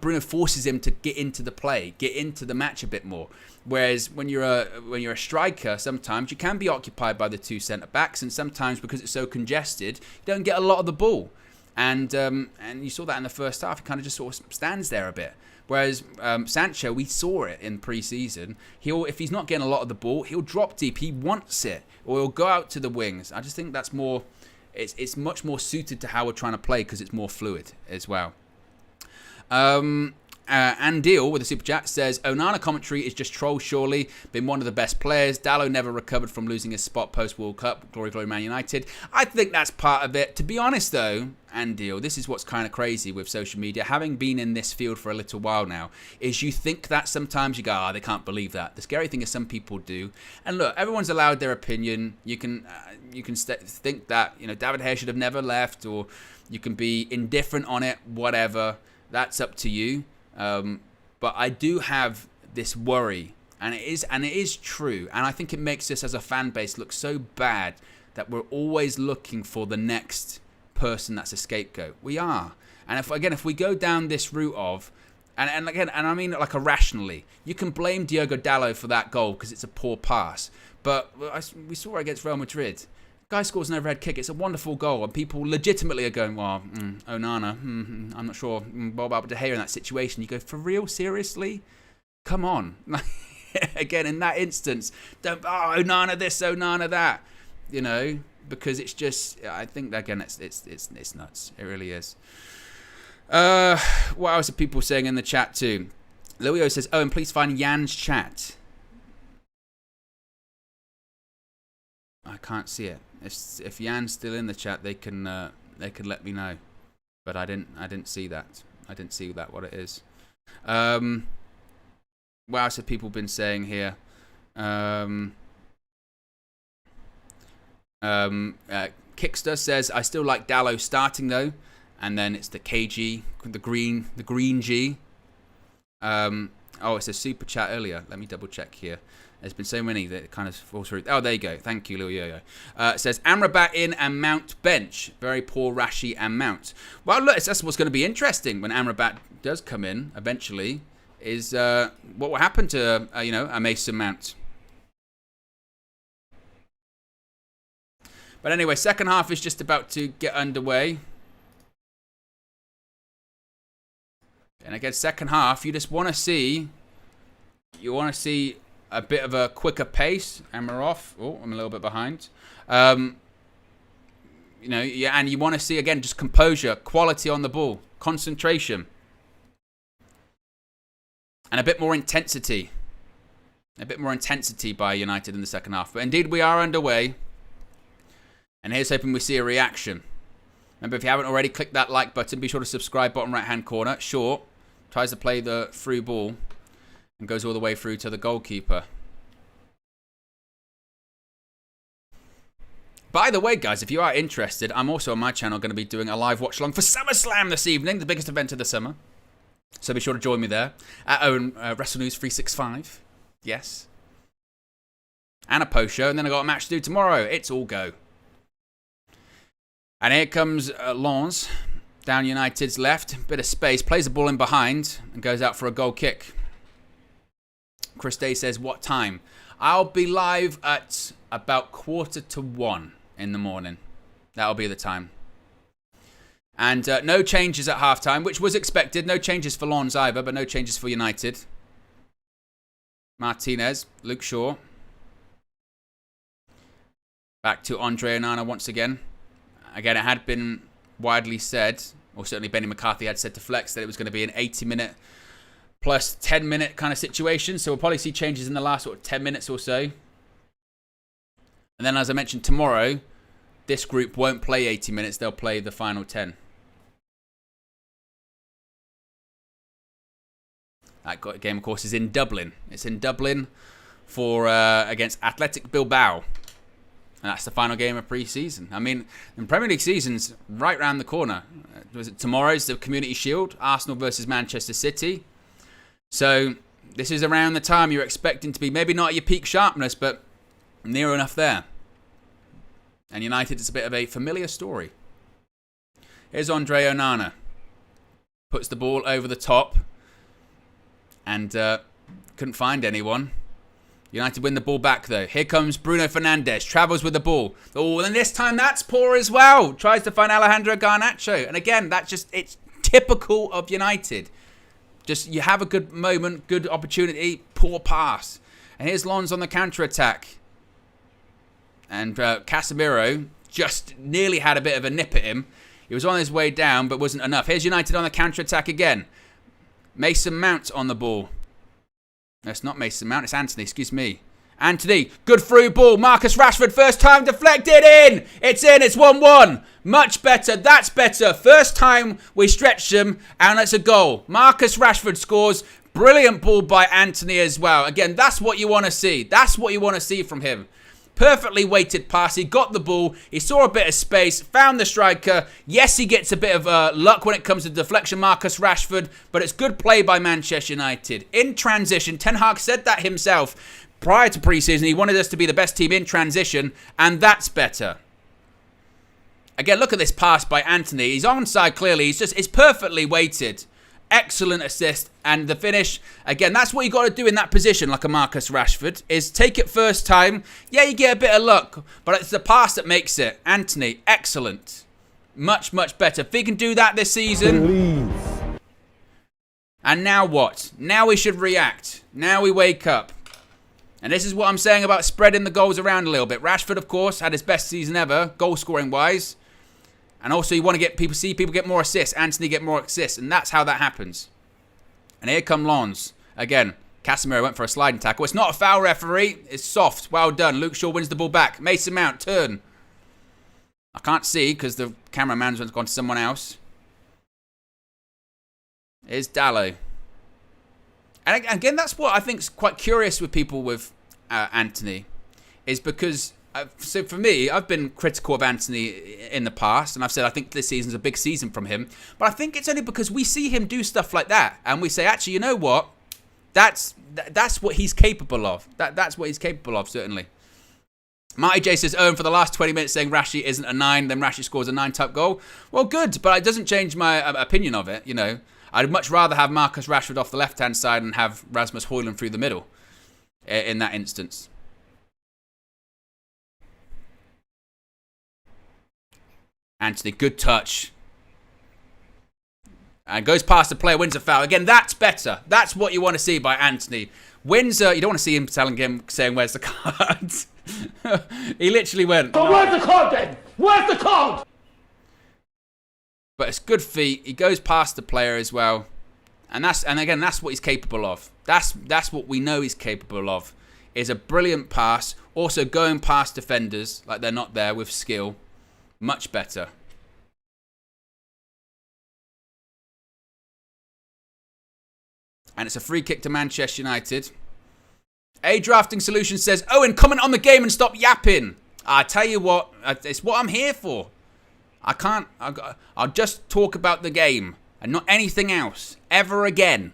Bruno forces him to get into the play, get into the match a bit more. Whereas when you're a striker, sometimes you can be occupied by the 2 centre backs, and sometimes because it's so congested, you don't get a lot of the ball. And you saw that in the first half. He kind of just sort of stands there a bit. Whereas Sancho, we saw it in pre-season. If he's not getting a lot of the ball, he'll drop deep. He wants it, or he'll go out to the wings. I just think that's more. It's much more suited to how we're trying to play because it's more fluid as well. Andil with a super chat says, Onana commentary is just troll surely. Been one of the best players. Dalot never recovered from losing his spot post-World Cup. Glory, glory, Man United. I think that's part of it. To be honest though, Andil, this is what's kind of crazy with social media. Having been in this field for a little while now, is you think that sometimes you go, they can't believe that. The scary thing is some people do. And look, everyone's allowed their opinion. You can think that, David Hay should have never left, or you can be indifferent on it, whatever. That's up to you. But I do have this worry, and it is true, and I think it makes us as a fan base look so bad that we're always looking for the next person that's a scapegoat. We are, and if we go down this route of, and I mean like irrationally, you can blame Diogo Dalot for that goal because it's a poor pass, but we saw it against Real Madrid. Guy scores an overhead kick. It's a wonderful goal, and people legitimately are going, well, Onana, I'm not sure what about De Gea in that situation. You go, for real? Seriously? Come on. Again, in that instance, don't, Onana this, Onana that, because it's just, I think, again, it's nuts. It really is. What else are people saying in the chat too? Leo says, Owen, please find Jan's chat. I can't see it. If Jan's still in the chat, they can let me know. But I didn't see that. I didn't see that what it is. What else have people been saying here? Kickster says I still like Dalot starting though, and then it's the KG, the green G. It's a super chat earlier. Let me double check here. There's been so many that it kind of falls through. Oh, there you go. Thank you, Lil Yo-Yo. It says, Amrabat in and Mount bench. Very poor Rashi and Mount. Well, look, that's what's going to be interesting when Amrabat does come in eventually, is what will happen to, a Mason Mount. But anyway, second half is just about to get underway. And again, second half, you just want to see... a bit of a quicker pace, and we're off. Oh, I'm a little bit behind. And you want to see, again, just composure, quality on the ball, concentration, and a bit more intensity. A bit more intensity by United in the second half. But indeed, we are underway. And here's hoping we see a reaction. Remember, if you haven't already, click that like button. Be sure to subscribe, bottom right-hand corner. Short. Tries to play the through ball. And goes all the way through to the goalkeeper. By the way, guys, if you are interested, I'm also on my channel going to be doing a live watch-along for SummerSlam this evening, the biggest event of the summer. So be sure to join me there at Owen Wrestle News 365. Yes. And a post-show, and then I got a match to do tomorrow. It's all go. And here comes Lens, down United's left. Bit of space, plays the ball in behind, and goes out for a goal kick. Chris Day says, what time? I'll be live at about 1:45 in the morning. That'll be the time. And no changes at halftime, which was expected. No changes for Lens either, but no changes for United. Martinez, Luke Shaw. Back to Andre Onana once again. Again, it had been widely said, or certainly Benny McCarthy had said to Flex, that it was going to be an 80-minute plus 10-minute kind of situation. So we'll probably see changes in the last sort of 10 minutes or so. And then, as I mentioned, tomorrow, this group won't play 80 minutes. They'll play the final 10. That game, of course, is in Dublin. It's in Dublin for against Athletic Bilbao. And that's the final game of pre-season. I mean, the Premier League season's right round the corner. Was it tomorrow's the Community Shield? Arsenal versus Manchester City. So this is around the time you're expecting to be maybe not at your peak sharpness, but near enough there. And United is a bit of a familiar story. Here's Andre Onana. Puts the ball over the top. And couldn't find anyone. United win the ball back though. Here comes Bruno Fernandes. Travels with the ball. Oh, and this time that's poor as well. Tries to find Alejandro Garnacho. And again, it's typical of United. Just, you have a good moment, good opportunity, poor pass. And here's Lens on the counter-attack. And Casemiro just nearly had a bit of a nip at him. He was on his way down, but wasn't enough. Here's United on the counter-attack again. Mason Mount on the ball. No, it's not Mason Mount, it's Anthony, excuse me. Anthony, good through ball. Marcus Rashford, first time deflected in. It's in, it's 1-1. Much better, that's better. First time we stretched him, and it's a goal. Marcus Rashford scores. Brilliant ball by Anthony as well. Again, that's what you want to see. That's what you want to see from him. Perfectly weighted pass. He got the ball. He saw a bit of space. Found the striker. Yes, he gets a bit of luck when it comes to deflection, Marcus Rashford. But it's good play by Manchester United. In transition, Ten Hag said that himself prior to pre-season. He wanted us to be the best team in transition. And that's better. Again, look at this pass by Anthony. He's onside clearly. It's perfectly weighted. Excellent assist. And the finish, again, that's what you got to do in that position, like a Marcus Rashford, is take it first time. Yeah, you get a bit of luck, but it's the pass that makes it. Anthony, excellent. Much, much better. If he can do that this season. Please. And now what? Now we should react. Now we wake up. And this is what I'm saying about spreading the goals around a little bit. Rashford, of course, had his best season ever, goal-scoring wise. And also you want to get people get more assists. Anthony get more assists. And that's how that happens. And here come Lens. Again, Casemiro went for a sliding tackle. It's not a foul, referee. It's soft. Well done. Luke Shaw wins the ball back. Mason Mount, turn. I can't see because the camera management's gone to someone else. Here's Dallo. And again, that's what I think is quite curious with people with Anthony. Is because... so for me, I've been critical of Anthony in the past, and I've said I think this season's a big season from him. But I think it's only because we see him do stuff like that, and we say, actually, you know what? That's what he's capable of. That's what he's capable of, certainly. Marty J says, Owen for the last 20 minutes saying Rashi isn't a 9, then Rashi scores a 9-type goal. Well, good, but it doesn't change my opinion of it, you know. I'd much rather have Marcus Rashford off the left-hand side and have Rasmus Hojlund through the middle in that instance. Anthony, good touch. And goes past the player, wins a foul. Again, that's better. That's what you want to see by Anthony. Wins you don't want to see him telling him, saying, where's the card? He literally went, but where's the card then? Where's the card? But it's good feet. He goes past the player as well. And again, that's what he's capable of. That's what we know he's capable of. Is a brilliant pass. Also going past defenders like they're not there with skill. Much better. And it's a free kick to Manchester United. A Drafting Solution says, Owen, comment on the game and stop yapping. I tell you what, it's what I'm here for. I'll just talk about the game and not anything else ever again.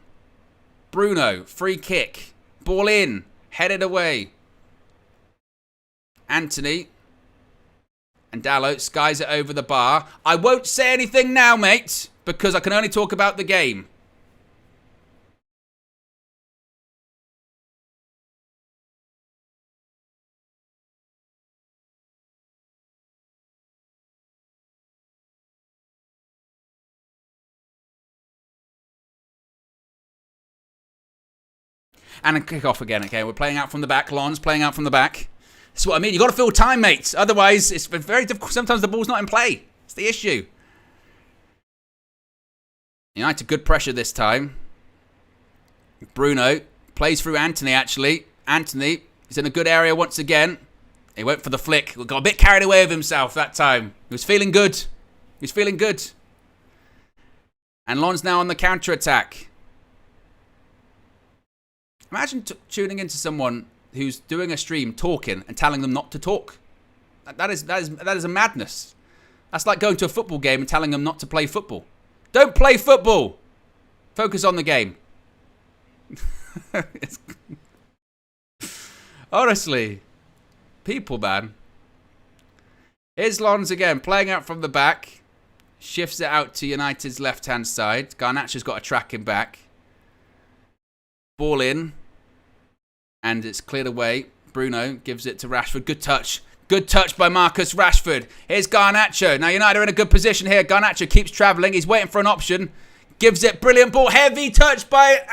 Bruno, free kick. Ball in, headed away. Anthony and Dalot skies it over the bar. I won't say anything now, mate, because I can only talk about the game. And a kick off again. Okay, we're playing out from the back. Lon's playing out from the back. That's what I mean. You've got to fill time, mates. Otherwise, it's very difficult. Sometimes the ball's not in play. It's the issue. United, good pressure this time. Bruno plays through Anthony, actually. Anthony is in a good area once again. He went for the flick. Got a bit carried away with himself that time. He was feeling good. He was feeling good. And Lon's now on the counter-attack. Imagine tuning into someone who's doing a stream, talking, and telling them not to talk. That is a madness. That's like going to a football game and telling them not to play football. Don't play football. Focus on the game. Honestly, people, man. Here's Lons again, playing out from the back. Shifts it out to United's left-hand side. Garnacho's got a tracking back. Ball in. And it's cleared away. Bruno gives it to Rashford. Good touch. Good touch by Marcus Rashford. Here's Garnacho. Now United are in a good position here. Garnacho keeps travelling. He's waiting for an option. Gives it. Brilliant ball. Heavy touch by...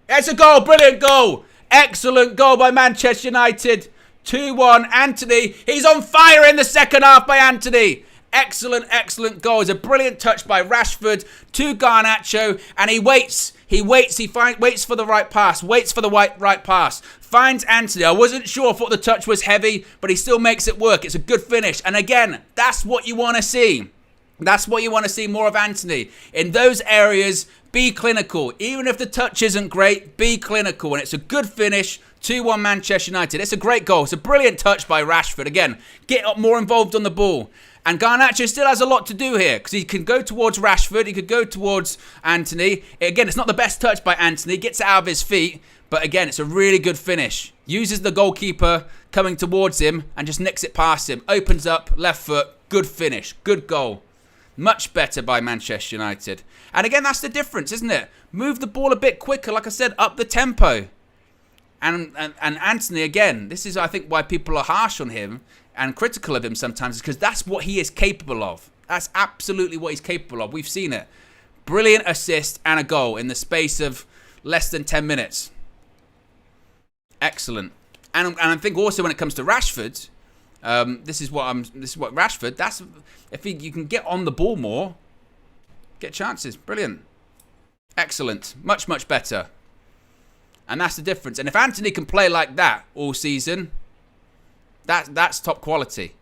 It's a goal. Brilliant goal. Excellent goal by Manchester United. 2-1. Anthony. He's on fire in the second half by Anthony. Excellent, excellent goal. It's a brilliant touch by Rashford to Garnacho. And he waits. He waits. Waits for the right pass. Waits for the right pass. Finds Anthony. I wasn't sure. I thought the touch was heavy, but he still makes it work. It's a good finish. And again, that's what you want to see. That's what you want to see more of Anthony. In those areas, be clinical. Even if the touch isn't great, be clinical. And it's a good finish. 2-1 Manchester United. It's a great goal. It's a brilliant touch by Rashford. Again, get up more involved on the ball. And Garnacho still has a lot to do here because he can go towards Rashford. He could go towards Anthony. Again, it's not the best touch by Anthony. Gets it out of his feet. But again, it's a really good finish. Uses the goalkeeper coming towards him and just nicks it past him. Opens up, left foot. Good finish. Good goal. Much better by Manchester United. And again, that's the difference, isn't it? Move the ball a bit quicker. Like I said, up the tempo. And Anthony, again, this is, I think, why people are harsh on him and critical of him sometimes, is because that's what he is capable of. That's absolutely what he's capable of. We've seen it. Brilliant assist and a goal in the space of less than 10 minutes. Excellent. And I think also when it comes to Rashford, this is what Rashford. That's if you can get on the ball more, get chances. Brilliant. Excellent. Much, much better. And that's the difference. And if Anthony can play like that all season, that's top quality.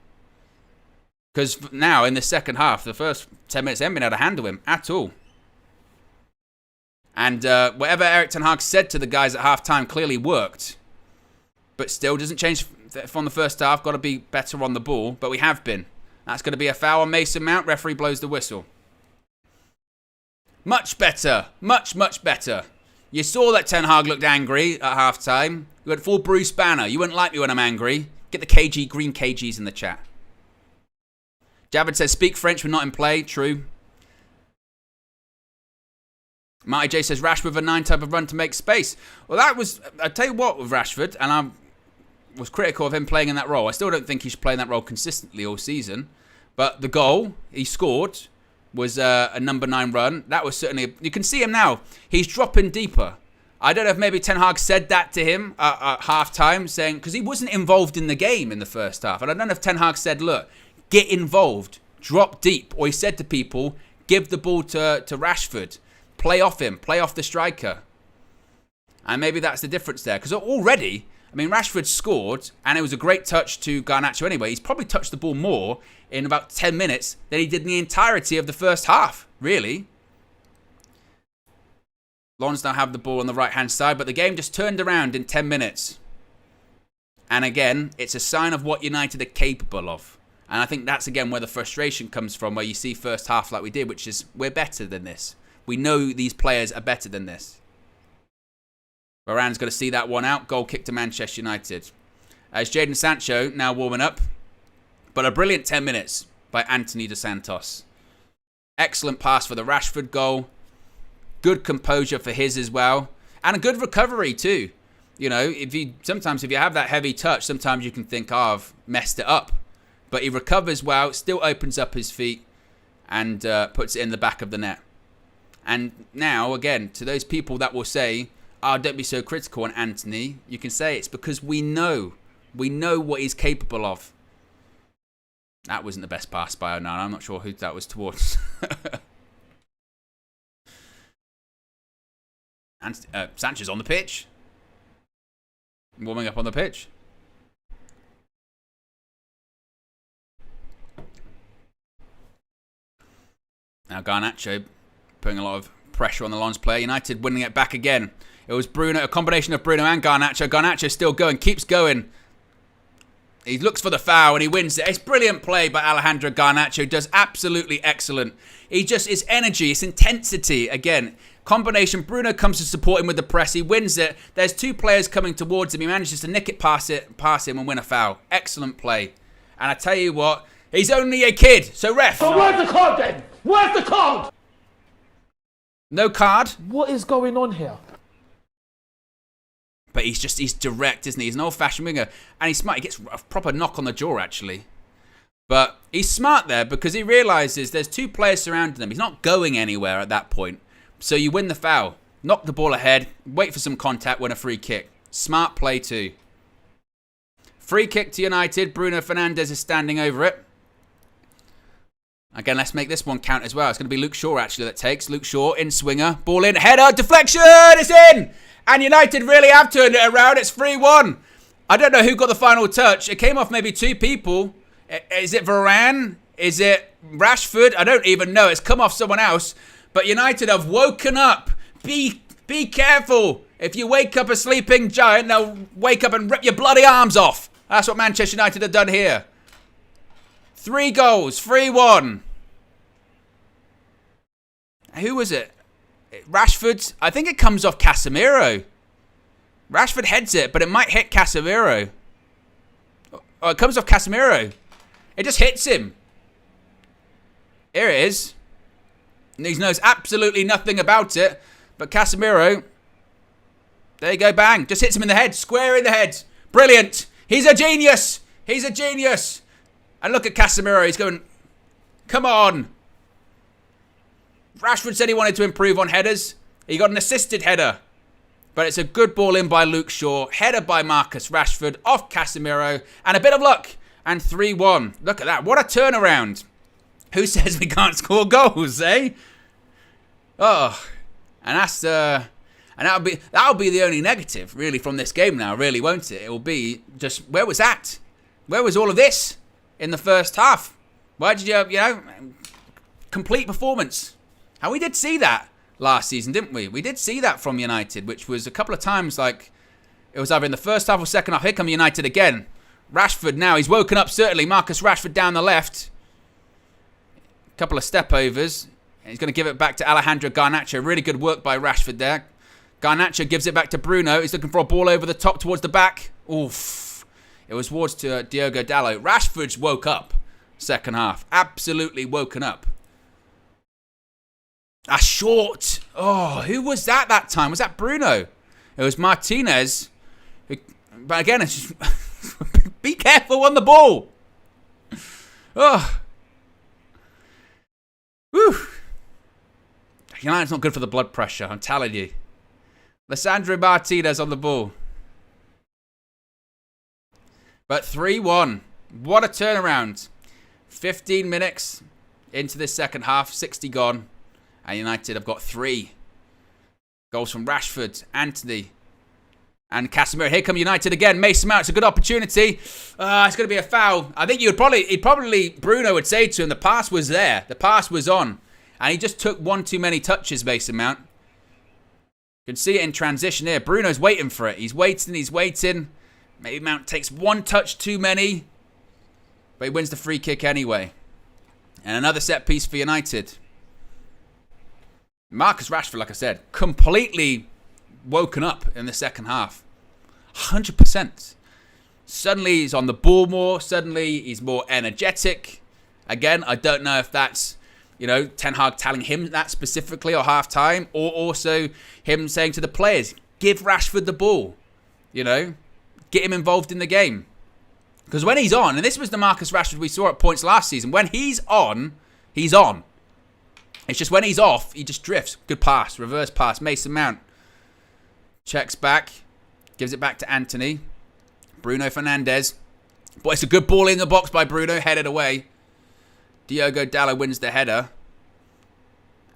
Because now in the second half, the first 10 minutes, they haven't been able to handle him at all. And whatever Erik ten Hag said to the guys at half-time clearly worked. But still doesn't change from the first half. Got to be better on the ball. But we have been. That's going to be a foul on Mason Mount. Referee blows the whistle. Much better. Much, much better. You saw that Ten Hag looked angry at half-time. You went full Bruce Banner. You wouldn't like me when I'm angry. Get the KG, green KGs in the chat. Javid says, speak French, we're not in play. True. Marty J says, Rashford with a 9 type of run to make space. Well, that was, I tell you what, with Rashford, and I was critical of him playing in that role. I still don't think he should play in that role consistently all season. But the goal he scored was a number 9 run. That was certainly, you can see him now. He's dropping deeper. I don't know if maybe Ten Hag said that to him at half-time, saying, because he wasn't involved in the game in the first half. And I don't know if Ten Hag said, look, get involved, drop deep. Or he said to people, give the ball to Rashford. Play off him, play off the striker. And maybe that's the difference there. Because already, I mean, Rashford scored, and it was a great touch to Garnacho anyway. He's probably touched the ball more in about 10 minutes than he did in the entirety of the first half, really. Lons now have the ball on the right-hand side, but the game just turned around in 10 minutes. And again, it's a sign of what United are capable of. And I think that's, again, where the frustration comes from, where you see first half like we did, which is we're better than this. We know these players are better than this. Varane's got to see that one out. Goal kick to Manchester United. As Jadon Sancho now warming up. But a brilliant 10 minutes by Anthony Dos Santos. Excellent pass for the Rashford goal. Good composure for his as well. And a good recovery too. You know, sometimes if you have that heavy touch, sometimes you can think, oh, I've messed it up. But he recovers well, still opens up his feet and puts it in the back of the net. And now, again, to those people that will say, oh, don't be so critical on Anthony, you can say it's because we know what he's capable of. That wasn't the best pass by Onana. I'm not sure who that was towards. And Sanchez on the pitch. Warming up on the pitch. Now Garnacho putting a lot of pressure on the Lens player. United winning it back again. It was Bruno, a combination of Bruno and Garnacho. Garnacho still going, keeps going. He looks for the foul and he wins it. It's brilliant play by Alejandro Garnacho. Does absolutely excellent. His energy, his intensity. Again, combination. Bruno comes to support him with the press. He wins it. There's two players coming towards him. He manages to nick it past him and win a foul. Excellent play. And I tell you what, he's only a kid. So ref. So where's the card then? Where's the card? No card. What is going on here? But he's direct, isn't he? He's an old-fashioned winger. And he's smart. He gets a proper knock on the jaw, actually. But he's smart there because he realises there's two players surrounding him. He's not going anywhere at that point. So you win the foul. Knock the ball ahead. Wait for some contact. Win a free kick. Smart play too. Free kick to United. Bruno Fernandes is standing over it. Again, let's make this one count as well. It's going to be Luke Shaw, actually, that takes. Luke Shaw in swinger. Ball in. Header. Deflection. It's in. And United really have turned it around. It's 3-1. I don't know who got the final touch. It came off maybe two people. Is it Varane? Is it Rashford? I don't even know. It's come off someone else. But United have woken up. Be careful. If you wake up a sleeping giant, they'll wake up and rip your bloody arms off. That's what Manchester United have done here. 3 goals. 3-1. Who was it? Rashford. I think it comes off Casemiro. Rashford heads it, but it might hit Casemiro. Oh, it comes off Casemiro. It just hits him. Here it is. And he knows absolutely nothing about it. But Casemiro, there you go, bang. Just hits him in the head. Square in the head. Brilliant. He's a genius. He's a genius. And look at Casemiro. He's going, come on. Rashford said he wanted to improve on headers. He got an assisted header. But it's a good ball in by Luke Shaw. Header by Marcus Rashford. Off Casemiro. And a bit of luck. And 3-1. Look at that. What a turnaround. Who says we can't score goals, eh? Oh. And that's and that'll be the only negative, really, from this game now, really, won't it? It will be just, where was that? Where was all of this in the first half? Why did you complete performance? And we did see that last season, didn't we? We did see that from United, which was a couple of times, like, it was either in the first half or second half. Here come United again. Rashford now, he's woken up, certainly. Marcus Rashford down the left. A couple of step overs. He's going to give it back to Alejandro Garnacho. Really good work by Rashford there. Garnacho gives it back to Bruno. He's looking for a ball over the top towards the back. Oof. It was towards to Diogo Dalot. Rashford's woke up second half. Absolutely woken up. A short. Oh, who was that time? Was that Bruno? It was Martinez. But again, it's just be careful on the ball. Oh. Whew. United's not good for the blood pressure, I'm telling you. Lisandro Martinez on the ball. But 3-1. What a turnaround. 15 minutes into this second half. 60 gone. And United have got 3 goals from Rashford, Anthony, and Casemiro. Here come United again. Mason Mount, it's a good opportunity. It's going to be a foul. I think Bruno would say to him, the pass was there. The pass was on. And he just took one too many touches, Mason Mount. You can see it in transition here. Bruno's waiting for it. He's waiting. Maybe Mount takes one touch too many. But he wins the free kick anyway. And another set piece for United. Marcus Rashford, like I said, completely woken up in the second half. 100%. Suddenly he's on the ball more. Suddenly he's more energetic. Again, I don't know if that's, Ten Hag telling him that specifically or half-time, or also him saying to the players, give Rashford the ball. Get him involved in the game. Because when he's on, and this was the Marcus Rashford we saw at points last season, when he's on, he's on. It's just when he's off, he just drifts. Good pass, reverse pass, Mason Mount. Checks back, gives it back to Anthony. Bruno Fernandes. But it's a good ball in the box by Bruno, headed away. Diogo Dalot wins the header.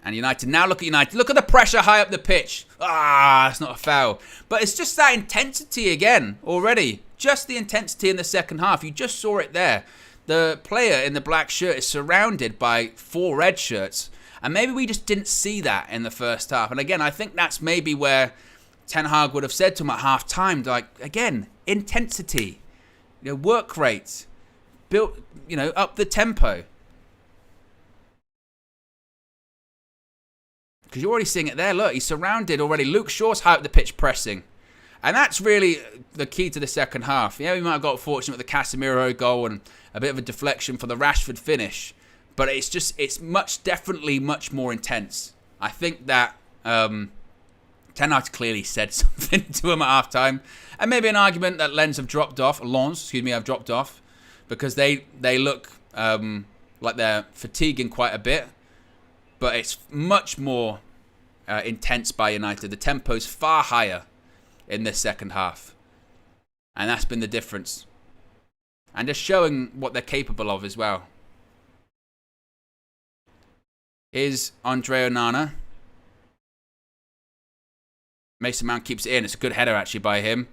And United, now look at United. Look at the pressure high up the pitch. It's not a foul. But it's just that intensity again already. Just the intensity in the second half. You just saw it there. The player in the black shirt is surrounded by 4 red shirts. And maybe we just didn't see that in the first half. And again, I think that's maybe where Ten Hag would have said to him at half time, like, again, intensity, work rate, build, up the tempo. Because you're already seeing it there. Look, he's surrounded already. Luke Shaw's high up the pitch pressing. And that's really the key to the second half. Yeah, we might have got fortunate with the Casemiro goal and a bit of a deflection for the Rashford finish. But it's definitely much more intense. I think that Ten Hag clearly said something to him at half time. And maybe an argument that Lens have dropped off. Have dropped off. Because they look like they're fatiguing quite a bit. But it's much more intense by United. The tempo's far higher in this second half. And that's been the difference. And just showing what they're capable of as well. Is Andre Onana. Mason Mount keeps it in. It's a good header actually by him.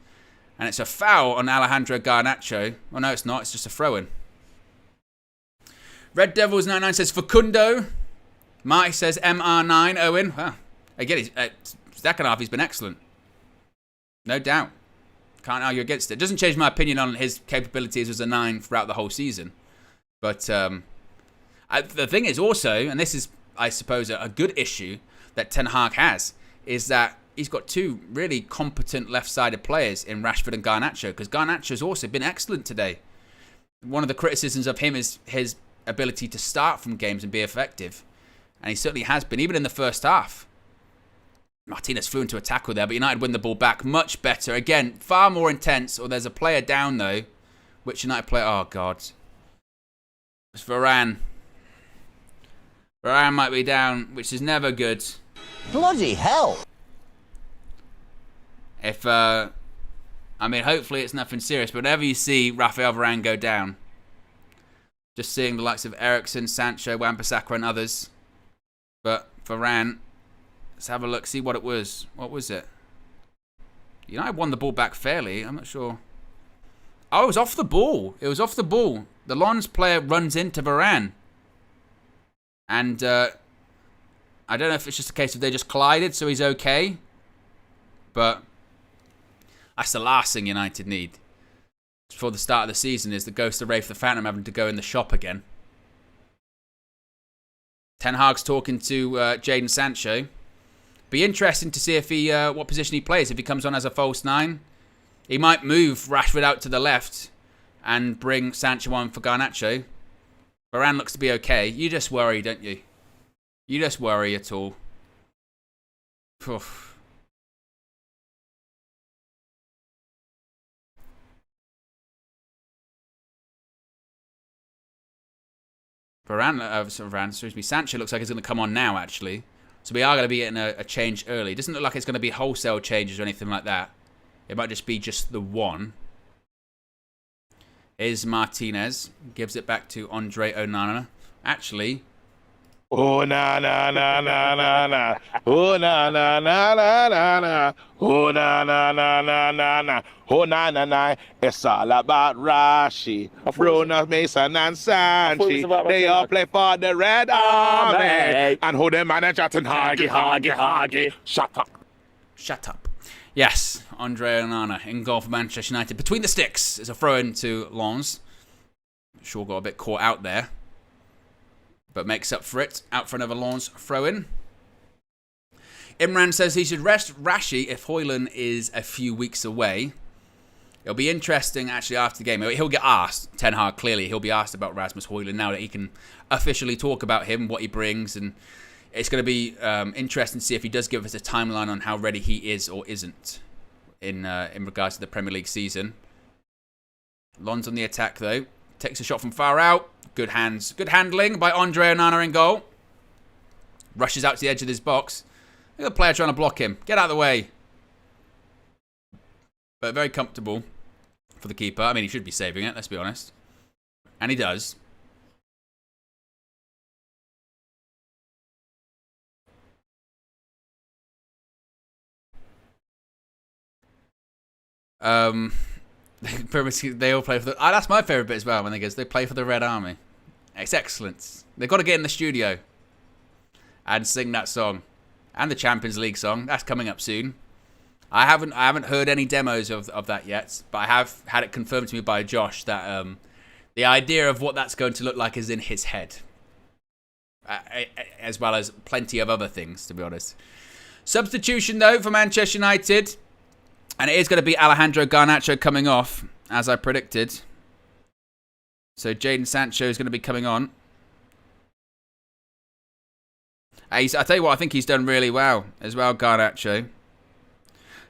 And it's a foul on Alejandro Garnacho. Oh no, it's not. It's just a throw-in. Red Devils 99 says Facundo. Marty says MR9. Owen. Again, second half he's been excellent. No doubt. Can't argue against it. Doesn't change my opinion on his capabilities as a 9 throughout the whole season. But the thing is also, and this is, I suppose, a good issue that Ten Hag has, is that he's got 2 really competent left-sided players in Rashford and Garnacho, because Garnacho's also been excellent today. One of the criticisms of him is his ability to start from games and be effective. And he certainly has been, even in the first half. Martinez flew into a tackle there, but United win the ball back much better. Again, far more intense. Or there's a player down, though. Which United player? Oh, God. It's Varane. Varane might be down, which is never good. Bloody hell. Hopefully it's nothing serious. But whenever you see Rafael Varane go down, just seeing the likes of Eriksen, Sancho, Wan-Bissaka and others. But Varane, let's have a look, see what it was. What was it? United won the ball back fairly. I'm not sure. Oh, it was off the ball. It was off the ball. The Lens player runs into Varane. And I don't know if it's just a case of they just collided, so he's okay. But that's the last thing United need. Before the start of the season is the Ghost of Rafe the Phantom having to go in the shop again. Ten Hag's talking to Jadon Sancho. Be interesting to see if he what position he plays. If he comes on as a false 9, he might move Rashford out to the left and bring Sancho on for Garnacho. Varane looks to be okay. You just worry, don't you? You just worry at all. Oof. Sancho looks like he's going to come on now, actually. So we are going to be getting a change early. It doesn't look like it's going to be wholesale changes or anything like that. It might just be just the one. Is Martinez. Gives it back to Andre Onana. Actually... Oh na na na na na na. Oh na na na na na na. Oh na na na na na na. Oh na na na. It's all about Rashi, Bruno, Mason, and Sanchi. They all play for the Red Army. And who the manager to Hagi. Shut up. Shut up. Yes, Andre Onana in goal for Manchester United. Between the sticks is a throw-in to Lens. Sure got a bit caught out there. But makes up for it. Out for another Lens throw-in. Imran says he should rest Rashi if Hojlund is a few weeks away. It'll be interesting, actually, after the game. He'll get asked, Ten Hag, clearly. He'll be asked about Rasmus Hojlund now that he can officially talk about him, what he brings. And it's going to be interesting to see if he does give us a timeline on how ready he is or isn't in regards to the Premier League season. Lens on the attack, though. Takes a shot from far out. Good hands. Good handling by Andre Onana in goal. Rushes out to the edge of his box. Look at the player trying to block him. Get out of the way. But very comfortable for the keeper. I mean, he should be saving it, let's be honest. And he does. They all play for the... that's my favourite bit as well, when they play for the Red Army. It's excellent. They've got to get in the studio and sing that song. And the Champions League song. That's coming up soon. I haven't heard any demos of that yet, but I have had it confirmed to me by Josh that the idea of what that's going to look like is in his head, as well as plenty of other things, to be honest. Substitution though for Manchester United, and it is going to be Alejandro Garnacho coming off, as I predicted. So Jadon Sancho is going to be coming on. I tell you what, I think he's done really well as well, Garnacho.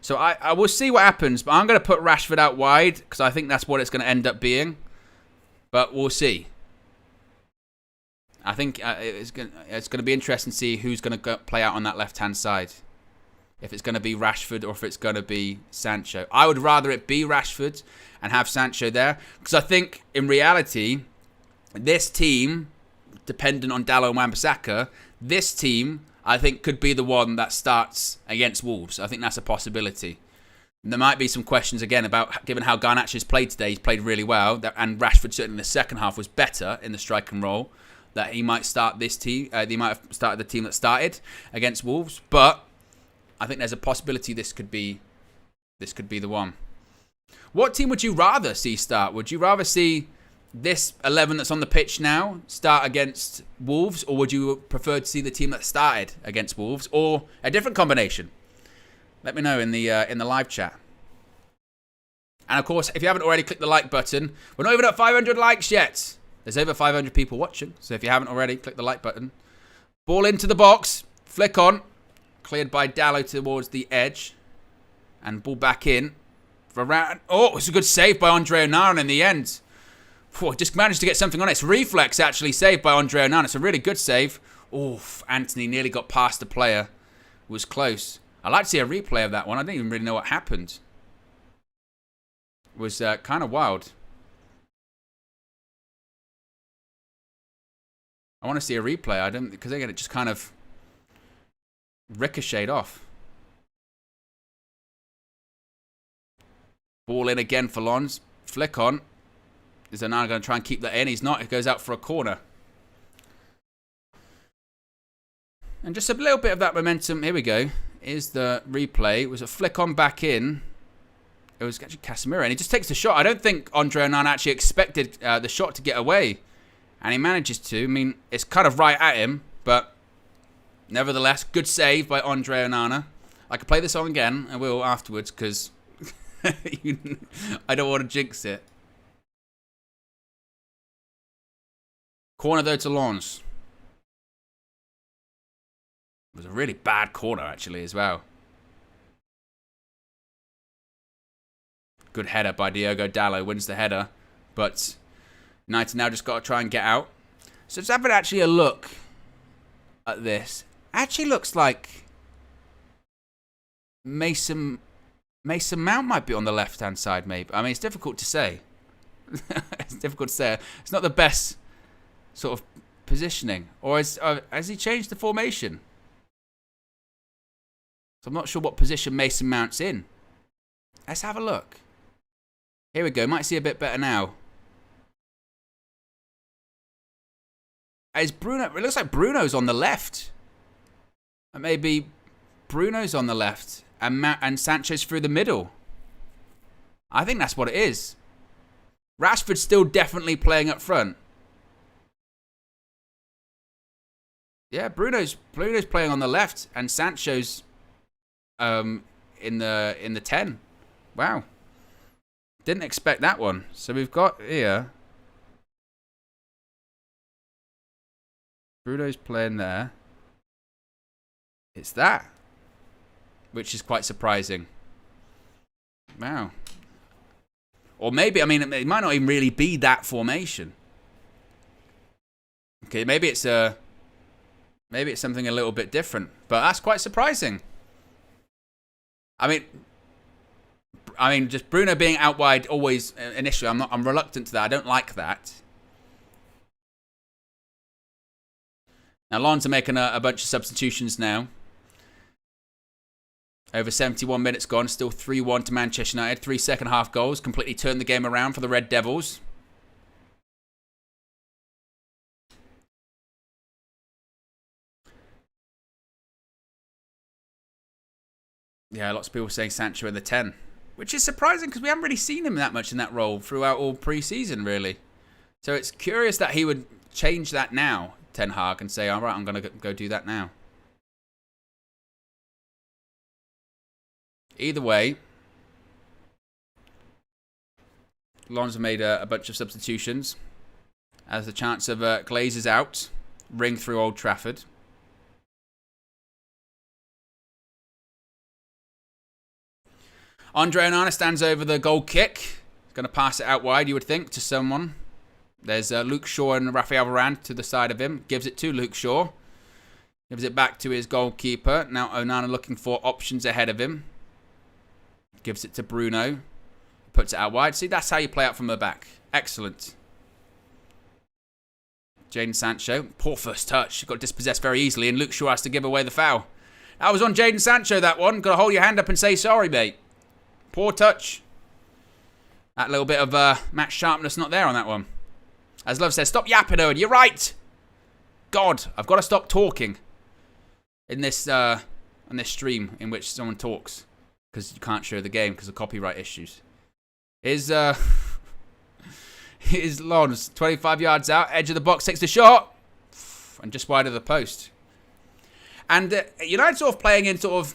So I will see what happens, but I'm going to put Rashford out wide because I think that's what it's going to end up being. But we'll see. I think it's going to be interesting to see who's going to play out on that left-hand side. If it's going to be Rashford or if it's going to be Sancho. I would rather it be Rashford and have Sancho there because I think in reality, this team, dependent on Dalot and Wan-Bissaka, this team, I think, could be the one that starts against Wolves. I think that's a possibility. There might be some questions again about, given how Garnacho's played today, he's played really well, and Rashford certainly in the second half was better in the striking role, that he might start this team, he might have started the team that started against Wolves, but I think there's a possibility this could be the one. What team would you rather see start? Would you rather see this 11 that's on the pitch now start against Wolves, or would you prefer to see the team that started against Wolves, or a different combination? Let me know in the live chat. And of course, if you haven't already, click the like button. We're not even at 500 likes yet. There's over 500 people watching, so if you haven't already, click the like button. Ball into the box, flick on, cleared by Dalot towards the edge, and ball back in. Oh, it's a good save by Andre Onana in the end. Just managed to get something on it. It's reflex actually saved by Andre Onana. It's a really good save. Oof, Anthony nearly got past the player. Was close. I'd like to see a replay of that one. I didn't even really know what happened. It was kind of wild. I want to see a replay. I don't, because again, it just kind of ricocheted off. Ball in again for Lens. Flick on. Is Onana going to try and keep that in? He's not. It goes out for a corner. And just a little bit of that momentum. Here we go. Here's the replay. It was a flick on back in. It was actually Casemiro. And he just takes the shot. I don't think Andre Onana actually expected the shot to get away. And he manages to. I mean, it's kind of right at him. But nevertheless, good save by Andre Onana. I could play the song again. I will afterwards because I don't want to jinx it. Corner though to Lens. It was a really bad corner actually as well. Good header by Diogo Dalot. Wins the header. But United now just got to try and get out. So just having actually a look at this. Actually looks like Mason Mount might be on the left-hand side maybe. I mean, it's difficult to say. It's difficult to say. It's not the best sort of positioning. Or has he changed the formation? So I'm not sure what position Mason Mount's in. Let's have a look. Here we go. Might see a bit better now. Is Bruno? It looks like Bruno's on the left. Maybe Bruno's on the left. and Sanchez through the middle. I think that's what it is. Rashford's still definitely playing up front. Yeah, Bruno's playing on the left, and Sancho's in the 10. Wow, didn't expect that one. So we've got here Bruno's playing there. It's that, which is quite surprising. Wow. Or maybe, I mean, it might not even really be that formation. Okay, maybe it's something a little bit different, but that's quite surprising. I mean, just Bruno being out wide always initially. I'm reluctant to that. I don't like that. Now Lons are making a bunch of substitutions now. Over 71 minutes gone, still 3-1 to Manchester United. 3 second half goals, completely turned the game around for the Red Devils. Yeah, lots of people saying Sancho in the 10. Which is surprising because we haven't really seen him that much in that role throughout all pre-season, really. So it's curious that he would change that now, Ten Hag, and say, all right, I'm going to go do that now. Either way, Lons have made a bunch of substitutions as the chance of Glazers out ring through Old Trafford. Andre Onana stands over the goal kick. He's going to pass it out wide, you would think, to someone. There's Luke Shaw and Rafael Varane to the side of him. Gives it to Luke Shaw. Gives it back to his goalkeeper. Now Onana looking for options ahead of him. Gives it to Bruno. Puts it out wide. See, that's how you play out from the back. Excellent. Jadon Sancho. Poor first touch. Got dispossessed very easily, and Luke Shaw has to give away the foul. That was on Jadon Sancho, that one. Got to hold your hand up and say sorry, mate. Poor touch. That little bit of match sharpness not there on that one. As Love says, stop yapping, Owen. You're right. God, I've got to stop talking in this stream in which someone talks because you can't show the game because of copyright issues. Here's Lons, 25 yards out, edge of the box, takes the shot, and just wide of the post. And United sort of playing in sort of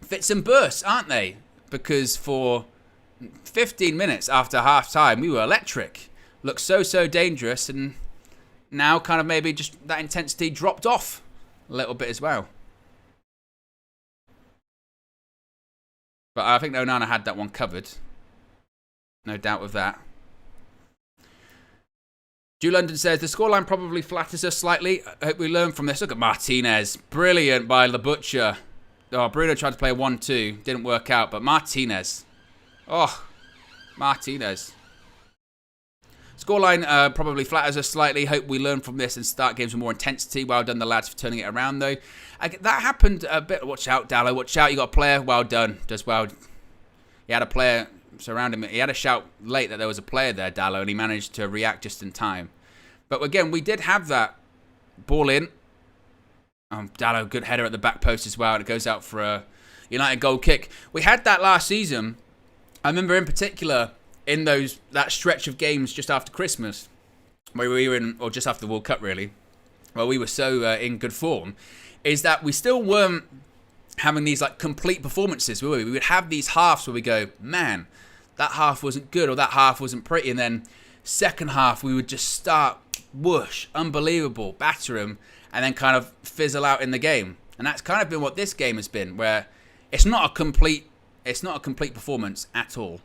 fits and bursts, aren't they? Because for 15 minutes after half-time, we were electric. Looked so dangerous, and now kind of maybe just that intensity dropped off a little bit as well. But I think Onana had that one covered. No doubt of that. Drew London says, the scoreline probably flatters us slightly. I hope we learn from this. Look at Martinez. Brilliant by the Butcher. Oh, Bruno tried to play 1-2. Didn't work out. But Martinez. Oh, Martinez. Scoreline probably flatters us slightly. Hope we learn from this and start games with more intensity. Well done, the lads, for turning it around, though. That happened a bit. Watch out, Dallo. Watch out. You got a player. Well done. Does well. He had a player surround him. He had a shout late that there was a player there, Dallo, and he managed to react just in time. But again, we did have that ball in. Dallo, good header at the back post as well. And it goes out for a United goal kick. We had that last season. I remember in particular in that stretch of games just after Christmas, where we were in, or just after the World Cup really, where we were so in good form, is that we still weren't having these like complete performances, were we? We would have these halves where we go, man, that half wasn't good or that half wasn't pretty, and then second half we would just start whoosh, unbelievable, batter them, and then kind of fizzle out in the game. And that's kind of been what this game has been, where it's not a complete performance at all.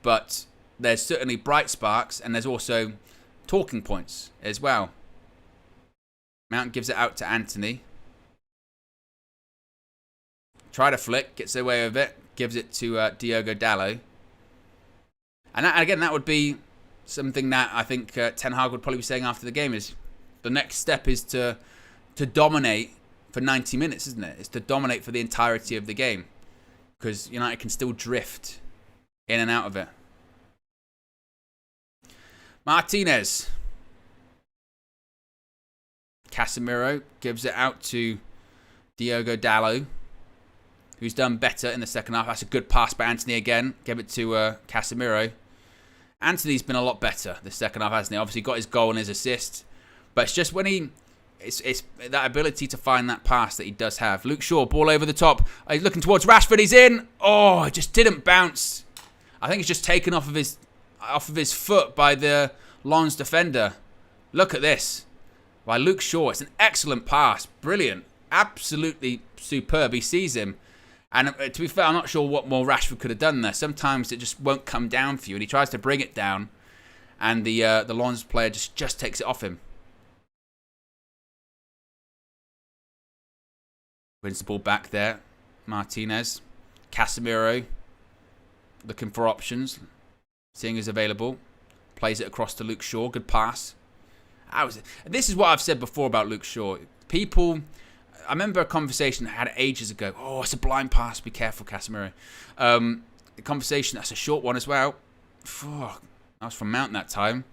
But there's certainly bright sparks, and there's also talking points as well. Mount gives it out to Anthony. Try to flick, gets away with it, gives it to Diogo Dallo. And again, that would be something that I think Ten Hag would probably be saying after the game is the next step is to dominate for 90 minutes, isn't it? It's to dominate for the entirety of the game, because United can still drift in and out of it. Martinez. Casemiro gives it out to Diogo Dallo. who's done better in the second half. That's a good pass by Anthony again. Gave it to Casemiro. Anthony's been a lot better the second half, hasn't he? Obviously got his goal and his assist. But it's just when it's that ability to find that pass that he does have. Luke Shaw, ball over the top. He's looking towards Rashford. He's in. Oh, it just didn't bounce. I think it's just taken off of his foot by the Lens defender. Look at this. By Luke Shaw. It's an excellent pass. Brilliant. Absolutely superb. He sees him. And to be fair, I'm not sure what more Rashford could have done there. Sometimes it just won't come down for you. And he tries to bring it down. And the Lens player just takes it off him. Wins the ball back there. Martinez. Casemiro. Looking for options. Seeing who's available. Plays it across to Luke Shaw. Good pass. This is what I've said before about Luke Shaw. I remember a conversation I had ages ago. Oh, it's a blind pass. Be careful, Casemiro. The conversation, that's a short one as well. Fuck. That was from Mount that time.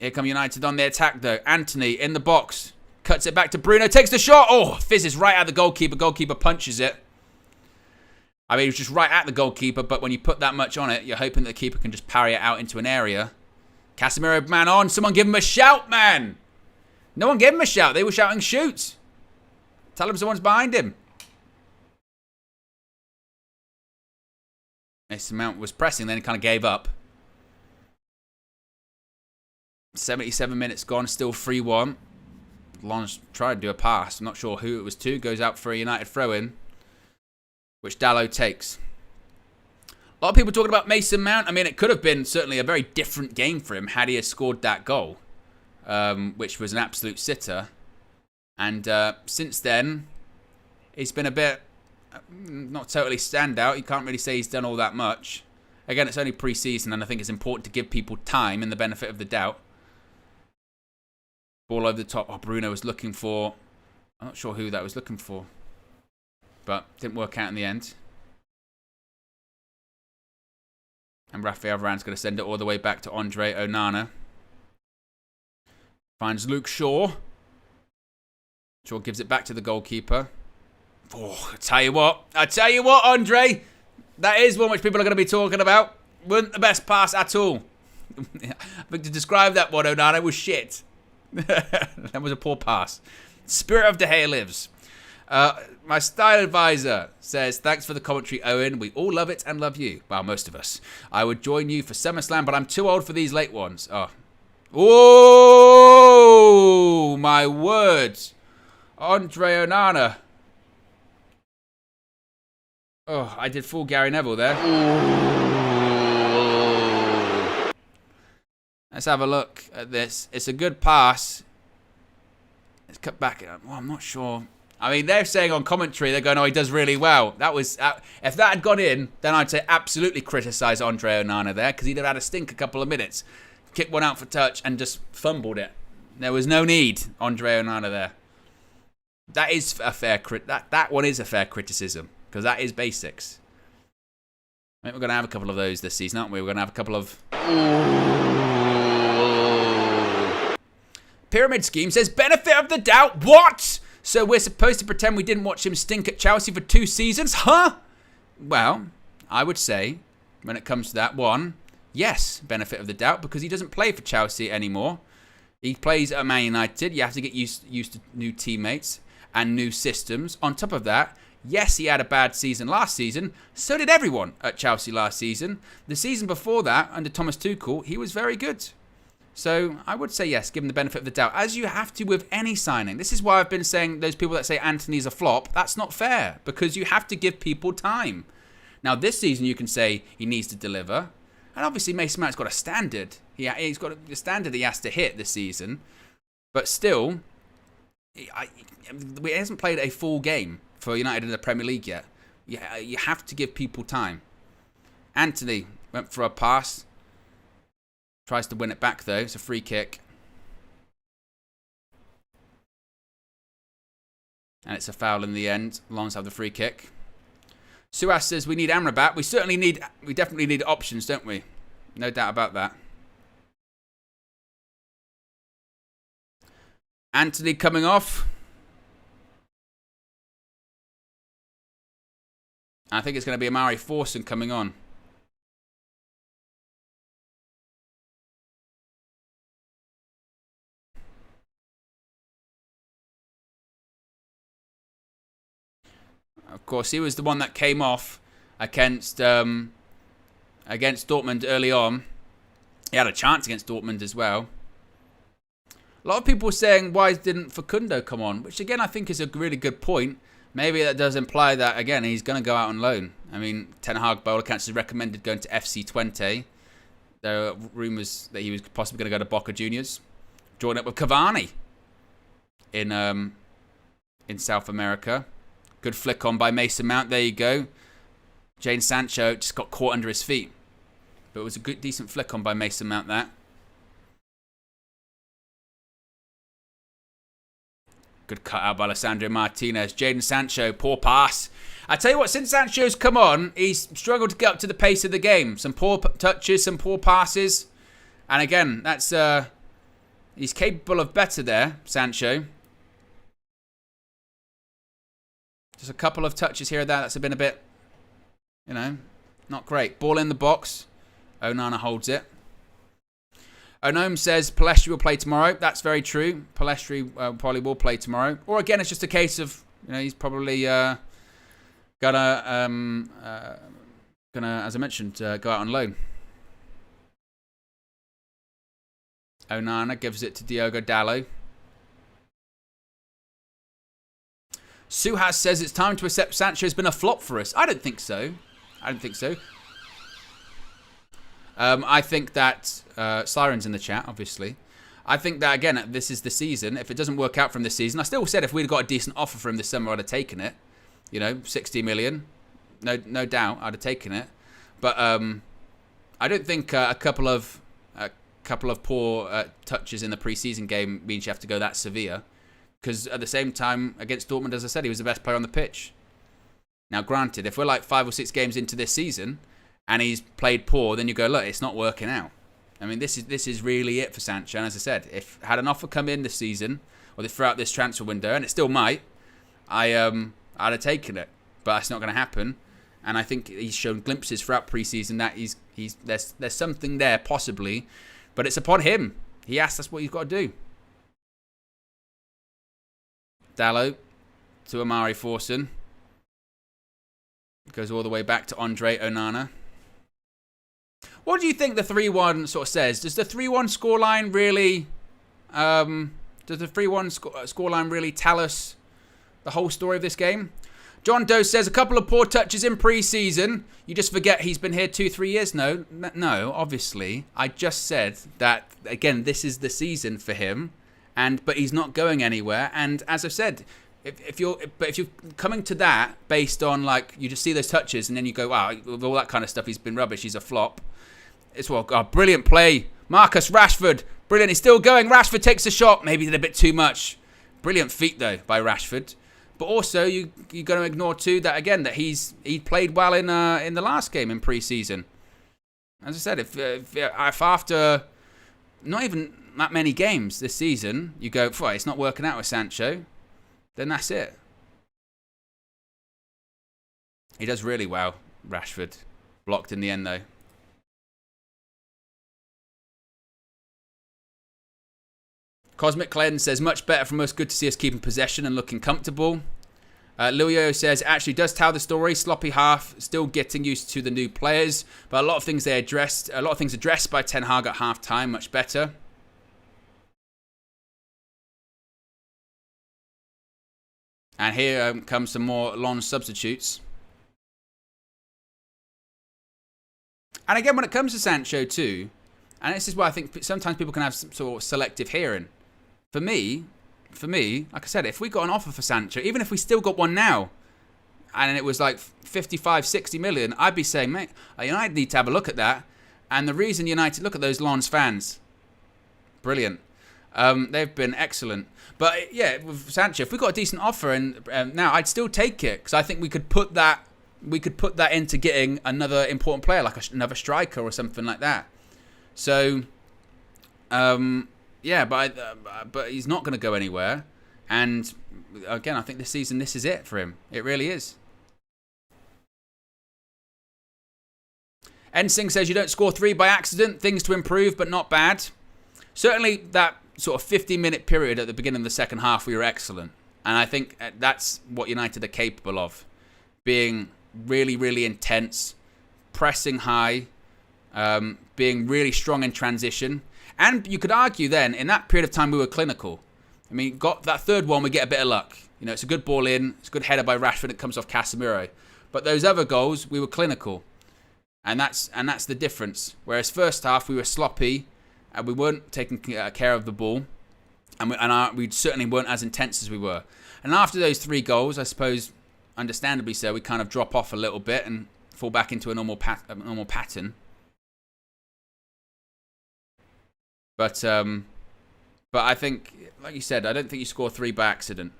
Here come United on the attack, though. Anthony in the box. Cuts it back to Bruno. Takes the shot. Oh, fizzes right at the goalkeeper. Goalkeeper punches it. I mean, it was just right at the goalkeeper, but when you put that much on it, you're hoping that the keeper can just parry it out into an area. Casemiro, man on. Someone give him a shout, man. No one gave him a shout. They were shouting shoot. Tell him someone's behind him. Mason Mount was pressing, then he kind of gave up. 77 minutes gone, still 3-1. Lens tried to do a pass. I'm not sure who it was to. Goes out for a United throw-in, which Dalot takes. A lot of people talking about Mason Mount. I mean, it could have been certainly a very different game for him had he scored that goal, which was an absolute sitter. And since then, he's been a bit, not totally standout. You can't really say he's done all that much. Again, it's only pre-season, and I think it's important to give people time and the benefit of the doubt. Ball over the top. Oh, Bruno was looking for... I'm not sure who that was looking for. But didn't work out in the end. And Rafael Varane's going to send it all the way back to Andre Onana. Finds Luke Shaw. Shaw gives it back to the goalkeeper. Oh, I tell you what, Andre. That is one which people are going to be talking about. Wasn't the best pass at all. I think to describe that one, Onana, was shit. That was a poor pass. Spirit of De Gea lives. My style advisor says, thanks for the commentary, Owen. We all love it and love you. Well, most of us. I would join you for SummerSlam, but I'm too old for these late ones. Oh, my word. Andre Onana. Oh, I did full Gary Neville there. Let's have a look at this. It's a good pass. Let's cut back. Well, I'm not sure. I mean, they're saying on commentary, they're going, oh, he does really well. That was, if that had gone in, then I'd say absolutely criticise Andre Onana there, because he'd have had a stink a couple of minutes. Kicked one out for touch and just fumbled it. There was no need, Andre Onana there. That is a fair that one is a fair criticism, because that is basics. I think we're going to have a couple of those this season, aren't we? We're going to have a couple of... Pyramid Scheme says, benefit of the doubt. What? So we're supposed to pretend we didn't watch him stink at Chelsea for 2 seasons? Huh? Well, I would say, when it comes to that, one, yes, benefit of the doubt, because he doesn't play for Chelsea anymore. He plays at Man United. You have to get used to new teammates and new systems. On top of that, yes, he had a bad season last season. So did everyone at Chelsea last season. The season before that, under Thomas Tuchel, he was very good. So I would say yes, give him the benefit of the doubt, as you have to with any signing. This is why I've been saying those people that say Anthony's a flop, that's not fair, because you have to give people time. Now this season you can say he needs to deliver, and obviously Mason Mount's got a standard. He's got a standard he has to hit this season, but still, he hasn't played a full game for United in the Premier League yet. You have to give people time. Anthony went for a pass. Tries to win it back, though. It's a free kick. And it's a foul in the end. Lens have the free kick. Suas says we need Amrabat. We definitely need options, don't we? No doubt about that. Anthony coming off. I think it's going to be Amari Forson coming on. Of course, he was the one that came off against Dortmund early on. He had a chance against Dortmund as well. A lot of people saying, why didn't Facundo come on? Which, again, I think is a really good point. Maybe that does imply that, again, he's going to go out on loan. I mean, Ten Hag, by all accounts, has recommended going to FC Twente. There are rumours that he was possibly going to go to Boca Juniors. Join up with Cavani in South America. Good flick on by Mason Mount. There you go. Jadon Sancho just got caught under his feet. But it was a good, decent flick on by Mason Mount, that. Good cut out by Alessandro Martinez. Jadon Sancho, poor pass. I tell you what, since Sancho's come on, he's struggled to get up to the pace of the game. Some poor touches, some poor passes. And again, that's he's capable of better there, Sancho. Just a couple of touches here and there. That's been a bit, not great. Ball in the box. Onana holds it. Onome says Palestri will play tomorrow. That's very true. Palestri probably will play tomorrow. Or again, it's just a case of, he's probably gonna, as I mentioned, go out on loan. Onana gives it to Diogo Dalot. Suhas says it's time to accept Sancho has been a flop for us. I don't think so. I think that Siren's in the chat, obviously. I think that, again, this is the season. If it doesn't work out from this season, I still said if we'd got a decent offer for him this summer, I'd have taken it. 60 million. No doubt, I'd have taken it. But I don't think a couple of poor touches in the preseason game means you have to go that severe. Because at the same time, against Dortmund, as I said, he was the best player on the pitch. Now, granted, if we're like 5 or 6 games into this season and he's played poor, then you go, look, it's not working out. I mean, this is really it for Sancho. And as I said, if had an offer come in this season or throughout this transfer window, and it still might, I'd have taken it. But that's not going to happen. And I think he's shown glimpses throughout preseason that there's something there possibly, but it's upon him. He asks us what he's got to do. Dalot to Amari Forson. Goes all the way back to Andre Onana. What do you think the 3-1 sort of says? Does the 3-1 scoreline really scoreline really tell us the whole story of this game? John Doe says a couple of poor touches in pre-season. You just forget he's been here 2-3 years. No, obviously. I just said that, again, this is the season for him, but he's not going anywhere. And as I've said, if you're coming to that based on, like, you just see those touches and then you go, wow, with all that kind of stuff, he's been rubbish, he's a flop. It's brilliant play. Marcus Rashford, brilliant. He's still going. Rashford takes a shot. Maybe did a bit too much. Brilliant feat though by Rashford. But also you got to ignore too that again that he played well in the last game in pre-season. As I said, if after not even that many games this season you go, it's not working out with Sancho, then that's it. He does really well, Rashford. Blocked in the end though. Cosmic Cleanse says, much better from us. Good to see us keeping possession and looking comfortable. Luio says, actually does tell the story. Sloppy half, still getting used to the new players. But a lot of things addressed by Ten Hag at half time, much better. And here comes some more Lens substitutes. And again, when it comes to Sancho too, and this is why I think sometimes people can have some sort of selective hearing. For me, like I said, if we got an offer for Sancho, even if we still got one now, and it was like 55, 60 million, I'd be saying, mate, United need to have a look at that. And the reason United, look at those Lens fans. Brilliant. They've been excellent. But yeah, with Sancho, if we got a decent offer, and now I'd still take it, because I think we could put that into getting another important player, like another striker or something like that. So, yeah, but he's not going to go anywhere. And again, I think this season, this is it for him. It really is. Ensing says you don't score 3 by accident. Things to improve, but not bad. Certainly that sort of 50-minute period at the beginning of the second half, we were excellent. And I think that's what United are capable of. Being really, really intense, pressing high, being really strong in transition. And you could argue then, in that period of time, we were clinical. I mean, got that third one, we get a bit of luck. You know, it's a good ball in, it's a good header by Rashford, it comes off Casemiro. But those other goals, we were clinical. And that's the difference. Whereas first half, we were sloppy, and we weren't taking care of the ball. And we certainly weren't as intense as we were. And after those 3 goals, I suppose, understandably so, we kind of drop off a little bit and fall back into a normal pattern. But I think, like you said, I don't think you score 3 by accident.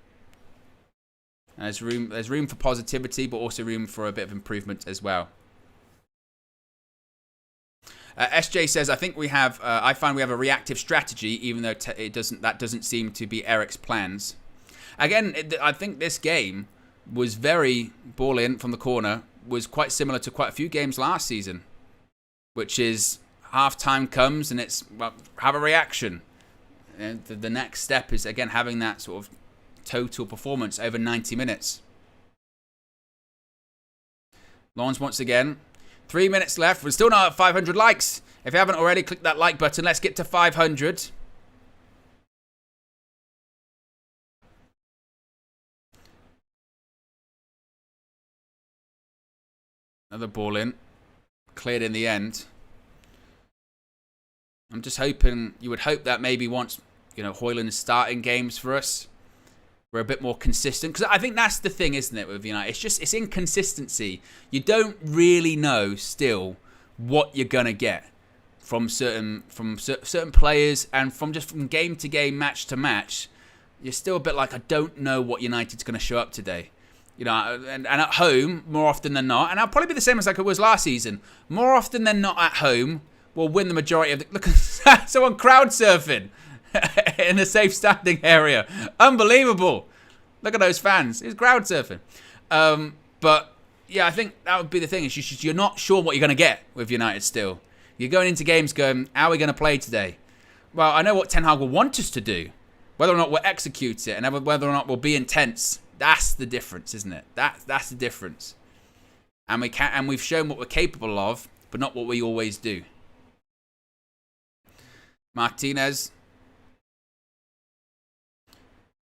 And there's room for positivity, but also room for a bit of improvement as well. SJ says, I think we have. I find we have a reactive strategy, even though that doesn't seem to be Eric's plans. Again, I think this game was very ball in from the corner. Was quite similar to quite a few games last season, which is half time comes and it's have a reaction. And the next step is again having that sort of total performance over 90 minutes. Lawrence once again. 3 minutes left. We're still not at 500 likes. If you haven't already, click that like button. Let's get to 500. Another ball in. Cleared in the end. I'm just hoping, you would hope that maybe once, Hojlund is starting games for us, we're a bit more consistent. Because I think that's the thing, isn't it, with United? It's inconsistency. You don't really know still what you're going to get from certain players, and from game to game, match to match. You're still a bit like, I don't know what United's going to show up today. And at home, more often than not, and I'll probably be the same as like it was last season, more often than not at home, we'll win the majority of the... Look at someone crowd surfing in a safe standing area. Unbelievable. Look at those fans. It's crowd surfing. But yeah, I think that would be the thing. Is you're not sure what you're going to get with United still. You're going into games going, how are we going to play today? Well, I know what Ten Hag will want us to do. Whether or not we'll execute it and whether or not we'll be intense, that's the difference, isn't it? That's the difference. And we've shown what we're capable of, but not what we always do. Martinez.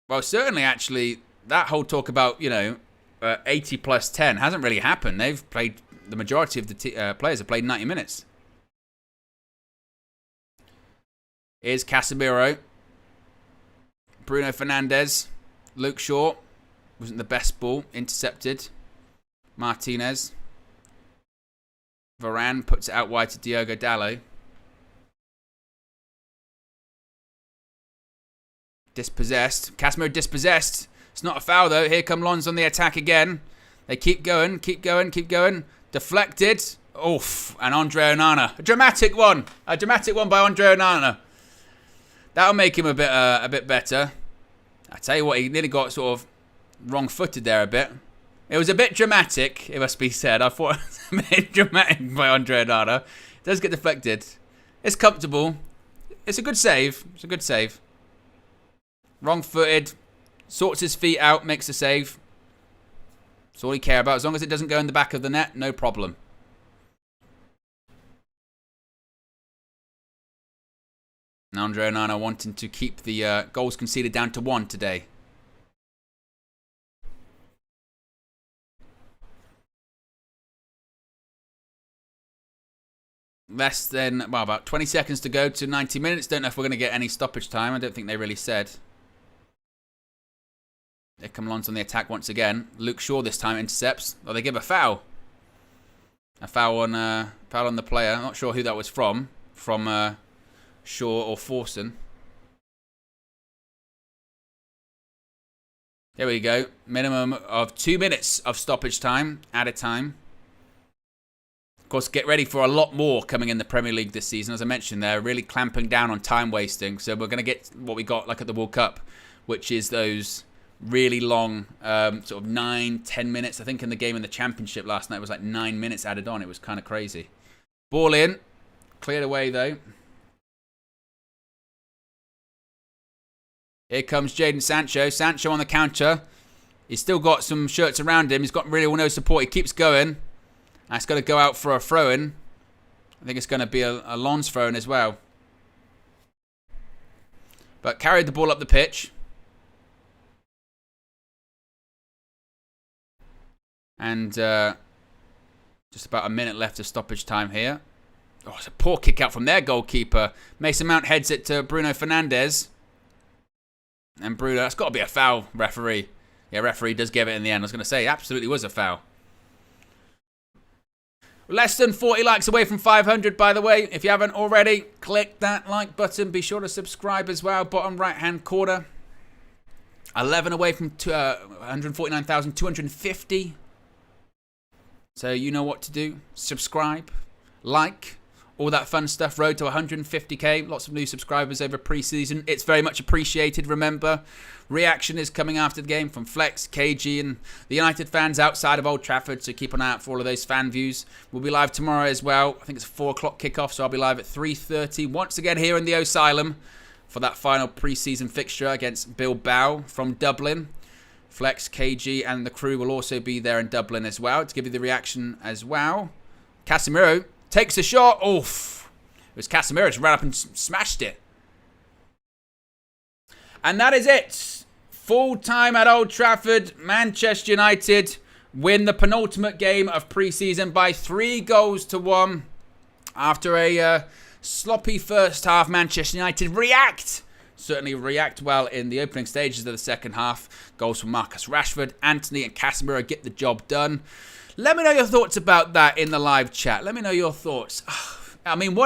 Well, certainly, actually, that whole talk about, 80 plus 10 hasn't really happened. They've played, the majority of the players have played 90 minutes. Here's Casemiro. Bruno Fernandes. Luke Shaw. Wasn't the best ball. Intercepted. Martinez. Varane puts it out wide to Diogo Dalot. Dispossessed. Casemiro dispossessed. It's not a foul though. Here come Lons on the attack again. They keep going. Deflected. Oof. And Andre Onana. A dramatic one by Andre Onana. That'll make him a bit better. I tell you what, he nearly got sort of wrong-footed there a bit. It was a bit dramatic, it must be said. I thought it was a bit dramatic by Andre Onana. It does get deflected. It's comfortable. It's a good save. Wrong-footed. Sorts his feet out, makes a save. That's all he cares about. As long as it doesn't go in the back of the net, no problem. And Andre Onana wanting to keep the goals conceded down to 1 today. Less than, about 20 seconds to go to 90 minutes. Don't know if we're going to get any stoppage time. I don't think they really said. Here come Lons on the attack once again. Luke Shaw this time intercepts. Oh, they give a foul. A foul on the player. I'm not sure who that was from. From Shaw or Forson. There we go. Minimum of 2 minutes of stoppage time. Added time. Of course, get ready for a lot more coming in the Premier League this season. As I mentioned, they're really clamping down on time wasting. So we're going to get what we got like at the World Cup, which is those really long, sort of 9-10 minutes. I think in the game in the Championship last night it was like 9 minutes added on. It was kind of crazy. Ball in. Cleared away, though. Here comes Jadon Sancho. Sancho on the counter. He's still got some shirts around him. He's got really no support. He keeps going. And it's going to go out for a throw-in. I think it's going to be a Lons throw-in as well. But carried the ball up the pitch. And just about a minute left of stoppage time here. Oh, it's a poor kick out from their goalkeeper. Mason Mount heads it to Bruno Fernandes. And Bruno, that's got to be a foul, referee. Yeah, referee does give it in the end. I was going to say, it absolutely was a foul. Less than 40 likes away from 500, by the way. If you haven't already, click that like button. Be sure to subscribe as well. Bottom right-hand corner. 11 away from 149,250. So you know what to do. Subscribe, like, all that fun stuff. Road to 150k. Lots of new subscribers over pre-season. It's very much appreciated. Remember, reaction is coming after the game from Flex, KG, and the United fans outside of Old Trafford. So keep an eye out for all of those fan views. We'll be live tomorrow as well. I think it's a 4 o'clock kickoff, so I'll be live at 3:30. Once again here in the Asylum for that final pre-season fixture against Bilbao from Dublin. Flex, KG, and the crew will also be there in Dublin as well to give you the reaction as well. Casemiro takes a shot. Oof. It was Casemiro just ran up and smashed it. And that is it. Full time at Old Trafford. Manchester United win the penultimate game of pre-season by 3-1 after a sloppy first half. Manchester United certainly react well in the opening stages of the second half. Goals from Marcus Rashford, Antony and Casemiro get the job done. Let me know your thoughts about that in the live chat. Let me know your thoughts. I mean,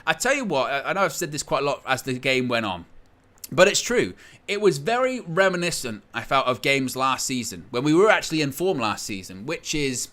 I tell you what, I know I've said this quite a lot as the game went on, but it's true. It was very reminiscent, I felt, of games last season, when we were actually in form last season, which is,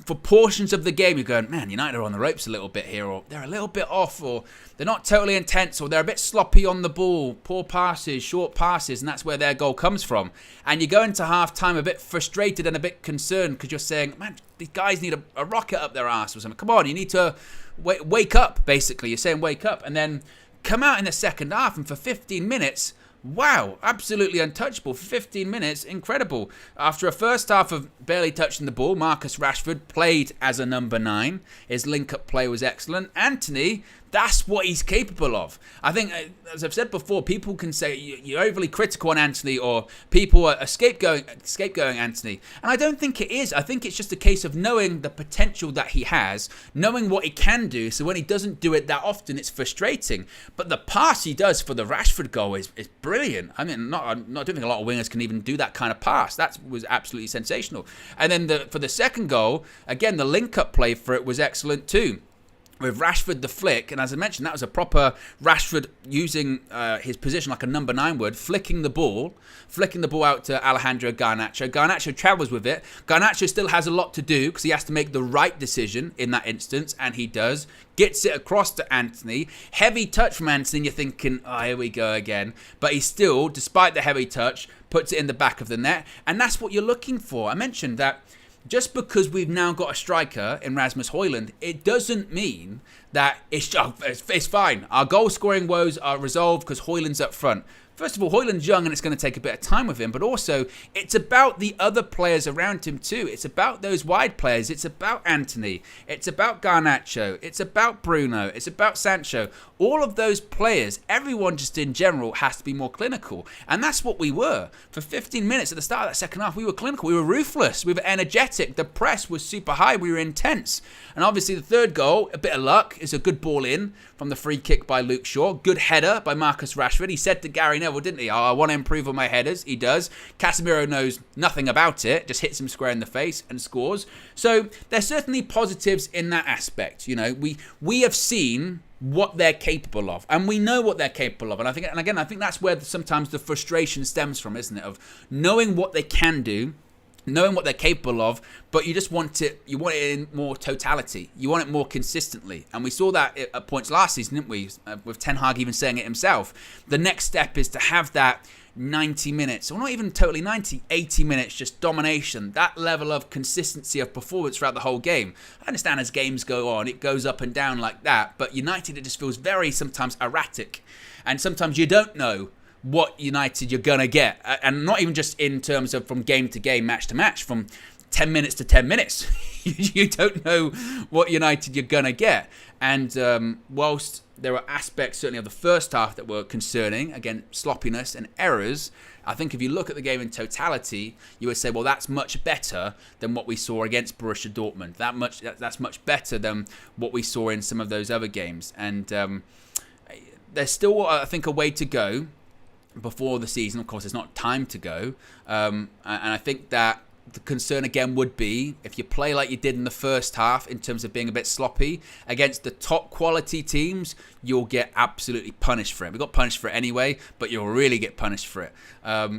for portions of the game, you're going, man, United are on the ropes a little bit here, or they're a little bit off, or they're not totally intense, or they're a bit sloppy on the ball, poor passes, short passes, and that's where their goal comes from. And you go into half-time a bit frustrated and a bit concerned because you're saying, man, these guys need a rocket up their arse or something. Come on, you need to wake up, basically. You're saying wake up. And then come out in the second half, and for 15 minutes... wow, absolutely untouchable for 15 minutes. Incredible. After a first half of barely touching the ball, Marcus Rashford played as a number 9. His link-up play was excellent. Antony, that's what he's capable of. I think, as I've said before, people can say you're overly critical on Antony, or people are scapegoating Antony. And I don't think it is. I think it's just a case of knowing the potential that he has, knowing what he can do, so when he doesn't do it that often, it's frustrating. But the pass he does for the Rashford goal is brilliant. I mean, I don't think a lot of wingers can even do that kind of pass. That was absolutely sensational. And then for the second goal, again, the link-up play for it was excellent too. With Rashford the flick, and as I mentioned, that was a proper Rashford using his position like a number 9 would, flicking the ball out to Alejandro Garnacho. Garnacho travels with it. Garnacho still has a lot to do because he has to make the right decision in that instance, and he does. Gets it across to Antony. Heavy touch from Antony, and you're thinking, oh, here we go again. But he still, despite the heavy touch, puts it in the back of the net, and that's what you're looking for. I mentioned that just because we've now got a striker in Rasmus Hojlund, it doesn't mean that it's fine. Our goal-scoring woes are resolved because Hojlund's up front. First of all, Hojlund's young and it's going to take a bit of time with him, but also it's about the other players around him too. It's about those wide players. It's about Antony. It's about Garnacho. It's about Bruno. It's about Sancho. All of those players, everyone just in general has to be more clinical. And that's what we were. For 15 minutes at the start of that second half, we were clinical. We were ruthless. We were energetic. The press was super high. We were intense. And obviously the third goal, a bit of luck, is a good ball in from the free kick by Luke Shaw. Good header by Marcus Rashford. He said to Gary Neville, didn't he? Oh, I want to improve on my headers. He does. Casemiro knows nothing about it. Just hits him square in the face and scores. So there's certainly positives in that aspect. You know, we have seen what they're capable of, and we know what they're capable of. And I think that's where sometimes the frustration stems from, isn't it? Of knowing what they can do, knowing what they're capable of, but you just want it. You want it in more totality. You want it more consistently, and we saw that at points last season, didn't we? With Ten Hag even saying it himself. The next step is to have that 90 minutes, or not even totally 90, 80 minutes, just domination, that level of consistency of performance throughout the whole game. I understand as games go on, it goes up and down like that, but United, it just feels very sometimes erratic. And sometimes you don't know what United you're going to get. And not even just in terms of from game to game, match to match, from 10 minutes to 10 minutes. You don't know what United you're going to get. And whilst there were aspects certainly of the first half that were concerning, again, sloppiness and errors, I think if you look at the game in totality, you would say, well, that's much better than what we saw against Borussia Dortmund. That's much better than what we saw in some of those other games. And there's still, I think, a way to go before the season. Of course, there's not time to go. And I think that the concern again would be if you play like you did in the first half in terms of being a bit sloppy against the top quality teams, you'll get absolutely punished for it. We got punished for it anyway, but you'll really get punished for it.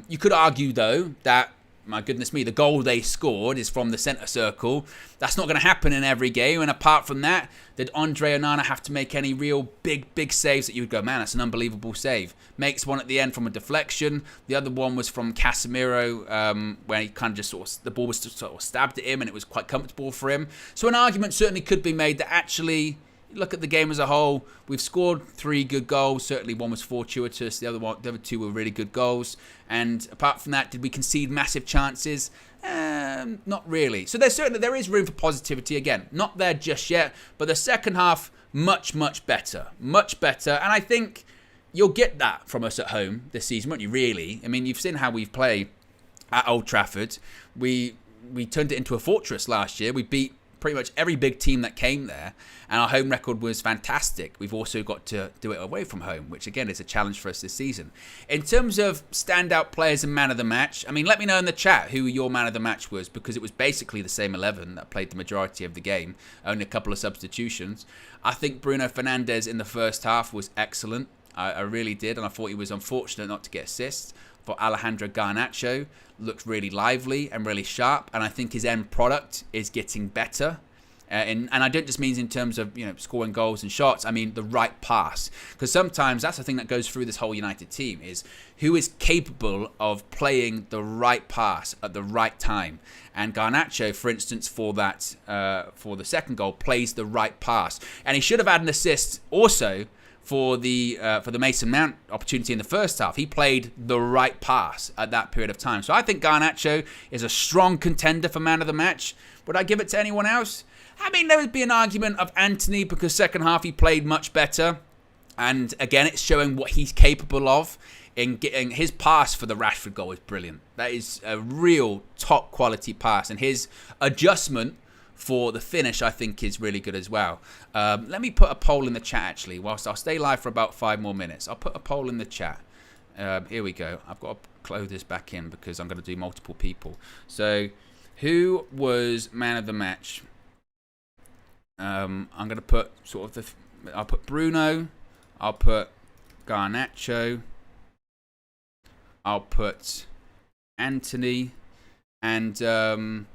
You could argue though that, my goodness me, the goal they scored is from the centre circle. That's not going to happen in every game. And apart from that, did Andre Onana have to make any real big saves that you would go, man, that's an unbelievable save? Makes one at the end from a deflection. The other one was from Casemiro, where he kind of just the ball was sort of stabbed at him and it was quite comfortable for him. So an argument certainly could be made that actually, look at the game as a whole, we've scored 3 good goals. Certainly one was fortuitous. The other 2 were really good goals. And apart from that, did we concede massive chances? Not really. So there is room for positivity again. Not there just yet, but the second half, much better. Much better. And I think you'll get that from us at home this season, won't you, really? I mean, you've seen how we've played at Old Trafford. We turned it into a fortress last year. We beat pretty much every big team that came there, and our home record was fantastic. We've also got to do it away from home, which again is a challenge for us this season. In terms of standout players and man of the match, I mean, let me know in the chat who your man of the match was, because it was basically the same 11 that played the majority of the game, only a couple of substitutions. I think Bruno Fernandes in the first half was excellent. I really did, and I thought he was unfortunate not to get assists. For Alejandro Garnacho, looked really lively and really sharp, and I think his end product is getting better. And I don't just mean in terms of scoring goals and shots. I mean the right pass, because sometimes that's the thing that goes through this whole United team is who is capable of playing the right pass at the right time. And Garnacho, for instance, for the second goal, plays the right pass, and he should have had an assist also for the Mason Mount opportunity in the first half. He played the right pass at that period of time. So I think Garnacho is a strong contender for man of the match. Would I give it to anyone else? I mean, there would be an argument of Anthony, because second half he played much better. And again, it's showing what he's capable of. In getting his pass for the Rashford goal is brilliant. That is a real top quality pass. And his adjustment for the finish, I think, is really good as well. Let me put a poll in the chat, actually, whilst I'll stay live for about 5 more minutes. I'll put a poll in the chat. Here we go. I've got to close this back in because I'm going to do multiple people. So, who was man of the match? I'm going to put I'll put Bruno. I'll put Garnacho. I'll put Anthony. And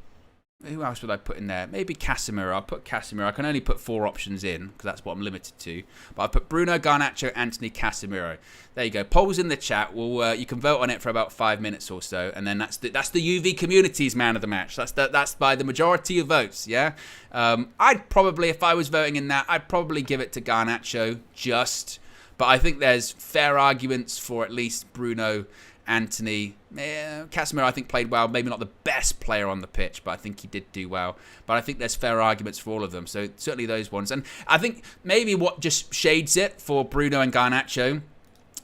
who else would I put in there? Maybe Casemiro. I'll put Casemiro. I can only put 4 options in because that's what I'm limited to. But I'll put Bruno, Garnacho, Anthony, Casemiro. There you go. Polls in the chat. You can vote on it for about 5 minutes or so, and then that's the UV community's man of the match. That's by the majority of votes. Yeah. I'd probably, if I was voting in that, I'd probably give it to Garnacho but I think there's fair arguments for at least Bruno, Anthony. Casemiro, I think, played well. Maybe not the best player on the pitch, but I think he did do well. But I think there's fair arguments for all of them. So certainly those ones. And I think maybe what just shades it for Bruno and Garnacho,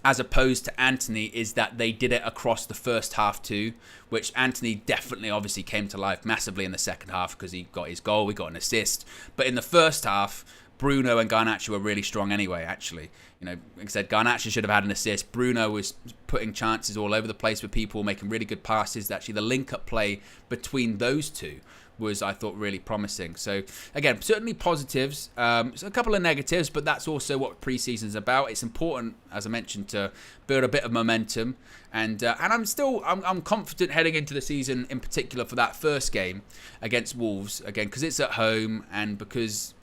as opposed to Anthony, is that they did it across the first half too, which Anthony definitely obviously came to life massively in the second half because he got his goal, he got an assist. But in the first half, Bruno and Garnacho were really strong anyway, actually. Like I said, Garnacho should have had an assist. Bruno was putting chances all over the place with people, making really good passes. Actually, the link-up play between those two was, I thought, really promising. So, again, certainly positives. So a couple of negatives, but that's also what pre-season's about. It's important, as I mentioned, to build a bit of momentum. And I'm confident heading into the season, in particular for that first game against Wolves, again, because it's at home and because,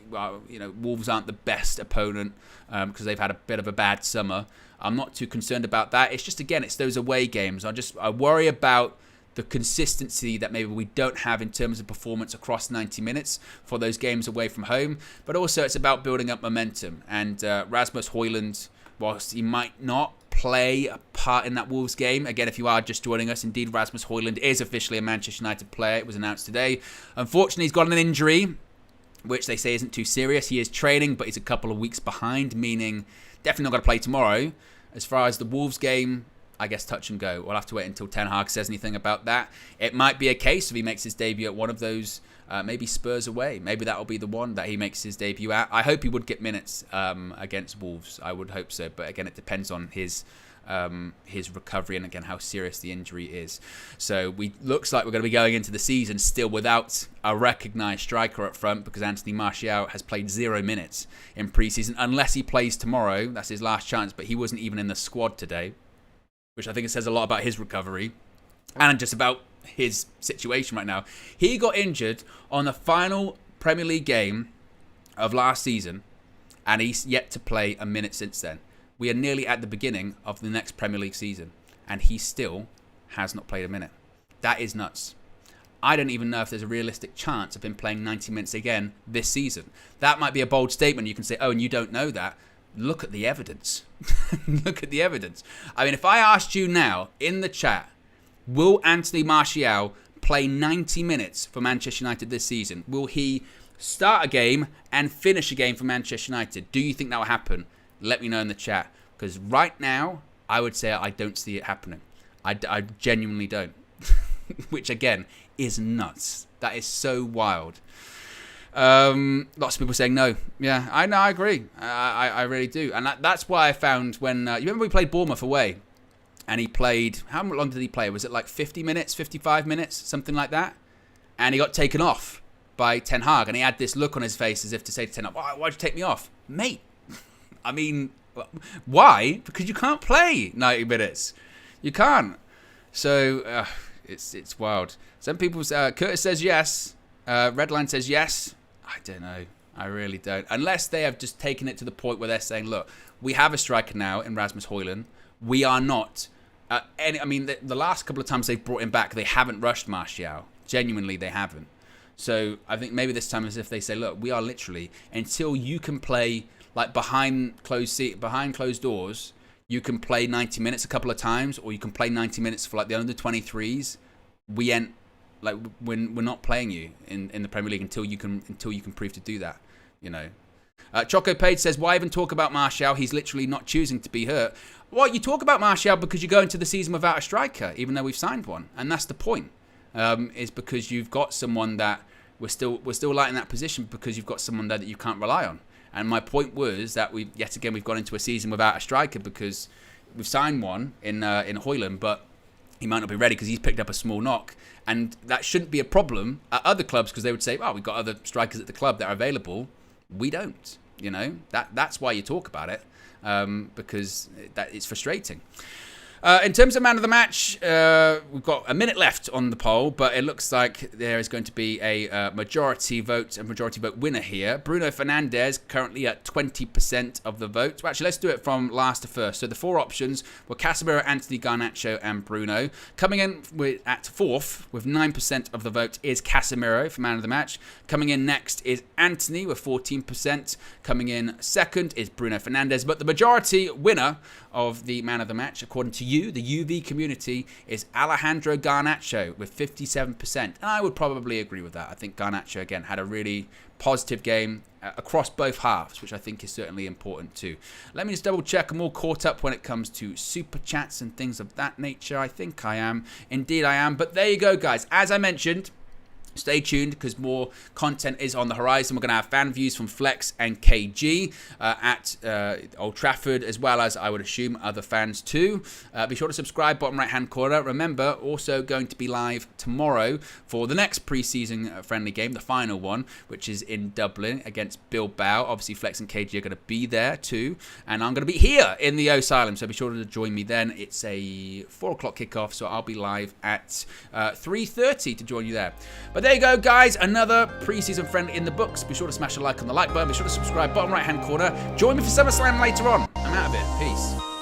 well, Wolves aren't the best opponent because they've had a bit of a bad summer. I'm not too concerned about that. It's just, again, it's those away games. I worry about the consistency that maybe we don't have in terms of performance across 90 minutes for those games away from home. But also it's about building up momentum. And Rasmus Hojlund, whilst he might not play a part in that Wolves game, again, if you are just joining us, indeed Rasmus Hojlund is officially a Manchester United player. It was announced today. Unfortunately, he's got an injury, which they say isn't too serious. He is training, but he's a couple of weeks behind, meaning definitely not going to play tomorrow. As far as the Wolves game, I guess touch and go. We'll have to wait until Ten Hag says anything about that. It might be a case if he makes his debut at one of those, maybe Spurs away. Maybe that'll be the one that he makes his debut at. I hope he would get minutes against Wolves. I would hope so. But again, it depends on his recovery and again how serious the injury is. So looks like we're going to be going into the season still without a recognised striker up front, because Anthony Martial has played 0 minutes in pre-season unless he plays tomorrow. That's his last chance, but he wasn't even in the squad today, which I think it says a lot about his recovery and just about his situation right now. He got injured on the final Premier League game of last season, and he's yet to play a minute since then. We are nearly at the beginning of the next Premier League season, and he still has not played a minute. That is nuts. I don't even know if there's a realistic chance of him playing 90 minutes again this season. That might be a bold statement. You can say, oh, and you don't know that. Look at the evidence. Look at the evidence. I mean, if I asked you now in the chat, will Anthony Martial play 90 minutes for Manchester United this season? Will he start a game and finish a game for Manchester United? Do you think that will happen? Let me know in the chat. Because right now, I would say I don't see it happening. I genuinely don't. Which, again, is nuts. That is so wild. Lots of people saying no. Yeah, I know, I agree. I really do. And that's why I found when... you remember we played Bournemouth away? And he played... How long did he play? Was it like 50 minutes, 55 minutes? Something like that? And he got taken off by Ten Hag. And he had this look on his face as if to say to Ten Hag, why'd you take me off? Mate, I mean, why? Because you can't play 90 minutes. You can't. So, it's wild. Some people... Curtis says yes. Redline says yes. I don't know. I really don't. Unless they have just taken it to the point where they're saying, look, we have a striker now in Rasmus Hojlund. We are not... I mean, the last couple of times they've brought him back, they haven't rushed Martial. Genuinely, they haven't. So I think maybe this time is if they say, look, we are literally, until you can play like behind closed doors, you can play 90 minutes a couple of times, or you can play 90 minutes for like the under 23s. We're not playing you in the Premier League until you can prove to do that, you know. Choco Page says, why even talk about Martial? He's literally not choosing to be hurt. Well, you talk about Martial because you go into the season without a striker, even though we've signed one, and that's the point. Is because you've got someone that we're still light in that position because you've got someone there that you can't rely on. And my point was that we've gone into a season without a striker because we've signed one in Hojlund, but he might not be ready because he's picked up a small knock. And that shouldn't be a problem at other clubs because they would say, oh, we've got other strikers at the club that are available. We don't, you know. That's why you talk about it, because it's frustrating. In terms of man of the match, we've got a minute left on the poll, but it looks like there is going to be a majority vote winner here. Bruno Fernandes currently at 20% of the vote. Well, actually, let's do it from last to first. So the four options were Casemiro, Anthony, Garnacho, and Bruno. Coming in at fourth with 9% of the vote is Casemiro for man of the match. Coming in next is Anthony with 14%. Coming in second is Bruno Fernandes. But the majority winner of the man of the match, according to you, the UV community, is Alejandro Garnacho with 57%. And I would probably agree with that. I think Garnacho, again, had a really positive game across both halves, which I think is certainly important too. Let me just double check. I'm all caught up when it comes to super chats and things of that nature. I think I am. Indeed, I am. But there you go, guys. As I mentioned, stay tuned because more content is on the horizon. We're going to have fan views from Flex and KG at Old Trafford, as well as, I would assume, other fans too. Be sure to subscribe, bottom right-hand corner. Remember, also going to be live tomorrow for the next pre-season friendly game, the final one, which is in Dublin against Bilbao. Obviously, Flex and KG are going to be there too. And I'm going to be here in the Asylum, so be sure to join me then. It's a 4 o'clock kickoff, so I'll be live at 3:30 to join you there. But there you go, guys. Another pre-season friend in the books. Be sure to smash a like on the like button. Be sure to subscribe, bottom right-hand corner. Join me for SummerSlam later on. I'm out of it. Peace.